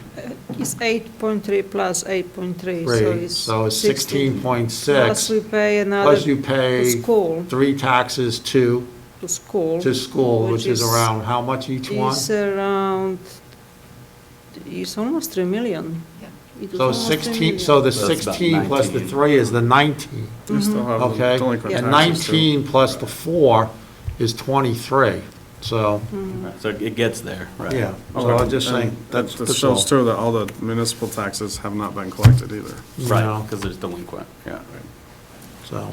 It's 8.3 plus 8.3, so Right, it's. so it's 16. 16.6. Plus we pay another. Plus you pay to school, 3 taxes to school. which is around how much each one? It's almost 3 million. Yeah. It was So almost 3 16, million. so the So that's about 16 plus the 19. 3 is the 19, We still have the okay? delinquent And taxes, too. 19 plus the 4 is 23, so, So it gets there, right? yeah. So I'm just saying, that's This that's all. shows too that all the municipal taxes have not been collected either. You Right, know, because there's delinquent, yeah. So,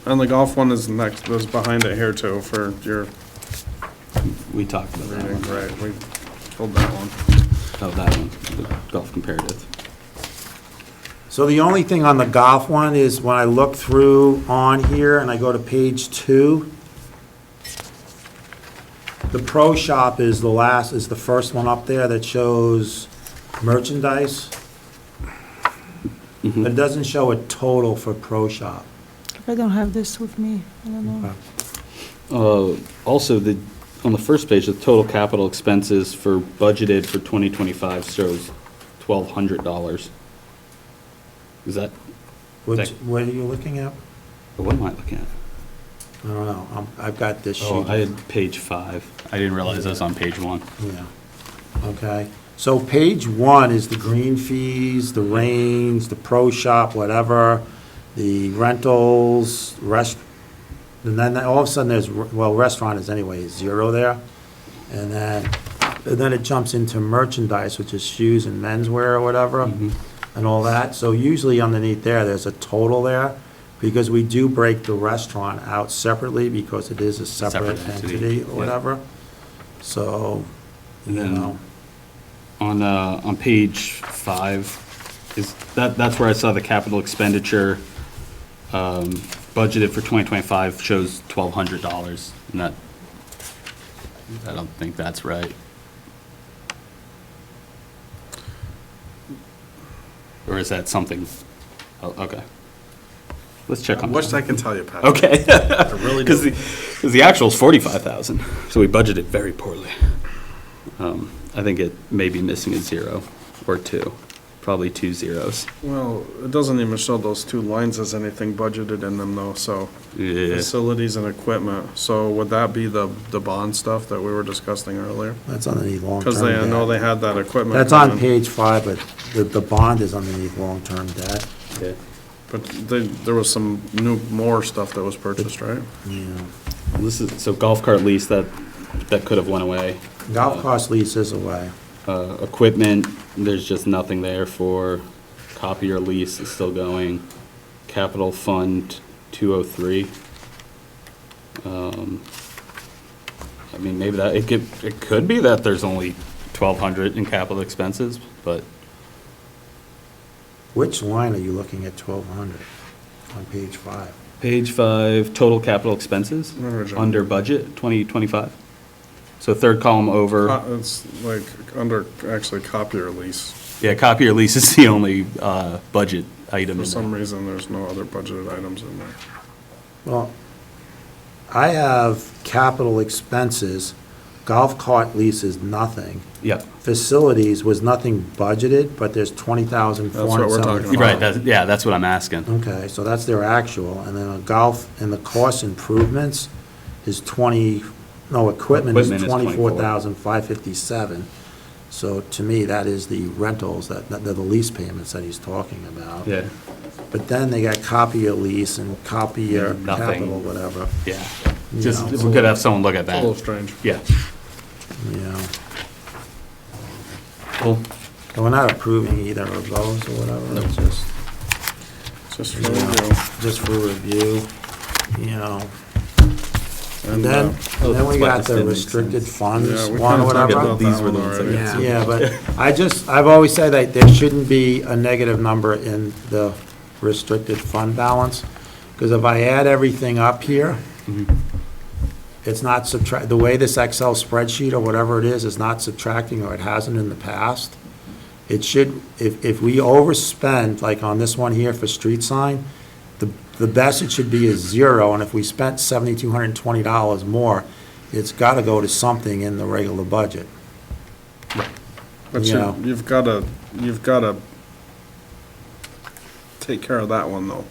And the golf one is next, is behind it here too for your We talked about that reading, one. right, we pulled that one. Oh, that one, the golf comparative. so the only thing on the golf one is when I look through on here and I go to page 2, the pro shop is the first one up there that shows merchandise. Mhm. But it doesn't show a total for pro shop. I don't have this with me, I don't know. Also, on the first page, the total capital expenses for budgeted for 2025 shows $1,200. Is that, What are you looking at? what am I looking at? I don't know, I've got this Oh, sheet. I had page 5. I didn't realize I was on page 1. Yeah, okay. So page 1 is the green fees, the range, the pro shop, whatever, the rentals, and then all of a sudden there's, restaurant is anyway 0 there. And then it jumps into merchandise, which is shoes and menswear or whatever. Mhm. and all that. So usually underneath there, there's a total there, because we do break the restaurant out separately because it is a separate Separate entity, entity or yeah. whatever. So, And you then- know, On page 5, that's where I saw the capital expenditure budgeted for 2025 shows $1,200, and that, I don't think that's right. Or is that something, oh, okay. Let's check I on wish that. I could tell you, Pat. Okay. I really Because do. the actual is 45,000, so we budgeted very poorly. I think it may be missing a 0 or 2, probably 2 zeros. Well, it doesn't even show those 2 lines as anything budgeted in them though, so. Yeah. Facilities and equipment, so would that be the bond stuff that we were discussing earlier? that's underneath long-term Because I know they debt. had that equipment. That's on coming. page 5, but the bond is underneath long-term debt. Yeah. But there was some more stuff that was purchased, right? Yeah. This is, so golf cart lease, that could have went away. Golf course lease is away. Equipment, there's just nothing there for. Copier lease is still going. Capital fund 203. I mean, maybe that, it could be that there's only 1,200 in capital expenses, but Which line are you looking at 1,200 on page 5? page 5, total capital expenses, Original. under budget, 2025. So third column over. It's like under, actually, copier lease. Yeah, copier lease is the only budget item For in some there. reason, there's no other budgeted items in there. Well, I have capital expenses, golf cart lease is nothing. Yep. Facilities was nothing budgeted, but there's 20,475. That's what we're talking about. Right, that's what I'm asking. Okay, so that's their actual, and then a golf, and the cost improvements is equipment is Equipment is 24. 24,557. So to me, that is the rentals, they're the lease payments that he's talking about. Yeah, But then they got copier lease and copier Nothing. capital, whatever, yeah. You Just, know. if we could have someone look at It's a little that. strange. Yeah. you know. Cool. And we're not approving either of those or whatever, it's Just for you know, review. just for review, you know. And And, then, Oh, and then we that's why got this the didn't make restricted sense. funds Yeah, we one kinda or talked whatever. about These that were the one ones that already. got- Yeah, but I've always said that there shouldn't be a negative number in the restricted fund balance, because if I add everything up here, it's not the way this Excel spreadsheet or whatever it is not subtracting, or it hasn't in the past. It should, if we overspend, like on this one here for street sign, the best it should be is 0, and if we spent $7,220 more, it's gotta go to something in the regular budget. But you know. you've gotta take care of that one, though.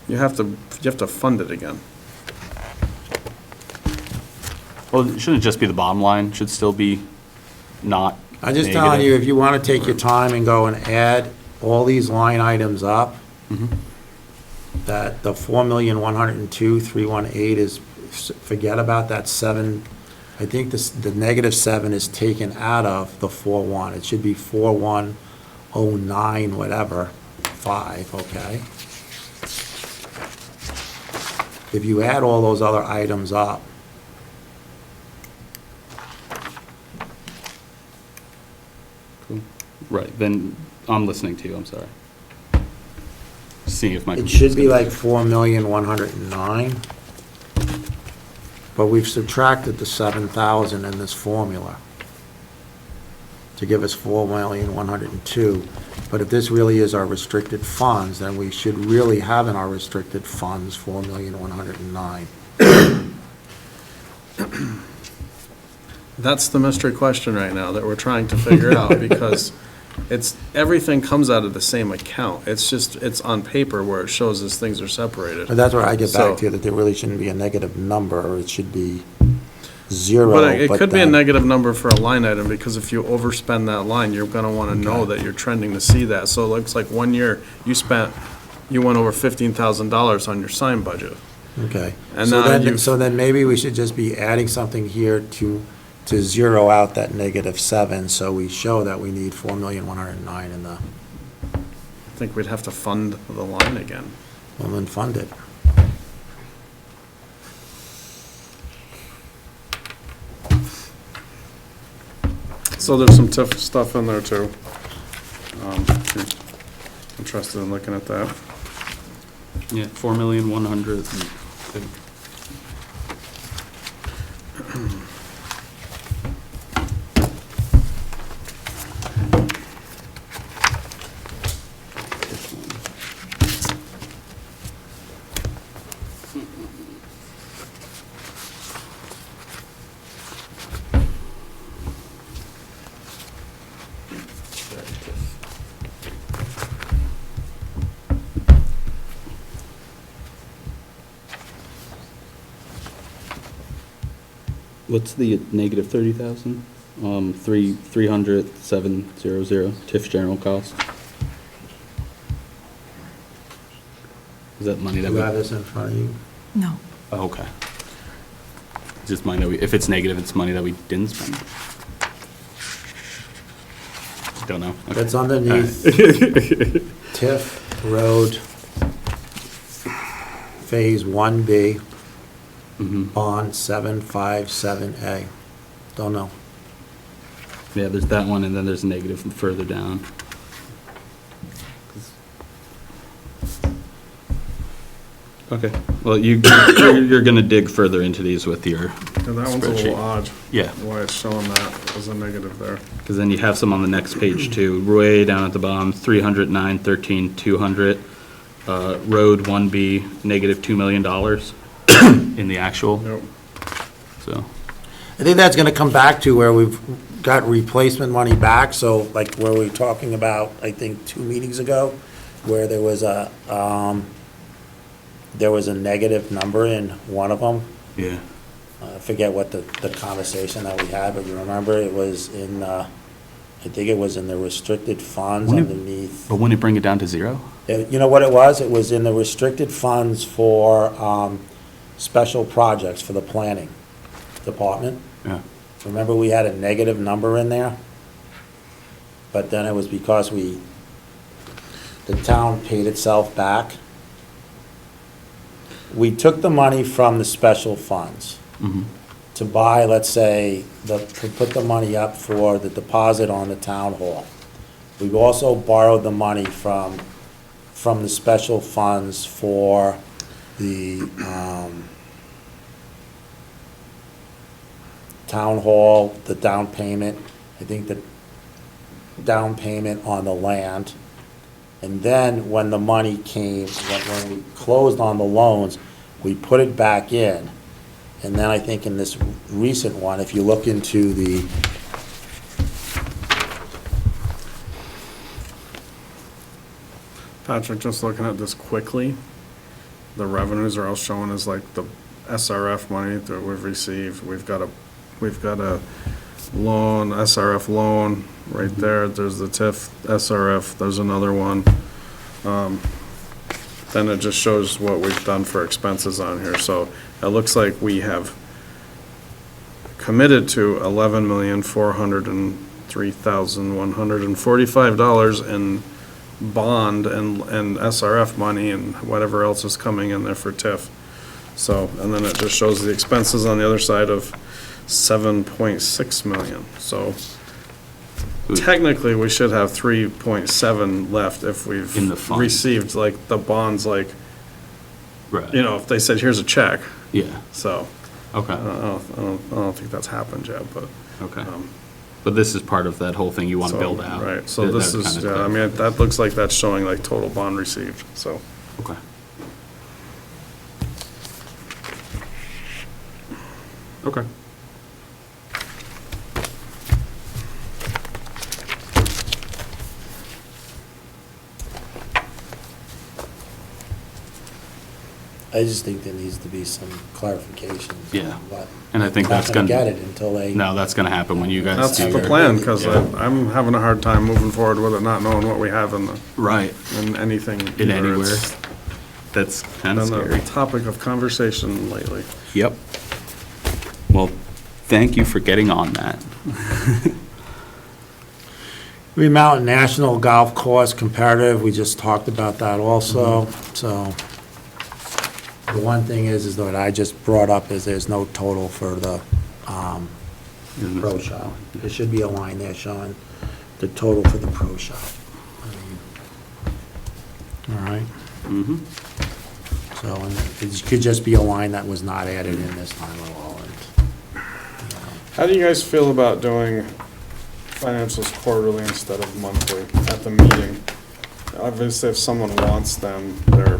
You have to fund it again. Well, it shouldn't just be the bottom line, should still be not I'm just telling you, negative. if you want to take your time and go and add all these line items up, Mhm. that the 4,102,318 is, forget about that 7, I think the negative 7 is taken out of the 4,1. It should be 4,109, whatever, 5, okay? If you add all those other items up, Right, then I'm listening to you, I'm sorry. Seeing if my. it should be computer's like 4,109. But we've subtracted the 7,000 in this formula to give us 4,102. But if this really is our restricted funds, then we should really have in our restricted funds 4,109. That's the mystery question right now that we're trying to figure out, because everything comes out of the same account. It's on paper where it shows as things are separated. But that's where I get So- back to, that there really shouldn't be a negative number, or it should be 0. But it could be a then- negative number for a line item, because if you overspend that line, you're gonna wanna know that you're trending to see that. So it looks like one year, you went over $15,000 on your sign budget. Okay. And So now then, you've- so then maybe we should just be adding something here to zero out that negative 7, so we show that we need 4,109 in the think we'd have to fund the line again. Well, then fund it. So there's some TIF stuff in there too. If you're interested in looking at that. Yeah, 4,100,000. What's the negative 30,000? 300,700 TIF general cost. Is that money that You we? have this in front of you? No. Oh, okay. Just money that we, if it's negative, it's money that we didn't spend. Don't know. Okay. That's underneath TIF Road Phase 1B, Mhm. Bond 757A. Don't know. Yeah, there's that one, and then there's a negative further down. Okay, well, you're gonna dig further into these with your Yeah, that one's a spreadsheet. little odd. Yeah. Why it's showing that as a negative there. Because then you have some on the next page too. Way down at the bottom, 300, 913, 200. Road 1B, negative $2 million in the actual, Yep. so. I think that's gonna come back to where we've got replacement money back, so like where we were talking about, I think, 2 meetings ago, where there was a negative number in one of them. Yeah. I forget what the conversation that we had, but you remember it was in, I think it was in the restricted funds Wouldn't it- underneath. But wouldn't it bring it down to zero? You know what it was? It was in the restricted funds for special projects for the planning department. Yeah. Remember, we had a negative number in there? But then it was because the town paid itself back. We took the money from the special funds Mhm. to buy, let's say, to put the money up for the deposit on the town hall. We've also borrowed the money from the special funds for the town hall, the down payment, I think the down payment on the land. And then when the money came, when we closed on the loans, we put it back in. And then I think in this recent one, if you look into the, Patrick, just looking at this quickly, the revenues are all showing as like the SRF money that we've received. We've got a loan, SRF loan, right there. There's the TIF SRF, there's another one. Then it just shows what we've done for expenses on here. So it looks like we have committed to $11,403,145 in bond and SRF money and whatever else is coming in there for TIF. So, and then it just shows the expenses on the other side of 7.6 million. So technically, we should have 3.7 left if we've In the fund. received like the bonds, like, Right. you know, if they said, here's a check. Yeah, So okay, I don't think that's happened yet, but. okay. But this is part of that whole thing you want to so, build out. Right, so That- this that is, kind of yeah, I stuff. mean, that looks like that's showing like total bond received, so. Okay. Okay. I just think there needs to be some clarification. Yeah. But And I think we're not that's gonna. get it until they. No, that's gonna happen when you guys That's do the your- plan, because Yeah. I'm having a hard time moving forward with it, not knowing what we have Right, in anything. in either. anywhere. It's That's kind of been a scary. topic of conversation lately. Yep. Well, thank you for getting on that. Green Mountain National Golf Course Comparative, we just talked about that also, so. The one thing is that I just brought up is there's no total for the, pro shop. There should be a line there showing the total for the pro shop. All right, Mm-hmm. so, and it could just be a line that was not added in this time at all. How do you guys feel about doing financials quarterly instead of monthly at the meeting? Obviously, if someone wants them, they're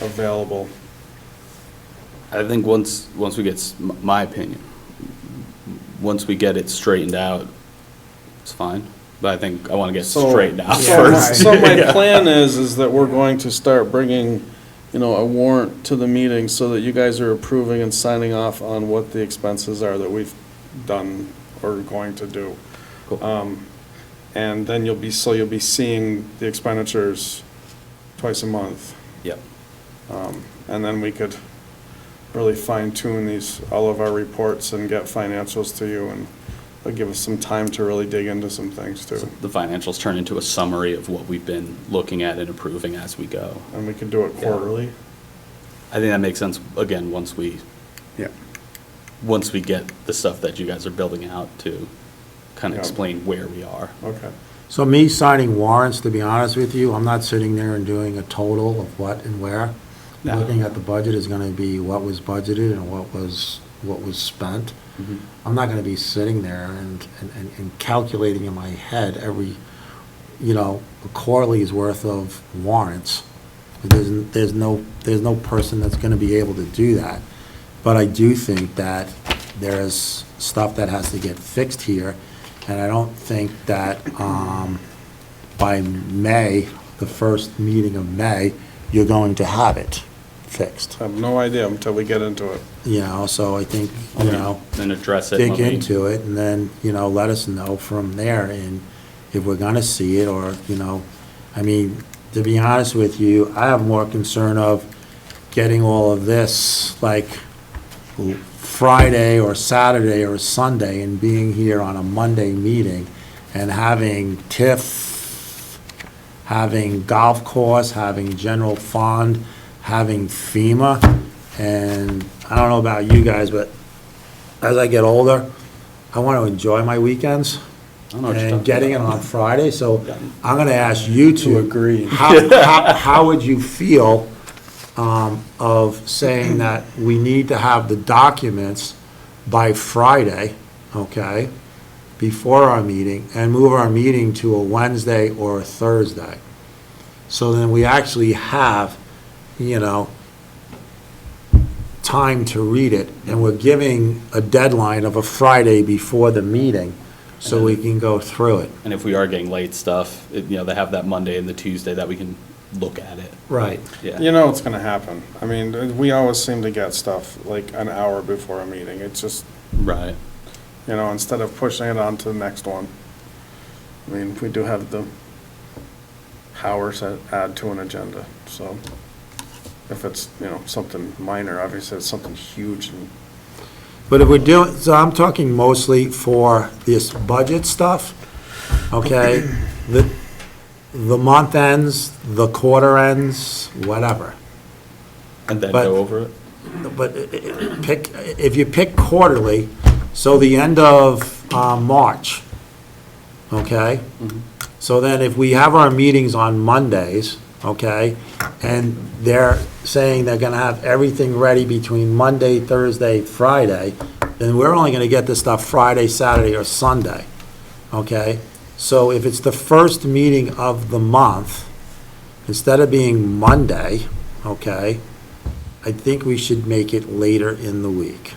available. I think once we get, my opinion, once we get it straightened out, it's fine. But I think I want to get straightened out first. So my plan is that we're going to start bringing, a warrant to the meeting so that you guys are approving and signing off on what the expenses are that we've done or going to do. Cool. And then you'll be seeing the expenditures twice a month. Yep. And then we could really fine tune all of our reports and get financials to you, and it'll give us some time to really dig into some things too. So the financials turn into a summary of what we've been looking at and approving as we go. And we could do it quarterly. I think that makes sense, again, once we get the stuff that you guys are building out to kind of explain where we are. Okay. So me signing warrants, to be honest with you, I'm not sitting there and doing a total of what and where. No. Looking at the budget is gonna be what was budgeted and what was spent. Mhm. I'm not gonna be sitting there and calculating in my head every, a quarterly's worth of warrants. There's no person that's gonna be able to do that. But I do think that there's stuff that has to get fixed here, and I don't think that, by May, the first meeting of May, you're going to have it fixed. I have no idea until we get into it. So I think, Then address it. dig when we- into it, and then, let us know from there, and if we're gonna see it, or, to be honest with you, I have more concern of getting all of this, like, Friday or Saturday or Sunday, and being here on a Monday meeting, and having TIF, having golf course, having general fund, having FEMA, and I don't know about you guys, but as I get older, I want to enjoy my weekends. I don't know what you're And talking getting it about. on Friday, so I'm gonna ask you to. Agree. How would you feel, of saying that we need to have the documents by Friday, okay, before our meeting, and move our meeting to a Wednesday or a Thursday? So then we actually have, time to read it, and we're giving a deadline of a Friday before the meeting, so we can go through it. And if we are getting late stuff, they have that Monday and the Tuesday that we can look at it. Right. Yeah. You know what's gonna happen. I mean, we always seem to get stuff like an hour before a meeting. It's just, Right. instead of pushing it on to the next one. I mean, we do have the powers to add to an agenda, so if it's, something minor, obviously it's something huge and But if we're doing, so I'm talking mostly for this budget stuff, okay? The month ends, the quarter ends, whatever. And then But- go over it. But if you pick quarterly, so the end of March, okay? Mhm. So then if we have our meetings on Mondays, okay, and they're saying they're gonna have everything ready between Monday, Thursday, Friday, then we're only gonna get this stuff Friday, Saturday, or Sunday, okay? So if it's the first meeting of the month, instead of being Monday, okay, I think we should make it later in the week.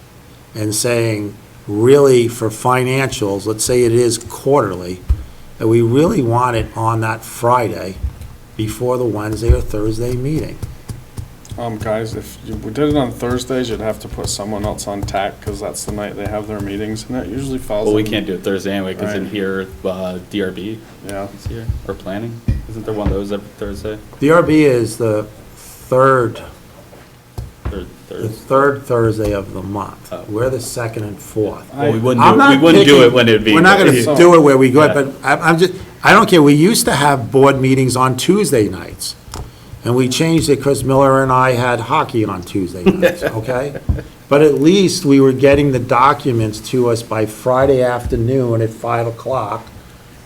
And saying, really, for financials, let's say it is quarterly, that we really want it on that Friday before the Wednesday or Thursday meeting. guys, if we did it on Thursdays, you'd have to put someone else on TAC, because that's the night they have their meetings, and that usually falls. Well, we in- can't do it Thursday anyway, because in Right. here, DRB Yeah. is here, or planning. Isn't there one of those every Thursday? DRB is the third the third Thursday of the month. Oh. We're the second and fourth. Well, we I'm not wouldn't do picking- it when it'd be. We're not gonna So- do it where we go, Yeah. but I don't care, we used to have board meetings on Tuesday nights, and we changed it because Miller and I had hockey on Tuesday nights, okay? But at least we were getting the documents to us by Friday afternoon at 5 o'clock.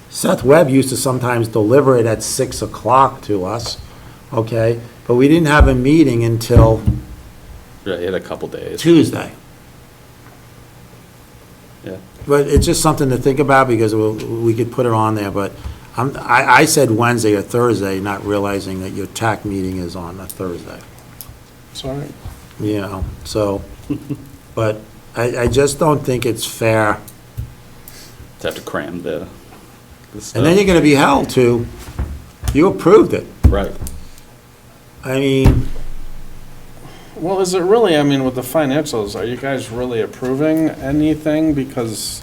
Seth Webb used to sometimes deliver it at 6 o'clock to us, okay? But we didn't have a meeting until Right, in a couple days. Tuesday. Yeah. But it's just something to think about because we could put it on there, but I said Wednesday or Thursday, not realizing that your TAC meeting is on a Thursday, Sorry. you know, so, but I just don't think it's fair. To have to cram the stuff. And then you're gonna be held to, you approved it. Right. I mean, Well, is it really, I mean, with the financials, are you guys really approving anything? Because,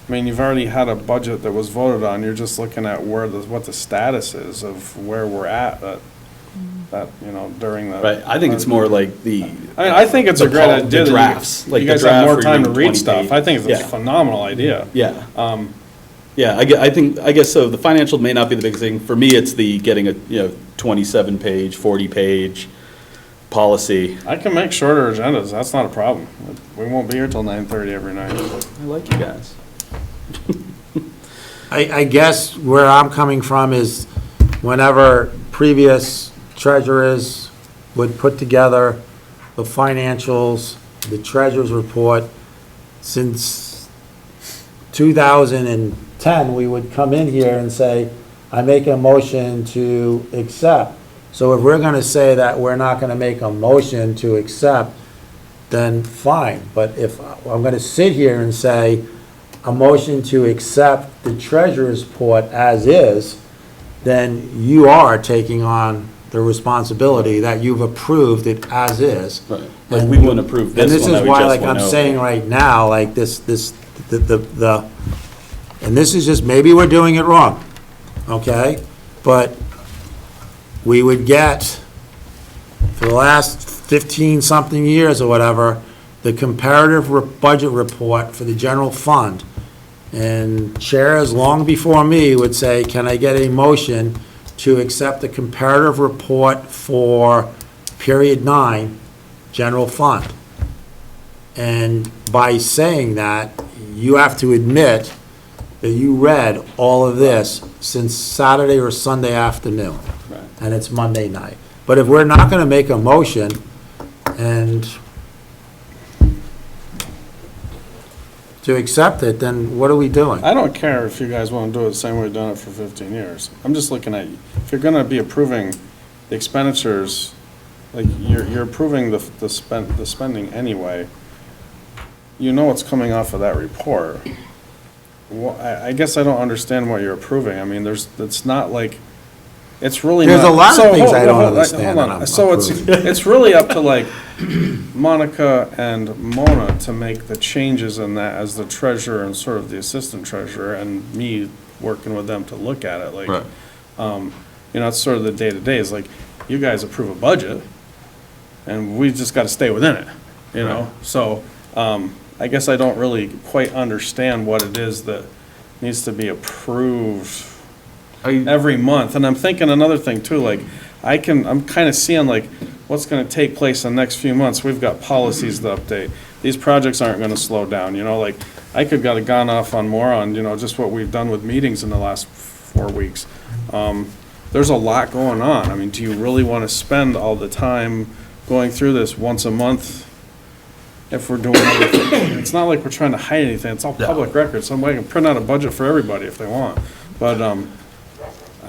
I mean, you've already had a budget that was voted on, you're just looking at what the status is of where we're at, you know, during the. Right, I think it's more like the. I mean, I think it's a great idea. The that drafts, like you the guys have draft more where time to you're read 20 stuff. I think it's a Yeah. phenomenal idea. Yeah. Yeah, I guess so. The financial may not be the biggest thing. For me, it's the getting a, 27-page, 40-page policy. I can make shorter agendas, that's not a problem. We won't be here till 9:30 every night. I like you guys. I guess where I'm coming from is whenever previous treasurers would put together the financials, the treasurer's report, since 2010, we would come in here and say, I make a motion to accept. So if we're gonna say that we're not gonna make a motion to accept, then fine. But if I'm gonna sit here and say, a motion to accept the treasurer's report as is, then you are taking on the responsibility that you've approved it as is. Right. Like, we wouldn't approve this one. And this that is we why, just like went I'm over. saying right now, like and this is just, maybe we're doing it wrong, okay? But we would get, for the last 15-something years or whatever, the comparative budget report for the general fund. And chairs long before me would say, can I get a motion to accept the comparative report for period 9, general fund? And by saying that, you have to admit that you read all of this since Saturday or Sunday afternoon. Right. And it's Monday night. But if we're not gonna make a motion and to accept it, then what are we doing? I don't care if you guys want to do it the same way we've done it for 15 years. I'm just looking at, if you're going to be approving the expenditures, like, you're approving the spending anyway, you know what's coming off of that report. Well, I guess I don't understand what you're approving. I mean, it's not like, it's really not. There's a lot of So, things I don't hold on, understand hold that on. I'm So approving. it's really up to like Monica and Mona to make the changes in that as the treasurer and sort of the assistant treasurer, and me working with them to look at it, like, it's sort of the day-to-day, is like, you guys approve a budget, and we just gotta stay within it, you know? So, I guess I don't really quite understand what it is that needs to be approved every month. And I'm thinking another thing too, like, I'm kind of seeing like what's going to take place in the next few months. We've got policies to update. These projects aren't going to slow down, like, I could have gone off on more on, just what we've done with meetings in the last 4 weeks. There's a lot going on. I mean, do you really want to spend all the time going through this once a month if we're doing everything? It's not like we're trying to hide anything. It's all public record. Somebody can print out a budget for everybody if they want. But,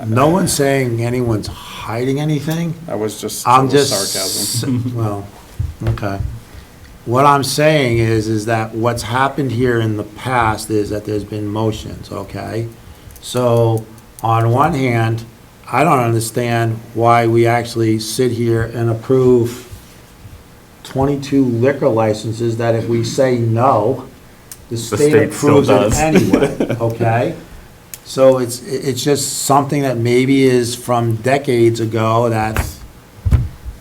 No one's saying anyone's hiding anything. I was just I'm just sarcasm. Well, okay. What I'm saying is that what's happened here in the past is that there's been motions, okay? So, on one hand, I don't understand why we actually sit here and approve 22 liquor licenses that if we say no, the state still approves it does. anyway, okay? So it's just something that maybe is from decades ago that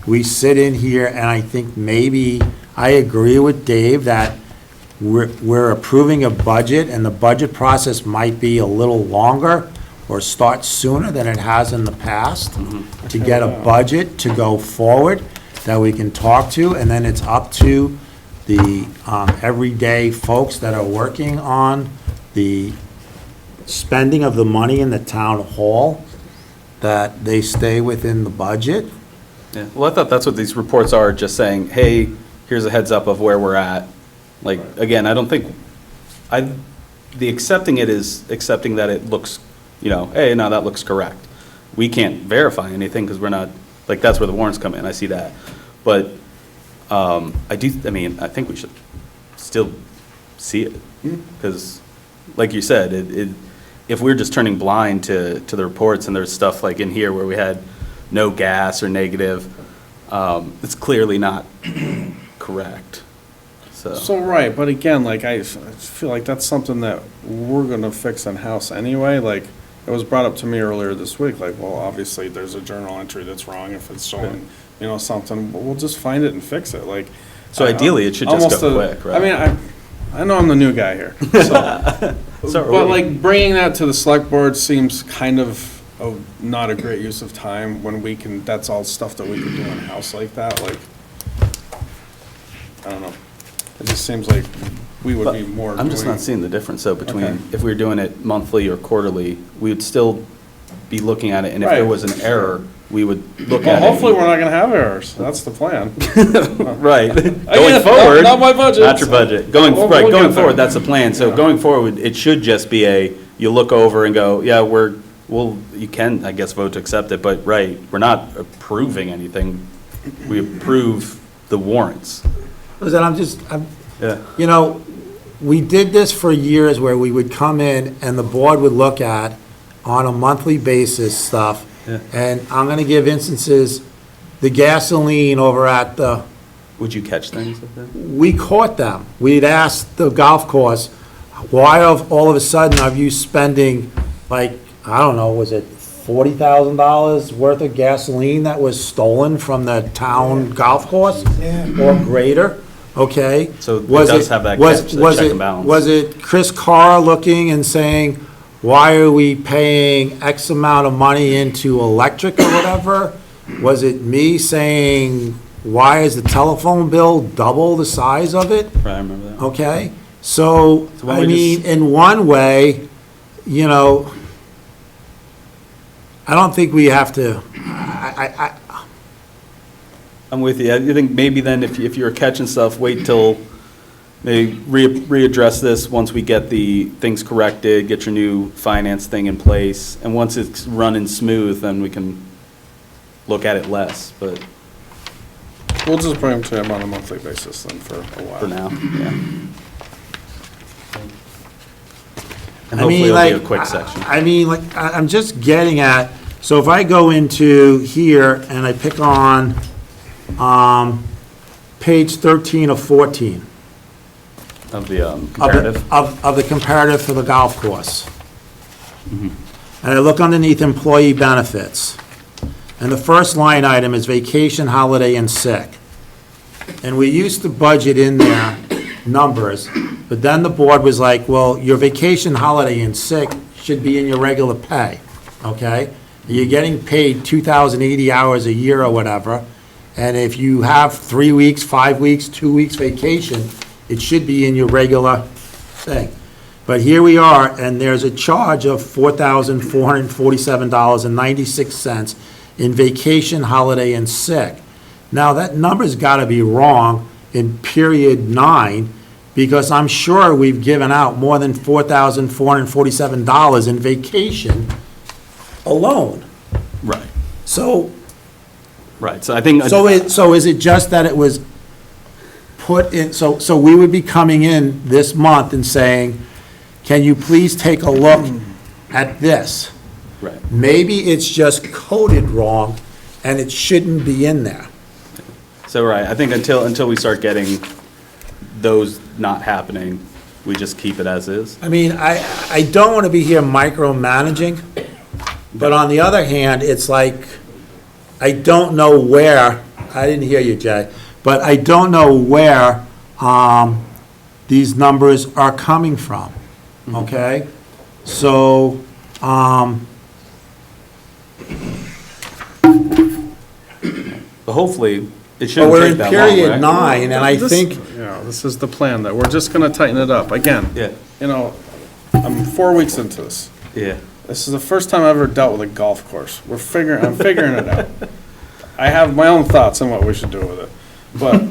we sit in here, and I think maybe, I agree with Dave that we're approving a budget, and the budget process might be a little longer or start sooner than it has in the past to get a budget to go forward that we can talk to, and then it's up to the everyday folks that are working on the spending of the money in the town hall, that they stay within the budget. Yeah, well, I thought that's what these reports are, just saying, hey, here's a heads up of where we're at. Like, again, I don't think, the accepting it is accepting that it looks, you know, hey, no, that looks correct. We can't verify anything because we're not, like, that's where the warrants come in, I see that. But I think we should still see it. Because, like you said, if we're just turning blind to the reports, and there's stuff like in here where we had no gas or negative, it's clearly not correct. So, right, but again, like, I feel like that's something that we're gonna fix in-house anyway. Like, it was brought up to me earlier this week, like, well, obviously, there's a journal entry that's wrong if it's showing, you know, something, but we'll just find it and fix it, like. So ideally, it should just go quick, right? I mean, I know I'm the new guy here, so. But like, bringing that to the select board seems kind of not a great use of time when we can, that's all stuff that we could do in-house like that, like, I don't know. It just seems like we would be more. I'm just not seeing the difference, though, between, Okay. if we were doing it monthly or quarterly, we would still be looking at it, and if there Right. was an error, we would look Well, at it. hopefully, we're not gonna have errors, that's the plan. Right. Again, Going forward. Not my budget. Not your budget. Going We'll get forward, there. that's the plan. So Yeah. going forward, it should just be you look over and go, yeah, you can, I guess, vote to accept it, but, right, we're not approving anything. We approve the warrants. Listen, Yeah. you know, we did this for years where we would come in and the board would look at on a monthly basis stuff. Yeah. And I'm gonna give instances, the gasoline over at the, Would you catch things like that? we caught them. We'd asked the golf course, why all of a sudden are you spending, like, I don't know, was it $40,000 worth of gasoline that was stolen from the town golf course? Or greater, okay? So it does have that catch, that check and balance. Was it Chris Carr looking and saying, why are we paying X amount of money into electric or whatever? Was it me saying, why is the telephone bill double the size of it? Right, I remember that. Okay, so, So why don't I we mean, just- in one way, you know, I don't think we have to, I'm with you. I think maybe then if you're catching stuff, wait till maybe readdress this once we get the things corrected, get your new finance thing in place, and once it's running smooth, then we can look at it less, but We'll just bring them to him on a monthly basis then for a while. for now, yeah. And I hopefully mean, it'll like, be a quick section. I'm just getting at, so if I go into here and I pick on, page 13 of 14. Of the comparative. Of the comparative for the golf course. Mm-hmm. And I look underneath employee benefits. And the first line item is vacation, holiday, and sick. And we used to budget in there numbers, but then the board was like, well, your vacation, holiday, and sick should be in your regular pay, okay? You're getting paid 2,080 hours a year or whatever, and if you have 3 weeks, 5 weeks, 2 weeks vacation, it should be in your regular thing. But here we are, and there's a charge of $4,447.96 in vacation, holiday, and sick. Now, that number's gotta be wrong in period 9, because I'm sure we've given out more than $4,447 in vacation alone. Right, So, right. So I think. so is it just that it was put in, so we would be coming in this month and saying, can you please take a look at this? Right. Maybe it's just coded wrong, and it shouldn't be in there. So, right, I think until we start getting those not happening, we just keep it as is. I mean, I don't want to be here micromanaging, but on the other hand, it's like, I don't know where I didn't hear you, Jay. But I don't know where these numbers are coming from, okay? So, But hopefully, it but shouldn't we're take in that long, period right? 9, and I This- think, Yeah, this is the plan, that we're just gonna tighten it up. Again, Yeah, you know, I'm 4 weeks into this. yeah. This is the first time I've ever dealt with a golf course. I'm figuring it out. I have my own thoughts on what we should do with it. But,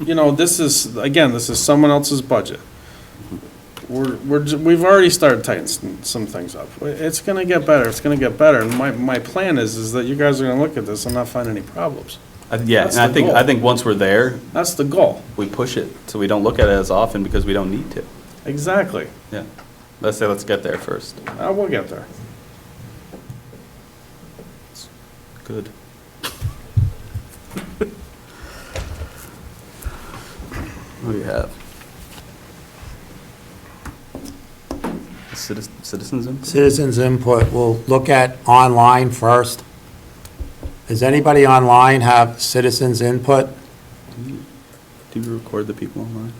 you know, this is someone else's budget. We've already started tightening some things up. It's gonna get better, and my plan is that you guys are gonna look at this and not find any problems. Yeah, That's and the goal. I think once we're there, That's the goal. we push it, so we don't look at it as often because we don't need to. Exactly. Yeah. Let's get there first. We'll get there. Good. What do you have? Citizens input? citizens' input, we'll look at online first. Does anybody online have citizens' input? Do you record the people online?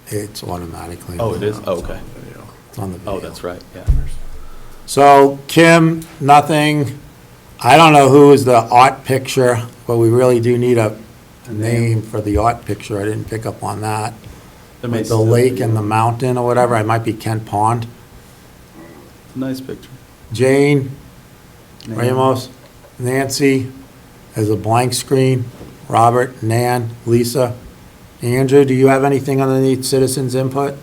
It's automatically. Oh, it is? Oh, okay. It's on the video. Oh, that's right, yeah. So, Kim, nothing, I don't know who is the art picture, but we really do need a name for the art picture. I didn't pick up on that. With the lake and the mountain or whatever, it might be Kent Pond. Nice picture. Jane, Ramos, Nancy, as a blank screen, Robert, Nan, Lisa. Andrew, do you have anything underneath citizens' input?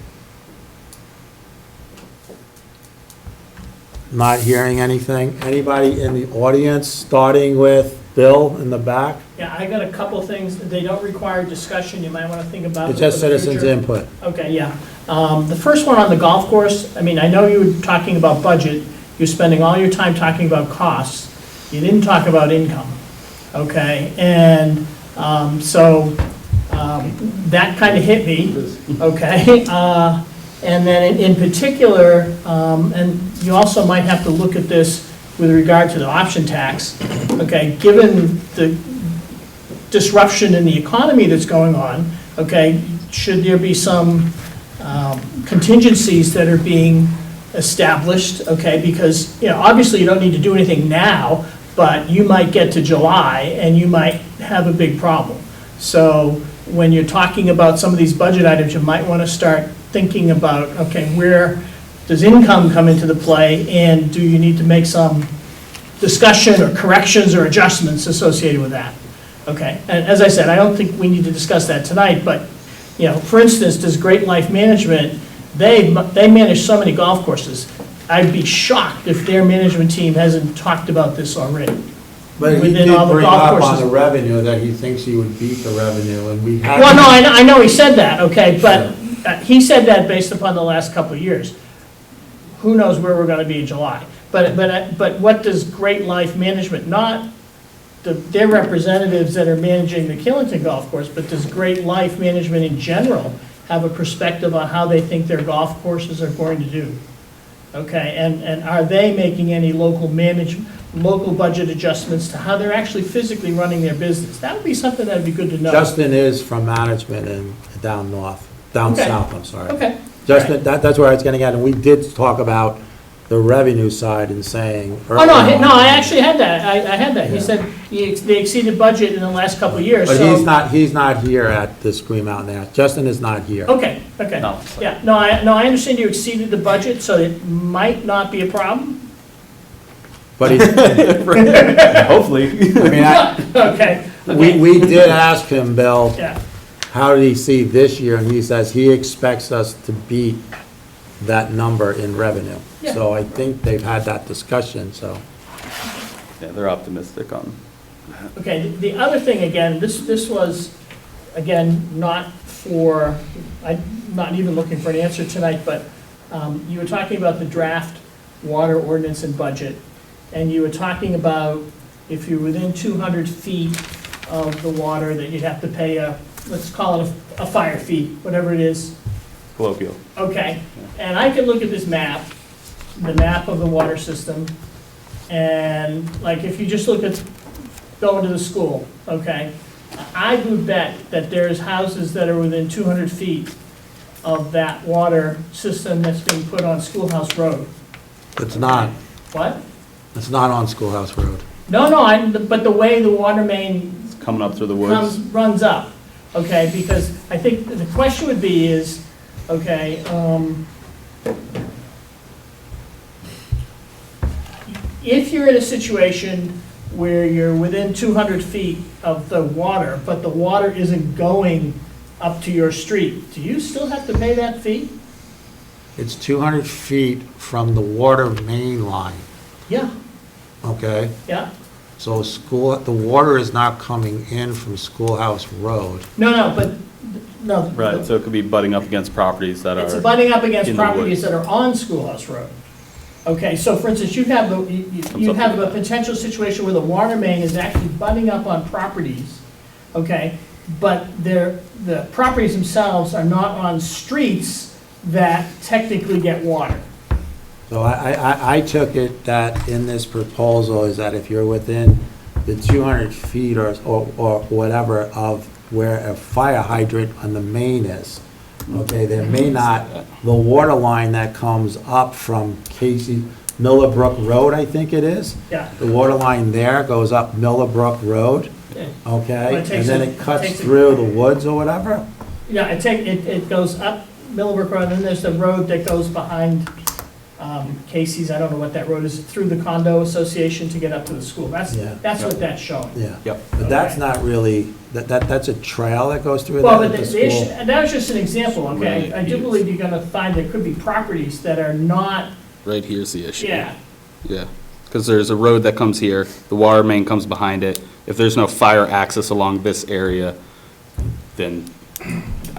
Not hearing anything. Anybody in the audience, starting with Bill in the back? Yeah, I got a couple things, they don't require discussion, you might want to think about it It's for just the citizens' future. input. Okay, yeah. The first one on the golf course, I mean, I know you were talking about budget, you're spending all your time talking about costs, you didn't talk about income, okay? And that kind of hit me, okay? And then in particular, and you also might have to look at this with regard to the option tax, okay? Given the disruption in the economy that's going on, okay, should there be some contingencies that are being established, okay? Because, you know, obviously you don't need to do anything now, but you might get to July and you might have a big problem. So when you're talking about some of these budget items, you might want to start thinking about, okay, where does income come into the play, and do you need to make some discussion or corrections or adjustments associated with that? Okay, and as I said, I don't think we need to discuss that tonight, but, you know, for instance, does Great Life Management, they manage so many golf courses. I'd be shocked if their management team hasn't talked about this already. But he Within did all the bring golf up on courses. the revenue that he thinks he would beat the revenue, and we had. Well, no, I know he said that, okay, but he said that based upon the last couple of years. Who knows where we're gonna be in July? But what does Great Life Management, not their representatives that are managing the Killington golf course, but does Great Life Management in general have a perspective on how they think their golf courses are going to do? Okay, and are they making any local budget adjustments to how they're actually physically running their business? That would be something that'd be good to know. Justin is from management and down Okay. south, I'm sorry. Okay. Justin, that's where I was getting at, and we did talk about the revenue side and saying. Oh, no, I actually had that, I had that. He said they exceeded budget in the last couple of years, But so. he's not here at this Green Mountain Ash. Justin is not here. Okay, No. yeah, no, I understand you exceeded the budget, so it might not be a problem. But he, Hopefully. I mean, Okay, we did ask him, Bill, yeah, how did he see this year? And he says he expects us to beat that number in revenue. Yeah. So I think they've had that discussion, so. Yeah, they're optimistic on. okay, the other thing, again, this was, again, not for, I'm not even looking for an answer tonight, but you were talking about the draft water ordinance and budget, and you were talking about if you're within 200 feet of the water, that you'd have to pay let's call it a fire fee, whatever it is. Colloquial. Okay, and I can look at this map, the map of the water system, and like if you just look at going to the school, okay? I would bet that there's houses that are within 200 feet of that water system that's being put on Schoolhouse Road. It's not. What? It's not on Schoolhouse Road. No, but the way the water main It's coming up through the woods. runs up, okay? Because I think the question would be is, okay, if you're in a situation where you're within 200 feet of the water, but the water isn't going up to your street, do you still have to pay that fee? It's 200 feet from the water main line, Yeah, okay? yeah. So the water is not coming in from Schoolhouse Road. No, but, no. Right, so it could be butting up against properties that are. It's butting up against in the properties woods. that are on Schoolhouse Road. Okay, so for instance, you have Comes up a with that. potential situation where the water main is actually butting up on properties, okay? But the properties themselves are not on streets that technically get water. So I took it that in this proposal is that if you're within the 200 feet or whatever of where a fire hydrant on the main is, okay, there may not, the water line that comes up from Millbrook Road, I think it is. Yeah. The water line there goes up Millbrook Road, Yeah. okay? Well, it And takes then a- it cuts takes a- through the woods or whatever? Yeah, it goes up Millbrook Road, and then there's the road that goes behind Casey's, I don't know what that road is, through the condo association to get up to the school. That's Yeah. what that's showing. Yeah. Yep. But that's Okay. not really, that's a trail that goes through Well, that but at the the issue, school? and that was just an example, okay? Right. I do believe you're gonna find there could be properties that are not, Right here's the issue. yeah, Yeah, because there's a road that comes here, the water main comes behind it. If there's no fire access along this area, then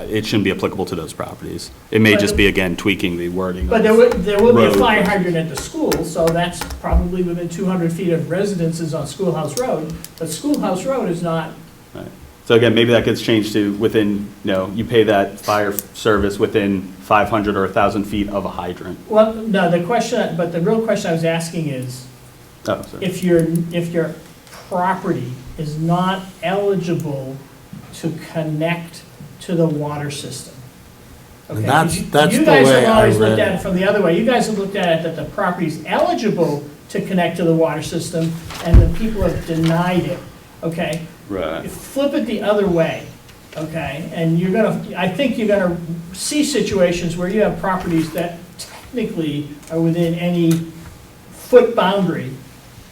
it shouldn't be applicable to those properties. It may But just the- be, again, tweaking the wording. but of- there will be a Road. fire hydrant at the school, so that's probably within 200 feet of residences on Schoolhouse Road, but Schoolhouse Road is not, Right. So again, maybe that gets changed to within, you pay that fire service within 500 or 1,000 feet of a hydrant. well, no, the real question I was asking is, Oh, sorry. if your property is not eligible to connect to the water system. And Okay, that's you the guys way have I always read looked at it. it from the other way. You guys have looked at it that the property's eligible to connect to the water system, and the people have denied it, okay? Right. Flip it the other way, okay? And I think you're gonna see situations where you have properties that technically are within any foot boundary,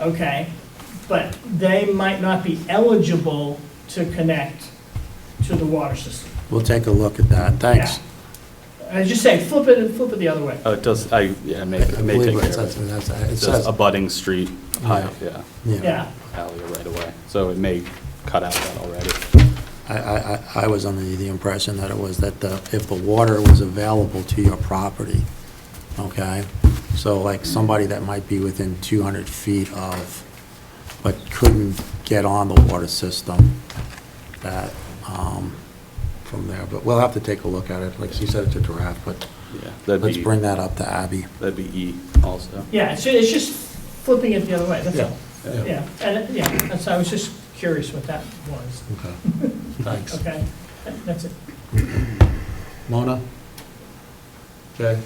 okay? But they might not be eligible to connect to the water system. We'll take a look at that, thanks. I was just saying, flip it the other way. Oh, it does, it may I take believe care it of says, it. it It says, says abutting street, Yeah. Yeah, alley or right away. So it may cut out that already. I was under the impression that it was that if the water was available to your property, okay? So like somebody that might be within 200 feet of, but couldn't get on the water system, that, from there, but we'll have to take a look at it, like she said, it's a draft, but Yeah, that'd let's be, bring that up to Abby. that'd be E also. yeah, it's just flipping it the other way, that's all. Yeah. Yeah, and, I was just curious what that was, Okay, thanks. okay? That's it. Mona? Jay?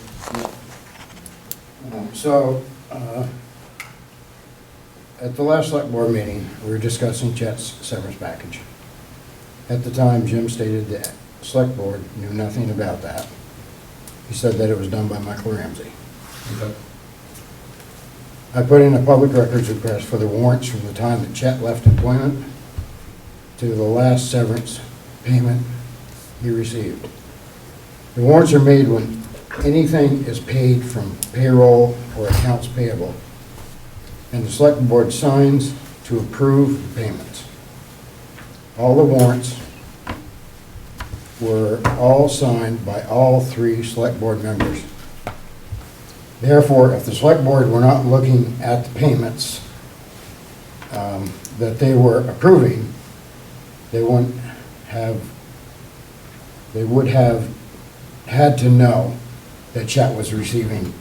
So, at the last select board meeting, we were discussing Chet's severance package. At the time, Jim stated that select board knew nothing about that. He said that it was done by Michael Ramsey. I put in a public records request for the warrants from the time that Chet left employment to the last severance payment he received. The warrants are made when anything is paid from payroll or accounts payable, and the select board signs to approve the payments. All the warrants were all signed by all three select board members. Therefore, if the select board were not looking at the payments that they were approving, they would have had to know that Chet was receiving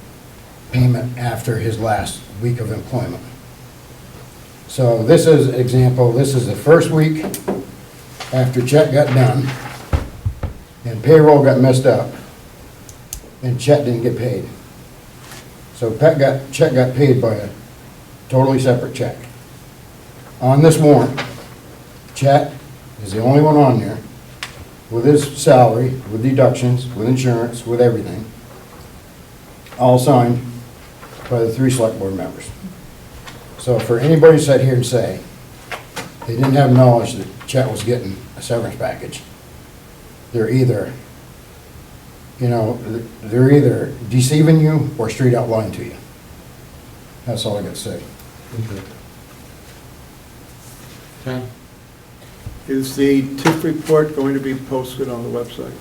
payment after his last week of employment. So this is an example, this is the first week after Chet got done, and payroll got messed up, and Chet didn't get paid. So Chet got paid by a totally separate check. On this warrant, Chet is the only one on there with his salary, with deductions, with insurance, with everything, all signed by the 3 select board members. So for anybody to sit here and say they didn't have knowledge that Chet was getting a severance package, they're either, they're either deceiving you or straight out lying to you. That's all I got to say. Okay. Is the TIF report going to be posted on the website?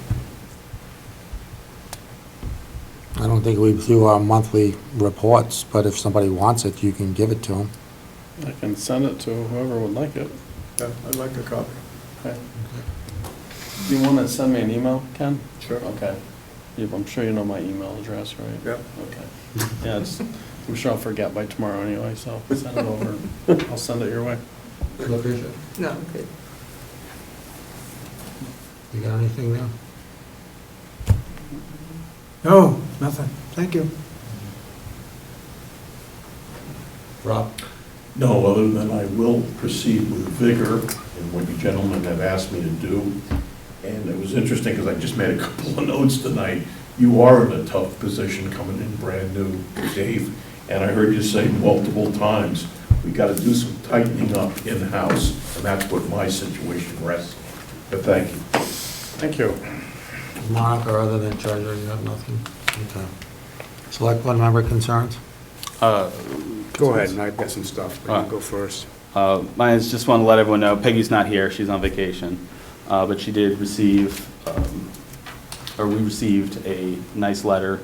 I don't think we do our monthly reports, but if somebody wants it, you can give it to them. I can send it to whoever would like it. Yeah, I'd like a copy. Okay. Do you want to send me an email, Ken? Sure. Okay. I'm sure you know my email address, right? Yep. Okay. Yeah, I'm sure I'll forget by tomorrow anyway, so send it over. I'll send it your way. Lucretia, No, I'm good. you got anything there? No, nothing. Thank you. Rob? No, other than I will proceed with vigor in what you gentlemen have asked me to do. And it was interesting because I just made a couple of notes tonight. You are in a tough position coming in brand new, Dave. And I heard you say multiple times, we got to do some tightening up in-house. And that's what my situation rests. But thank you. Thank you. Monica, other than treasurer, you have nothing? Okay. Select board member concerns? Go ahead, and I've got some stuff, but you go first. I just want to let everyone know, Peggy's not here, she's on vacation, but she did receive, or we received a nice letter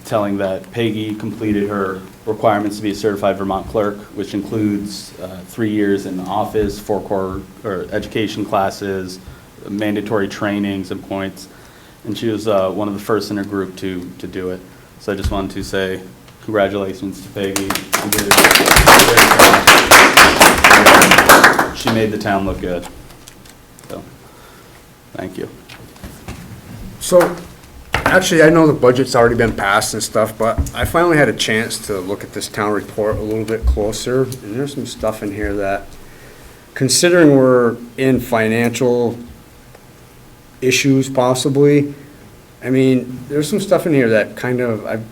telling that Peggy completed her requirements to be a certified Vermont clerk, which includes 3 years in the office, 4 core or education classes, mandatory trainings and points, and she was one of the first in her group to do it. So I just wanted to say congratulations to Peggy. She did it. She made the town look good. So, thank you. So, actually, I know the budget's already been passed and stuff, but I finally had a chance to look at this town report a little bit closer, and there's some stuff in here that, considering we're in financial issues possibly, I mean, there's some stuff in here that kind of, I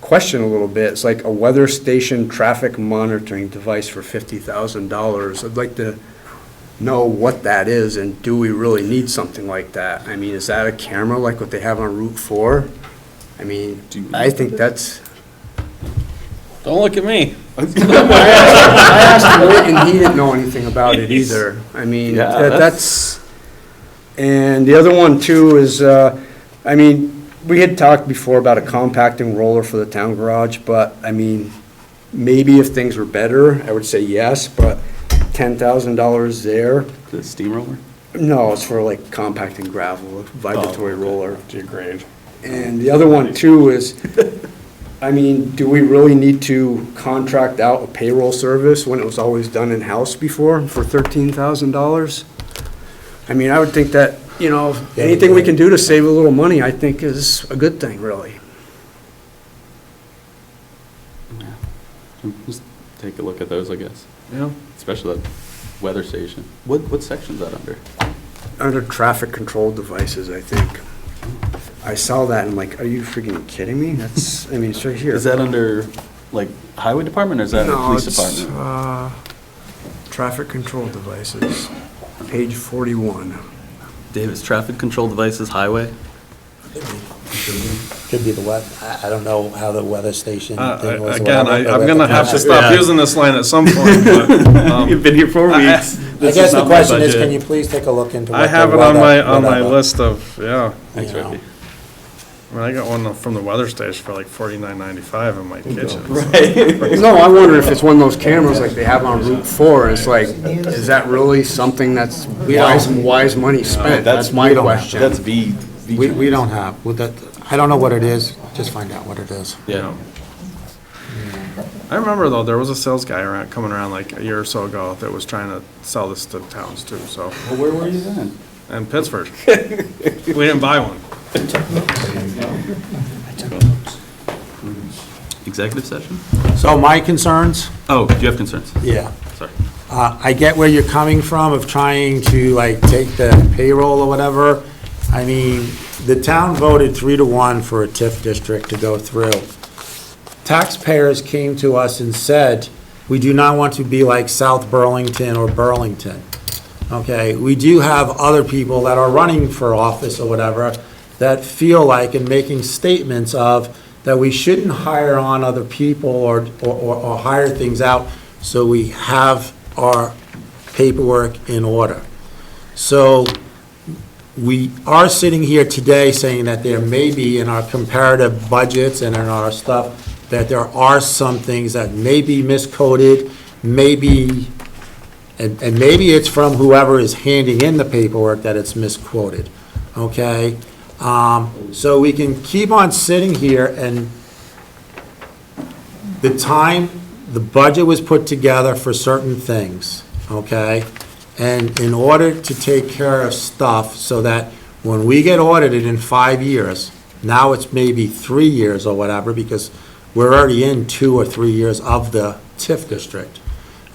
question a little bit. It's like a weather station traffic monitoring device for $50,000. I'd like to know what that is, and do we really need something like that? I mean, is that a camera like what they have on Route 4? I mean, I think that's... Don't look at me. I asked him, and he didn't know anything about it either. I mean, that's... And the other one, too, is, I mean, we had talked before about a compacting roller for the town garage, but, I mean, maybe if things were better, I would say yes, but $10,000 there. The steamroller? No, it's for like compacting gravel, a vibratory roller. To your grade. And the other one too is, I mean, do we really need to contract out a payroll service when it was always done in-house before for $13,000? I mean, I would think that, you know, anything we can do to save a little money, I think is a good thing, really. Just take a look at those, I guess. Yeah. Especially that weather station. What section's that under? Under traffic control devices, I think. I saw that and I'm like, are you freaking kidding me? That's, I mean, it's right here. Is that under, like, highway department, or is that a police department? Traffic control devices, page 41. Davis, traffic control devices, highway? Could be the weather, I don't know how the weather station thing was. Again, I'm gonna have to stop using this line at some point, but. You've been here 4 weeks. I guess the question is, can you please take a look into what I have the it on my weather- list of, yeah. Thanks, you know. Ricky. I mean, I got one from the weather station for like $49.95 in my kitchen. Right. No, I wonder if it's one of those cameras like they have on Route 4, and it's like, is that really something that's wise money spent? That's my question. That's V. We don't have, I don't know what it is, just find out what it is. Yeah. I remember though, there was a sales guy coming around like a year or so ago that was trying to sell this to towns too, so. Well, where were you then? In Pittsburgh. We didn't buy one. Executive session? So my concerns, Oh, do you have concerns? yeah. Sorry. I get where you're coming from of trying to like take the payroll or whatever. I mean, the town voted 3-1 for a TIF district to go through. Taxpayers came to us and said, we do not want to be like South Burlington or Burlington. Okay, we do have other people that are running for office or whatever that feel like and making statements of that we shouldn't hire on other people or hire things out so we have our paperwork in order. So we are sitting here today saying that there may be in our comparative budgets and in our stuff that there are some things that may be miscoded, maybe, and maybe it's from whoever is handing in the paperwork that it's misquoted, okay? So we can keep on sitting here and the budget was put together for certain things, okay? And in order to take care of stuff so that when we get audited in 5 years, now it's maybe 3 years or whatever, because we're already in 2 or 3 years of the TIF district,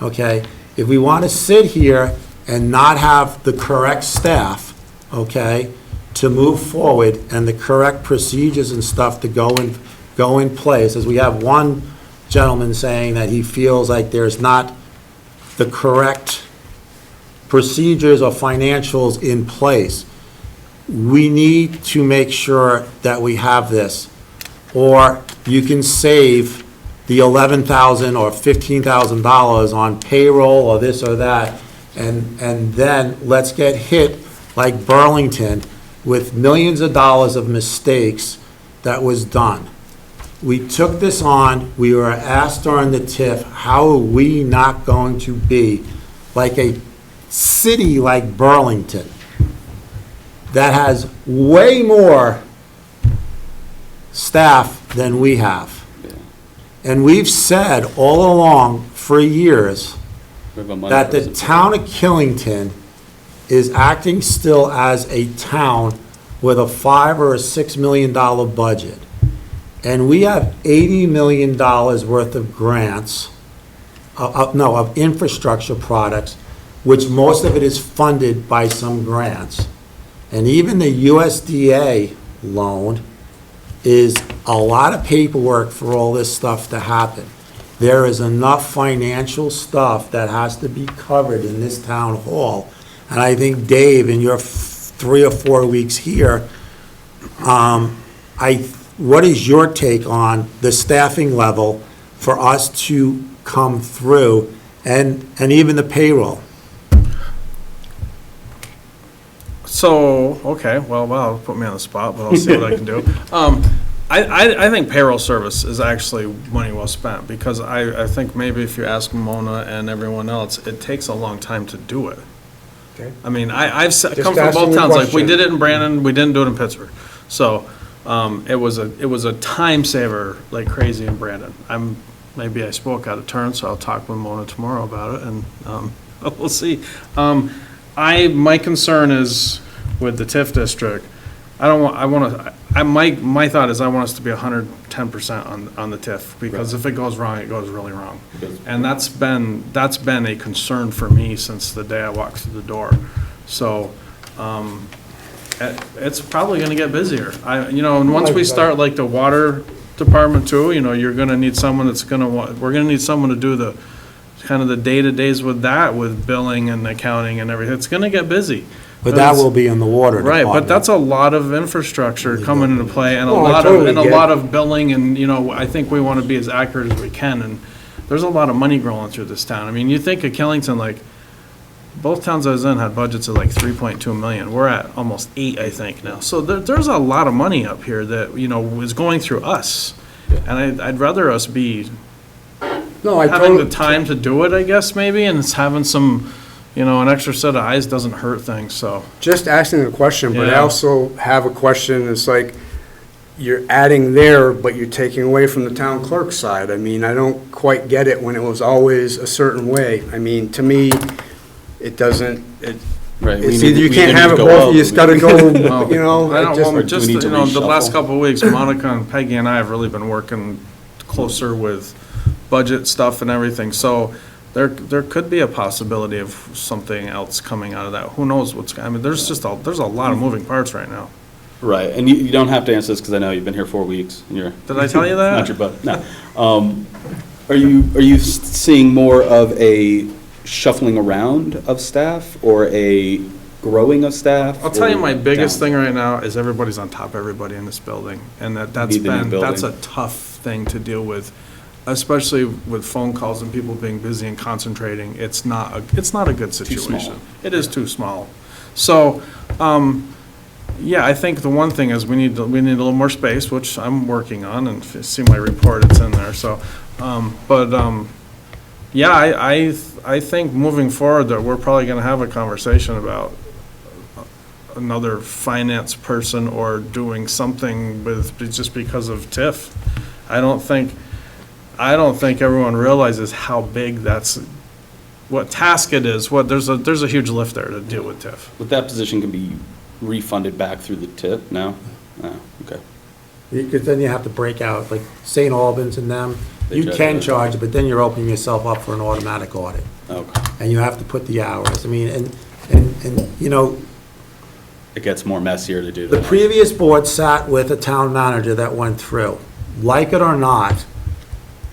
okay? If we want to sit here and not have the correct staff, okay, to move forward and the correct procedures and stuff to go in place, as we have one gentleman saying that he feels like there's not the correct procedures or financials in place, we need to make sure that we have this. Or you can save the $11,000 or $15,000 on payroll or this or that, and then let's get hit like Burlington with millions of dollars of mistakes that was done. We took this on, we were asked during the TIF, how are we not going to be like a city like Burlington that has way more staff than we have? And we've said all along for years that the town of Killington is acting still as a town with a $5 or $6 million budget. And we have $80 million worth of grants, of infrastructure products, which most of it is funded by some grants. And even the USDA loan is a lot of paperwork for all this stuff to happen. There is enough financial stuff that has to be covered in this town hall. And I think, Dave, in your 3 or 4 weeks here, what is your take on the staffing level for us to come through and even the payroll? So, okay, well, wow, put me on the spot, but I'll see what I can do. I think payroll service is actually money well spent, because I think maybe if you ask Mona and everyone else, it takes a long time to do it. Okay. I mean, I've come from asking both the towns, like, we question. did it in Brandon, we didn't do it in Pittsburgh. So, it was a time saver like crazy in Brandon. Maybe I spoke out of turn, so I'll talk with Mona tomorrow about it, and, we'll see. My concern is with the TIF district, my thought is I want us to be 110% on the TIF, because if it goes wrong, it goes really wrong. And that's been a concern for me since the day I walked through the door. So, it's probably gonna get busier. And once we start like the water department too, you're gonna need someone we're gonna need someone to do the kind of the day-to-days with that, with billing and accounting and everything. It's gonna get busy. But that will be in the water Right, department. but that's a lot of infrastructure coming into play, and a Oh, I lot totally of, get it. a lot of billing, and, I think we want to be as accurate as we can, and there's a lot of money rolling through this town. I mean, you think of Killington, like, both towns I was in had budgets of like 3.2 million. We're at almost 8, I think, now. So there's a lot of money up here that, is going through us. And I'd rather us be having the time to do it, I guess, maybe, and it's having some, an extra set of eyes doesn't hurt things, so. Just asking the question, but I Yeah. also have a question, it's like, you're adding there, but you're taking away from the town clerk's side. I mean, I don't quite get it when it was always a certain way. I mean, to me, it doesn't, Right. it's either you can't have it both, you just gotta go, you know. I it don't, just- well, just, we need to you know, the last reshuffle? couple of weeks, Monica and Peggy and I have really been working closer with budget stuff and everything, so there could be a possibility of something else coming out of that. Who knows I mean, there's a lot of moving parts right now. Right, and you don't have to answer this because I know you've been here 4 weeks and you're. Did I tell you that? Not your butt, no. Are you seeing more of a shuffling around of staff or a growing of staff? I'll tell you, or my biggest down? thing right now is everybody's on top of everybody in this building, and that's Need the new been, that's a building. tough thing to deal with, especially with phone calls and people being busy and concentrating. It's not a good situation. small. It is too small. So, yeah, I think the one thing is we need a little more space, which I'm working on, and if you see my report, it's in there, so, yeah, I think moving forward that we're probably gonna have a conversation about another finance person or doing something with, just because of TIF. I don't think everyone realizes how big what task it is, there's a huge lift there to deal with TIF. But that position can be refunded back through the tip now? No, okay. Because then you have to break out, like St. Albans and them, They you charge can that. charge it, but then you're opening yourself up for an automatic audit. Okay. And you have to put the hours. I mean, and, you know, It gets more messier to do the that. previous board sat with a town manager that went through. Like it or not,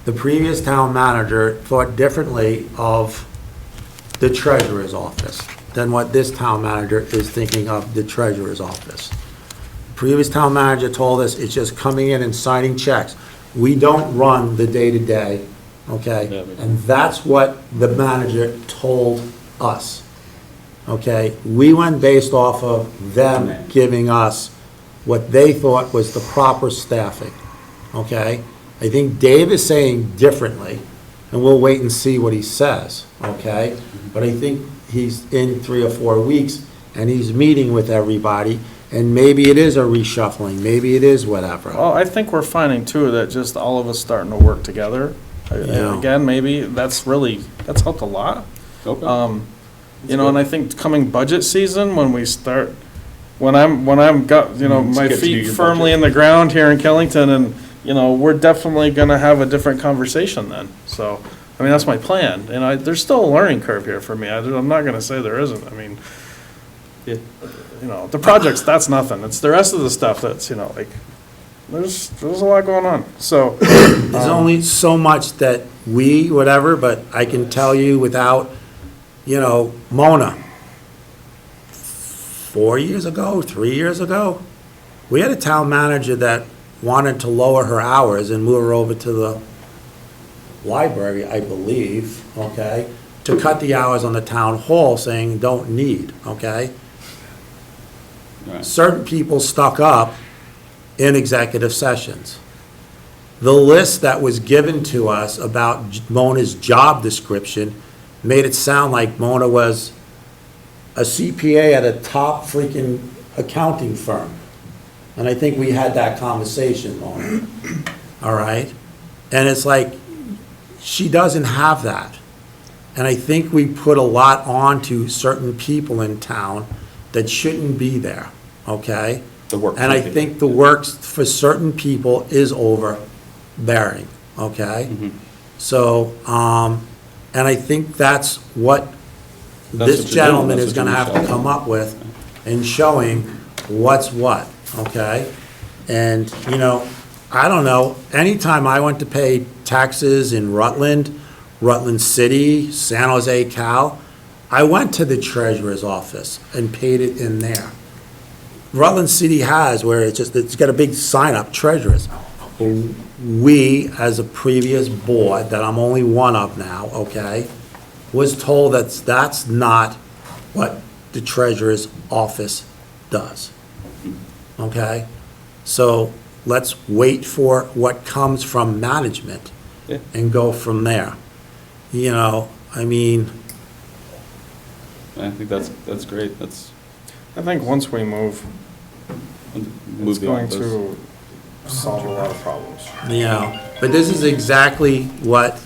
the previous town manager thought differently of the treasurer's office than what this town manager is thinking of the treasurer's office. Previous town manager told us it's just coming in and signing checks. We don't run the day-to-day, okay? Yeah, we don't. And that's what the manager told us, okay? We went based off of them giving us what they thought was the proper staffing, okay? I think Dave is saying differently, and we'll wait and see what he says, okay? But I think he's in 3 or 4 weeks, and he's meeting with everybody, and maybe it is a reshuffling, maybe it is whatever. Well, I think we're finding too that just all of us starting to work together. Yeah. Again, maybe that's helped a lot. Okay. You know, and I think coming budget season, when I'm got, you know, It's my good to do feet your firmly budget. in the ground here in Killington, and, you know, we're definitely gonna have a different conversation then. So, I mean, that's my plan. And there's still a learning curve here for me. I'm not gonna say there isn't. I mean, Yeah. you know, the projects, that's nothing. It's the rest of the stuff that's, you know, like, there's a lot going on, so. There's only so much that whatever, but I can tell you without, you know, Mona, 4 years ago, 3 years ago, we had a town manager that wanted to lower her hours and move her over to the library, I believe, okay, to cut the hours on the town hall, saying don't need, okay? Right. Certain people stuck up in executive sessions. The list that was given to us about Mona's job description made it sound like Mona was a CPA at a top freaking accounting firm. And I think we had that conversation, Mona, all right? And it's like, she doesn't have that. And I think we put a lot on to certain people in town that shouldn't be there, okay? The work. And I think the work for certain people is overbearing, okay? Mhm. So, and I think that's what That's this what you're doing, gentleman that's is what gonna you're have to showing. come up with in showing what's what, okay? And, you know, I don't know, anytime I went to pay taxes in Rutland City, San Jose, Cal, I went to the treasurer's office and paid it in there. Rutland City has where it's got a big sign up, treasurers. We, as a previous board, that I'm only one of now, okay, was told that that's not what the treasurer's office does. Okay? So let's wait for what comes from management Yeah. and go from there. You know, I mean, I think that's great. That's I think once we move, move it's the going office. to, solve a lot of problems. You know, but this is exactly what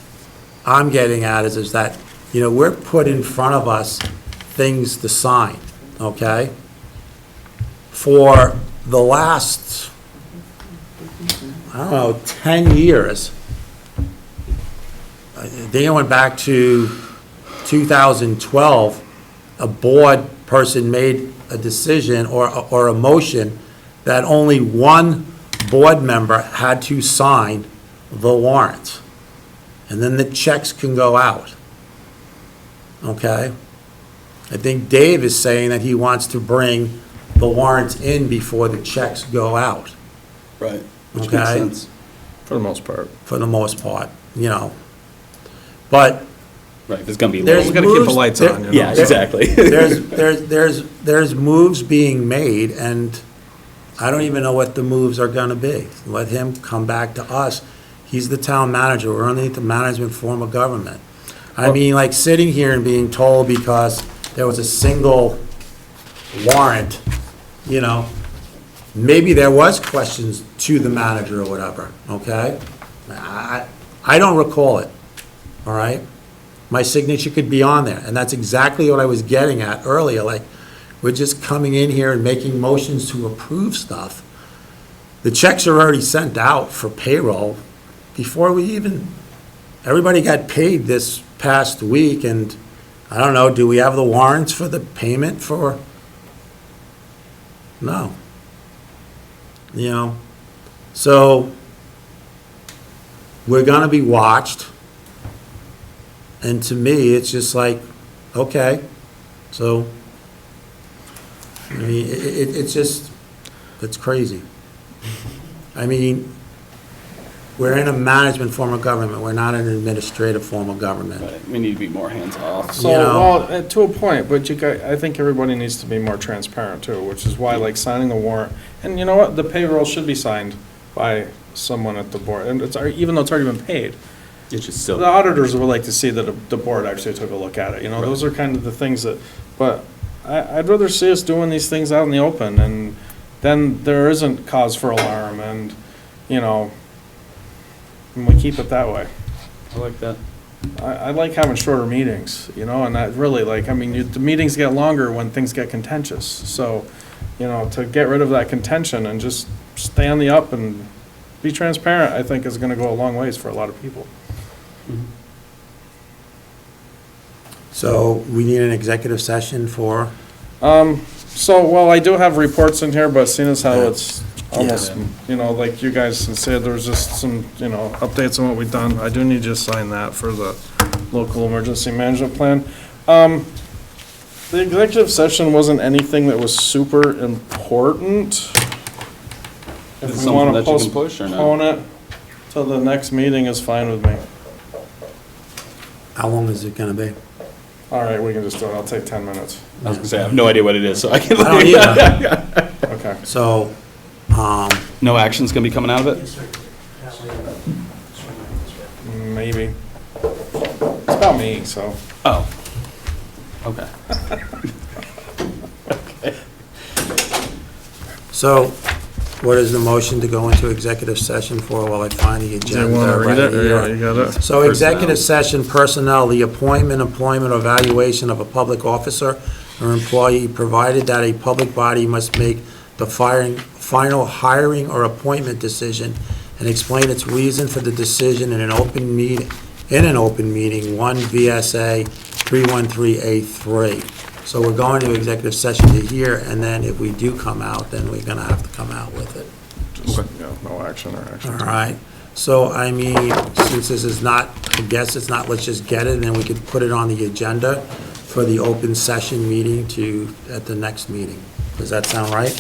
I'm getting at, is that, you know, we're put in front of us things to sign, okay? For the last, I don't know, 10 years, I think it went back to 2012, a board person made a decision or a motion that only one board member had to sign the warrant. And then the checks can go out. Okay? I think Dave is saying that he wants to bring the warrants in before the checks go out. Right. Which Okay? makes sense. For the most part. For the most part, you know. But Right, there's gonna be. there's We gotta keep the moves- lights there- on, you know? Yeah, exactly. there's moves being made, and I don't even know what the moves are gonna be. Let him come back to us. He's the town manager. We're underneath the management form of government. I mean, like, sitting here and being told because there was a single warrant, you know, maybe there was questions to the manager or whatever, okay? I don't recall it, all right? My signature could be on there, and that's exactly what I was getting at earlier, like, we're just coming in here and making motions to approve stuff. The checks are already sent out for payroll before we even, everybody got paid this past week, and I don't know, do we have the warrants for the payment for? No. You know, so we're gonna be watched. And to me, it's just like, okay, so, I mean, it's just, it's crazy. I mean, we're in a management form of government, we're not an administrative form of government. Right, we need to be more hands-off. So, You know. well, to a point, but you got, I think everybody needs to be more transparent too, which is why, like, signing the warrant, and you know what, the payroll should be signed by someone at the board, and it's, even though it's already been paid. It's just still. The auditors would like to see that the board actually took a look at it, you know, those are kind of the things that, but I'd rather see us doing these things out in the open, and then there isn't cause for alarm, and, you know, and we keep it that way. I like that. I like having shorter meetings, you know, and that really, like, I mean, the meetings get longer when things get contentious. So, you know, to get rid of that contention and just stay on the up and be transparent, I think is gonna go a long ways for a lot of people. So we need an executive session for, So, well, I do have reports in here, but seeing as how it's almost, Yeah. you know, like you guys said, there was just some, you know, updates on what we've done. I do need you to sign that for the local emergency management plan. The executive session wasn't anything that was super important. Is it If we something want to that you can push or no? postpone it till the next meeting is fine with me. how long is it gonna be? All right, we can just do it. I'll take 10 minutes. I was gonna say, I have no idea what it is, so I can. I don't either. Okay. So, No action's gonna be coming out of it? Maybe. It's about me, so. Oh. Okay. so what is the motion to go into executive session for while I find the Do you agenda? want to read right it? here? Or you got it? So executive session personnel, the appointment, employment, or evaluation of a public officer or employee, provided that a public body must make the final hiring or appointment decision and explain its reason for the decision in an open meeting, 1 VSA 313A3. So we're going to executive session to hear, and then if we do come out, then we're gonna have to come out with it. Just, yeah, no action or action. All right, so I mean, since this is not, I guess it's not, let's just get it, and then we could put it on the agenda for the open session meeting at the next meeting. Does that sound right?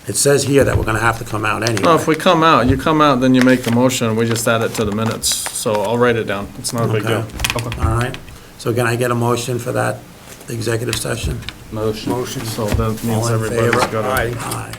It says here that we're gonna have to come out anyway. No, if we come out, you come out, then you make the motion, we just add it to the minutes. So I'll write it down. It's not a big deal. Okay. All right, so can I get a motion for that executive session? Motion. Motion. So that All means in everybody's favor? got to. Aye.